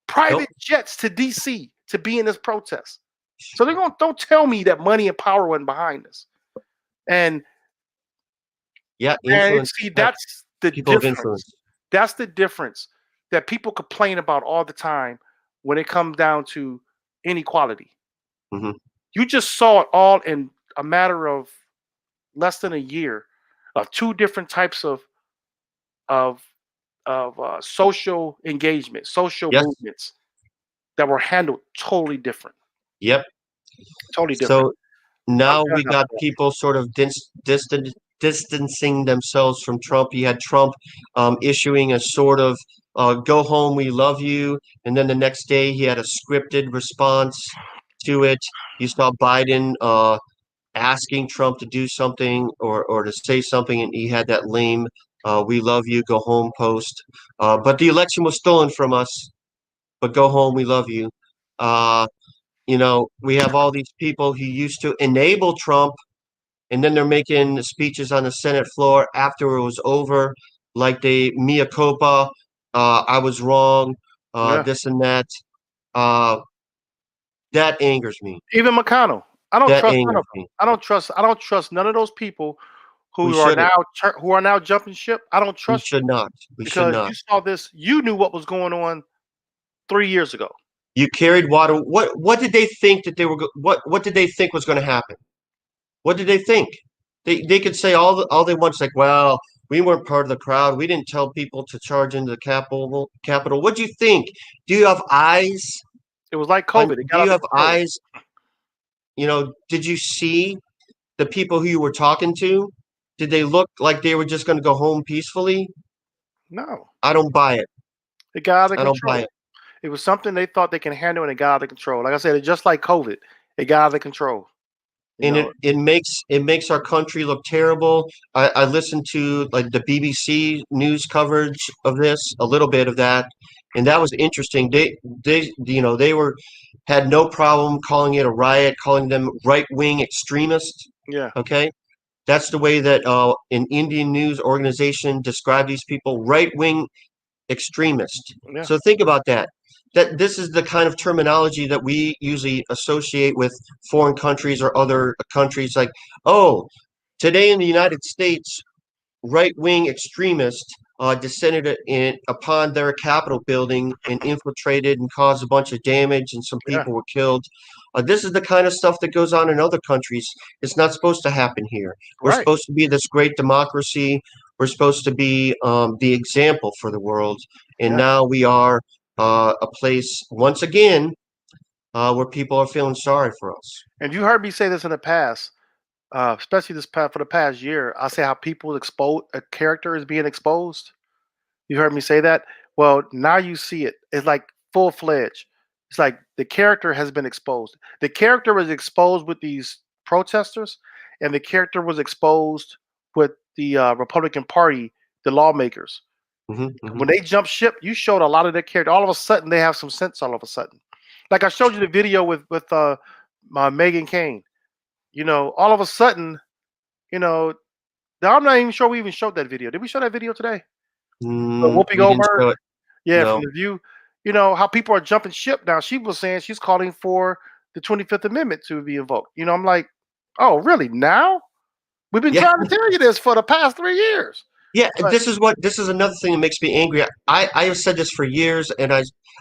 Private jets to DC to be in this protest. So don't tell me that money and power wasn't behind this. And influence. see, that's the people of difference. influence. That's the difference that people complain about all the time when it comes down to inequality. Mhm. You just saw it all in a matter of less than a year of two different types of social engagement, social Yes. movements that were handled totally different. Yep. Totally different. So now Okay, we now got go. people sort of distancing themselves from Trump. You had Trump issuing a sort of "Go home, we love you," and then the next day he had a scripted response to it. You saw Biden asking Trump to do something or to say something, and he had that lame "We love you, go home" post. But the election was stolen from us. But go home, we love you. We have all these people who used to enable Trump, and then they're making speeches on the Senate floor after it was over, like mea culpa, I was wrong, this and that. That angers me. Even McConnell. I don't That trust none angers of them. me. I don't trust none of those people We who are shouldn't. now jumping ship. I don't We trust should not. We should because not. you saw this. You knew what was going on 3 years ago. You carried water. What did they think that they were? What did they think was going to happen? What did they think? They could say all they want. It's like, well, we weren't part of the crowd. We didn't tell people to charge into the Capitol. What do you think? Do you have eyes? It was like COVID. It got Do you out have of control. eyes? Did you see the people who you were talking to? Did they look like they were just going to go home peacefully? No, I don't buy it. it got out of I don't control. buy it. It was something they thought they can handle, and it got out of control. Like I said, it's just like COVID. It got out of control. You And know? it makes our country look terrible. I listened to like the BBC news coverage of this, a little bit of that, and that was interesting. They had no problem calling it a riot, calling them right-wing extremists. Yeah. Okay, that's the way that an Indian news organization described these people, right-wing extremist. Yeah. So think about that. That this is the kind of terminology that we usually associate with foreign countries or other countries. Like, oh, today in the United States, right-wing extremists descended upon their Capitol building and infiltrated and caused a bunch of damage, and some people were killed. This is the kind of stuff that goes on in other countries. It's not supposed to happen here. We're Right. supposed to be this great democracy. We're supposed to be the example for the world. And now we are a place, once again, where people are feeling sorry for us. And you heard me say this in the past, especially for the past year. I say how people a character is being exposed. You heard me say that. Well, now you see it. It's like full-fledged. It's like the character has been exposed. The character was exposed with these protesters, and the character was exposed with the Republican Party, the lawmakers. When they jumped ship, you showed a lot of their character. All of a sudden, they have some sense. All of a sudden, like I showed you the video with Meghan Kane. All of a sudden, I'm not even sure we even showed that video. Did we show that video today? Whoopi Goldberg. Yeah, No. from The View. How people are jumping ship now. She was saying she's calling for the 25th Amendment to be invoked. I'm like, oh, really? Now? We've been trying to tell you this for the past 3 years. Yeah, But- this is another thing that makes me angry. I have said this for years, and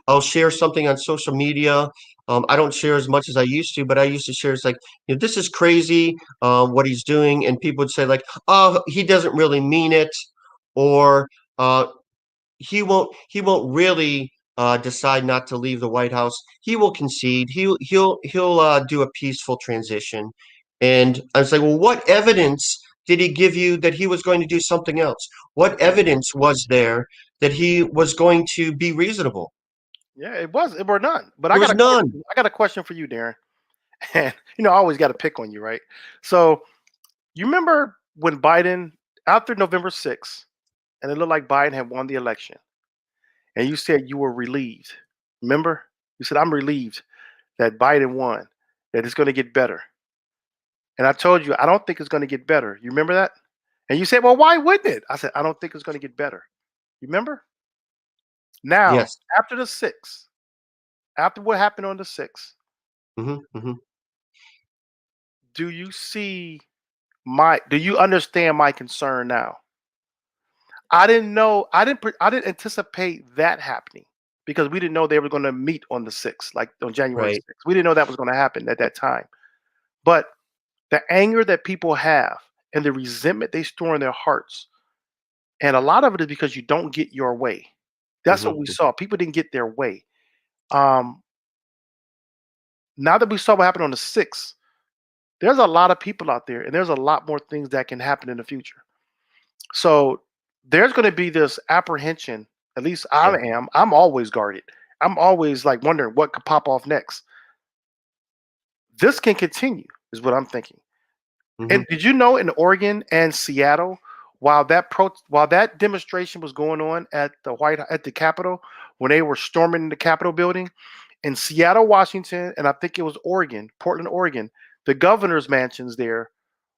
I'll share something on social media. I don't share as much as I used to, but I used to share. It's like, this is crazy, what he's doing, and people would say like, oh, he doesn't really mean it, or he won't really decide not to leave the White House. He will concede. He'll do a peaceful transition. And I was like, well, what evidence did he give you that he was going to do something else? What evidence was there that he was going to be reasonable? Yeah, it were none. But There was none. I got a question for you, Darren. And I always got to pick on you, right? So you remember when Biden, after November 6th, and it looked like Biden had won the election, and you said you were relieved. Remember? You said, I'm relieved that Biden won, that it's going to get better. And I told you, I don't think it's going to get better. You remember that? And you said, well, why wouldn't it? I said, I don't think it's going to get better. You remember? Now, Yes. after the 6th, after what happened on the 6th, do you see do you understand my concern now? I didn't know, I didn't anticipate that happening because we didn't know they were going to meet on the 6th, like on January Right. 6th. We didn't know that was going to happen at that time. But the anger that people have and the resentment they store in their hearts, and a lot of it is because you don't get your way. That's what we saw. People didn't get their way. Now that we saw what happened on the 6th, there's a lot of people out there, and there's a lot more things that can happen in the future. So there's going to be this apprehension. At least I am. I'm always guarded. I'm always like wondering what could pop off next. This can continue, is what I'm thinking. And did you know in Oregon and Seattle, while that demonstration was going on at the Capitol, when they were storming the Capitol building, in Seattle, Washington, and I think it was Portland, Oregon, the governor's mansions there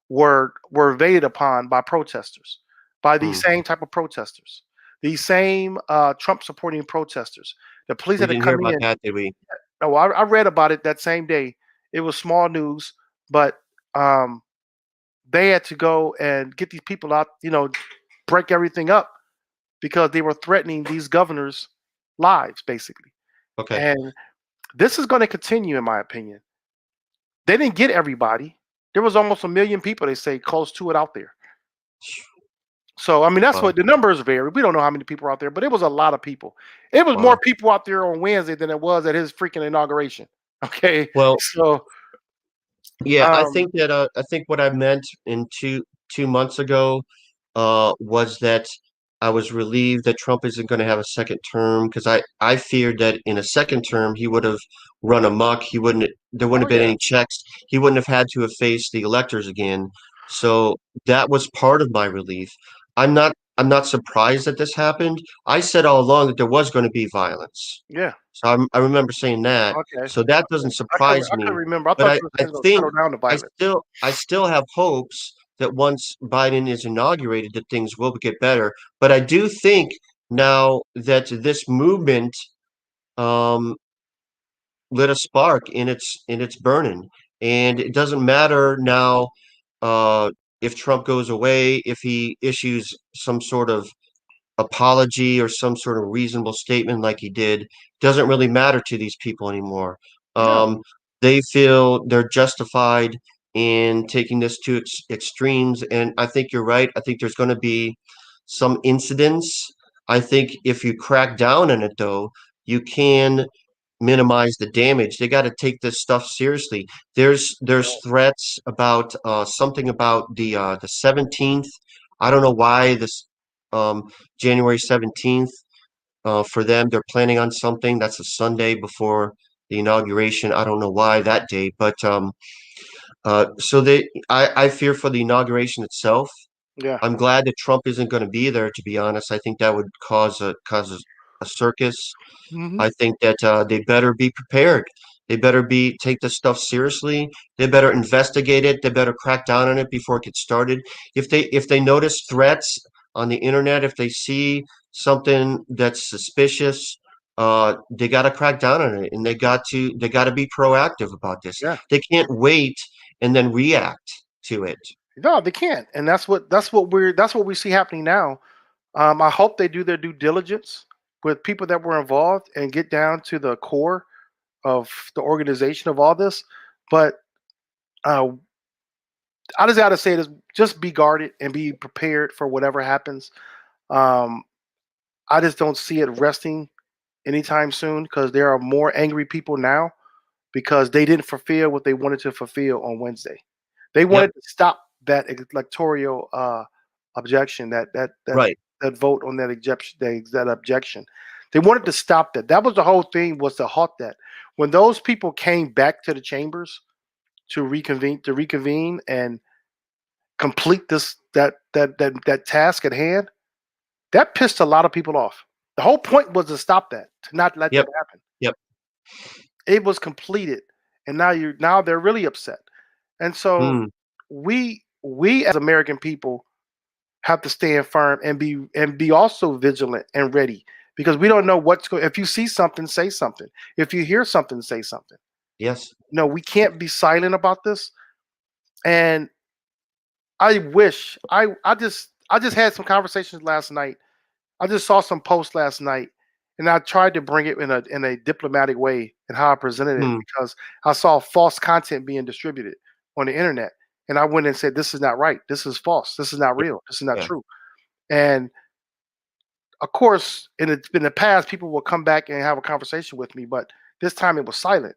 were invaded upon by protesters, by these same type of protesters, these same Trump supporting protesters. The police We had to didn't hear come about in. that, did we? No, I read about it that same day. It was small news, but they had to go and get these people out, break everything up because they were threatening these governors' lives, basically. Okay. And this is going to continue, in my opinion. They didn't get everybody. There was almost 1 million people, they say, close to it out there. So, I mean, that's what the numbers vary. We don't know how many people are out there, but it was a lot of people. It was more people out there on Wednesday than it was at his freaking inauguration. Okay. Well, so yeah, I think what I meant in two months ago was that I was relieved that Trump isn't going to have a second term, because I feared that in a second term he would have run amok. There wouldn't have been any checks. He wouldn't have had to have faced the electors again. So that was part of my relief. I'm not I'm not surprised that this happened. I said all along that there was going to be violence. Yeah. So I remember saying that. Okay. So that doesn't surprise I me. couldn't remember. I But thought I, you were I saying it'll think settle down the violence. I still have hopes that once Biden is inaugurated, that things will get better. But I do think now that this movement lit a spark and it's burning. And it doesn't matter now if Trump goes away, if he issues some sort of apology or some sort of reasonable statement like he did, doesn't really matter to these people anymore. No. They feel they're justified in taking this to extremes, and I think you're right. I think there's going to be some incidents. I think if you crack down on it, though, you can minimize the damage. They got to take this stuff seriously. There's threats about something about the 17th. I don't know why this January 17th for them. They're planning on something that's a Sunday before the inauguration. I don't know why that day, but so I fear for the inauguration itself. Yeah. I'm glad that Trump isn't going to be there. To be honest, I think that would cause a circus. Mhm. I think that they better be prepared. They better take this stuff seriously. They better investigate it. They better crack down on it before it gets started. If they notice threats on the internet, if they see something that's suspicious, they got to crack down on it, and they got to be proactive about this. Yeah. They can't wait and then react to it. No, they can't, and that's what we see happening now. I hope they do their due diligence with people that were involved and get down to the core of the organization of all this. But I just got to say this: just be guarded and be prepared for whatever happens. I just don't see it resting anytime soon because there are more angry people now because they didn't fulfill what they wanted to fulfill on Wednesday. They wanted to stop that electoral objection, that Right. that vote on that objection. They wanted to stop that. That was the whole thing, was to halt that. When those people came back to the chambers to reconvene and complete that task at hand, that pissed a lot of people off. The whole point was to stop that, to not let that happen. Yep. It was completed, and now they're really upset. And so we as American people have to stand firm and be also vigilant and ready, because we don't know what's going. If you see something, say something. If you hear something, say something. Yes. No, we can't be silent about this. And I wish I just had some conversations last night. I just saw some posts last night, and I tried to bring it in a diplomatic way and how I presented it, because I saw false content being distributed on the internet, and I went and said, "This is not right. This is false. This is not real. This is not true." And of course, in the past, people will come back and have a conversation with me, but this time it was silent.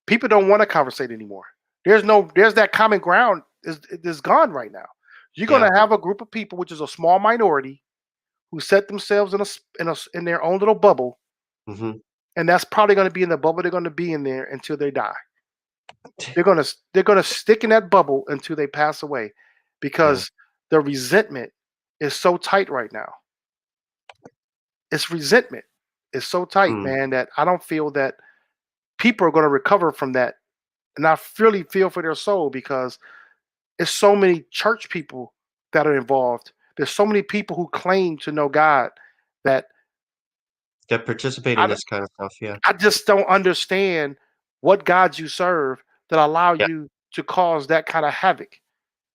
People don't want to conversate anymore. There's that common ground is gone right now. You're going to have a group of people, which is a small minority, who set themselves in their own little bubble, and that's probably going to be in the bubble they're going to be in there until they die. They're going to stick in that bubble until they pass away, because the resentment is so tight right now. It's resentment is so tight, man, that I don't feel that people are going to recover from that. And I really feel for their soul, because it's so many church people that are involved. There's so many people who claim to know God that participate in this kind of stuff. Yeah. I just don't understand what gods you serve that allow you to cause that kind of havoc.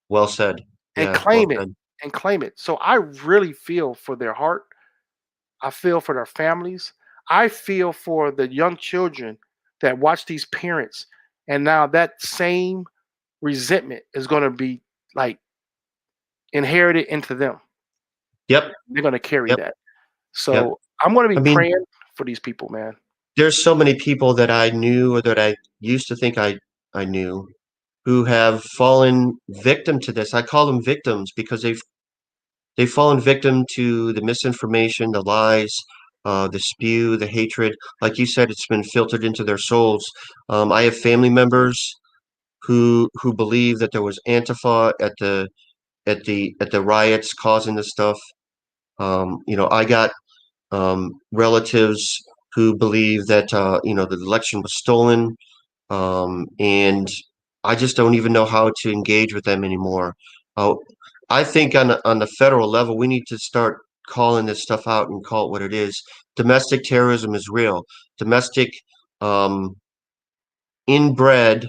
Well said. And claim it. So I really feel for their heart. I feel for their families. I feel for the young children that watch these parents, and now that same resentment is going to be like inherited into them. Yep. They're going to carry that. So I'm going to be praying for these people, man. There's so many people that I knew, or that I used to think I knew, who have fallen victim to this. I call them victims because they've fallen victim to the misinformation, the lies, the spew, the hatred. Like you said, it's been filtered into their souls. I have family members who believe that there was Antifa at the at the riots causing this stuff. I got relatives who believe that the election was stolen, and I just don't even know how to engage with them anymore. I think on the federal level, we need to start calling this stuff out and call it what it is. Domestic terrorism is real. Domestic inbred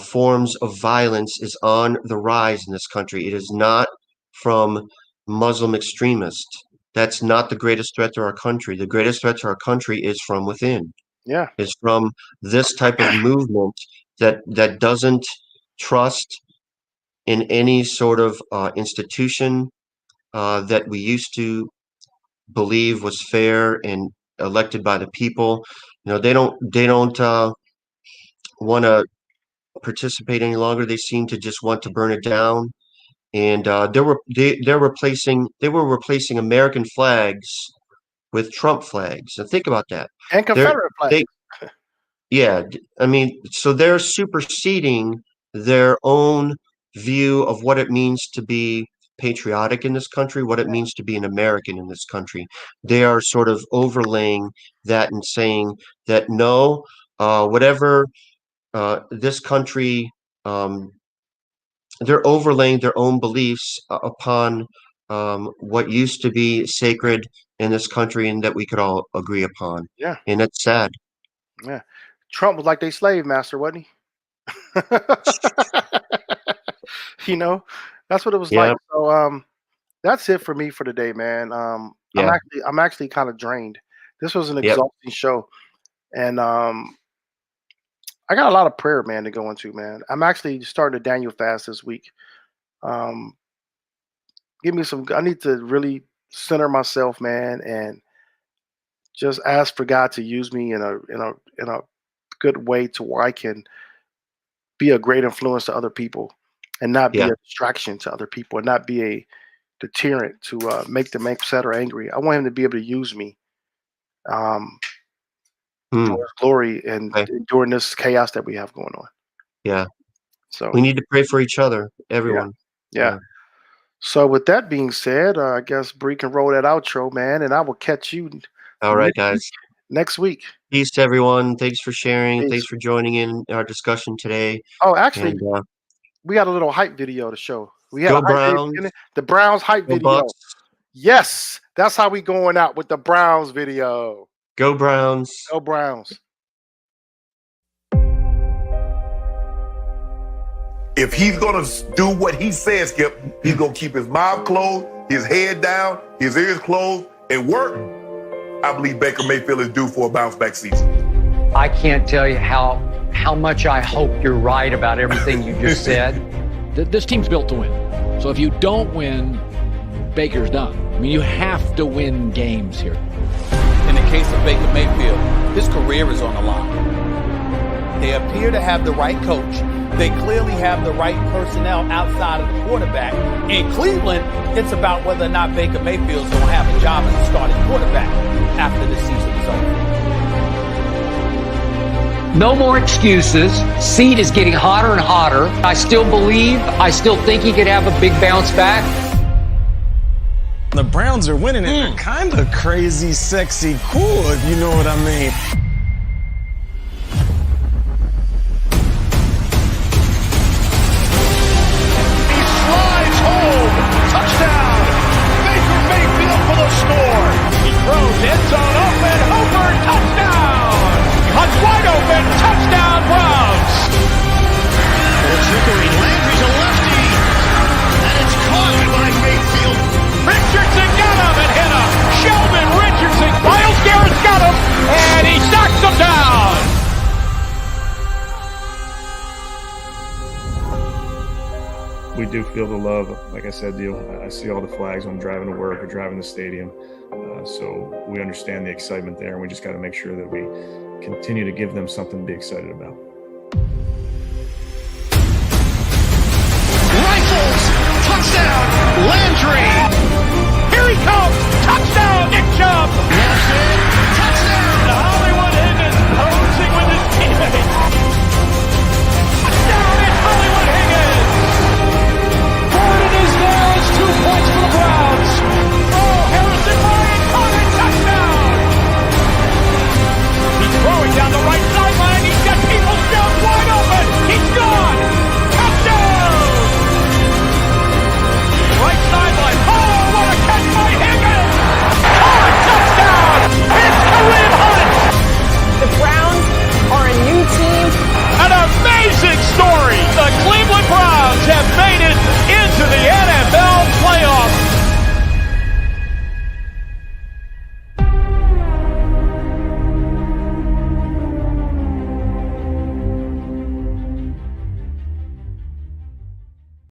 forms of violence is on the rise in this country. It is not from Muslim extremists. That's not the greatest threat to our country. The greatest threat to our country is from within. Yeah. Is from this type of movement that doesn't trust in any sort of institution that we used to believe was fair and elected by the people. They don't want to participate any longer. They seem to just want to burn it down. And they were replacing American flags with Trump flags. And think about that. And Confederate flags. Yeah, I mean, so they're superseding their own view of what it means to be patriotic in this country, what it means to be an American in this country. They are sort of overlaying that and saying that no, whatever this country, they're overlaying their own beliefs upon what used to be sacred in this country and that we could all agree upon. Yeah. And it's sad. Yeah. Trump was like their slave master, wasn't he? That's what it was like. So that's it for me for today, man. I'm actually kind of drained. This was an exhausting show. And I got a lot of prayer, man, to go into, man. I'm actually starting a Daniel fast this week. Give me I need to really center myself, man, and just ask for God to use me in a good way to where I can be a great influence to other people and not be a distraction to other people and not be a deterrent to make them upset or angry. I want him to be able to use me for his glory and during this chaos that we have going on. Yeah. So we need to pray for each other, everyone. Yeah. So with that being said, I guess Bree can roll that outro, man, and I will catch you. All right, guys. Next week. Peace to everyone. Thanks for sharing. Peace. Thanks for joining in our discussion today. Oh, actually, we got a little hype video to show. We had Go a hype Browns. video, the Browns hype Go video. Bucks. Yes, that's how we going out with the Browns video. Go Browns. Go Browns. If he's going to do what he says, Skip, he's going to keep his mouth closed, his head down, his ears closed, and work. I believe Baker Mayfield is due for a bounce-back season. I can't tell you how much I hope you're right about everything you just said. This team's built to win. So if you don't win, Baker's done. I mean, you have to win games here. In the case of Baker Mayfield, his career is on the line. They appear to have the right coach. They clearly have the right personnel outside of the quarterback. In Cleveland, it's about whether or not Baker Mayfield's going to have a job as a starting quarterback after the season is over. No more excuses. Seed is getting hotter and hotter. I still think he could have a big bounce back. The Browns are winning and they're kind of crazy, sexy, cool, if you know what I mean. End zone open, Hooper, touchdown! Cuts wide open, touchdown Browns! Trickery, Landry's a lefty, and it's caught by Mayfield. Richardson got him and hit him. Sheldon Richardson, Myles Garrett's got him, and he knocks him down! We do feel the love. Like I said, I see all the flags when I'm driving to work or driving to the stadium. So we understand the excitement there, and we just got to make sure that we continue to give them something to be excited about.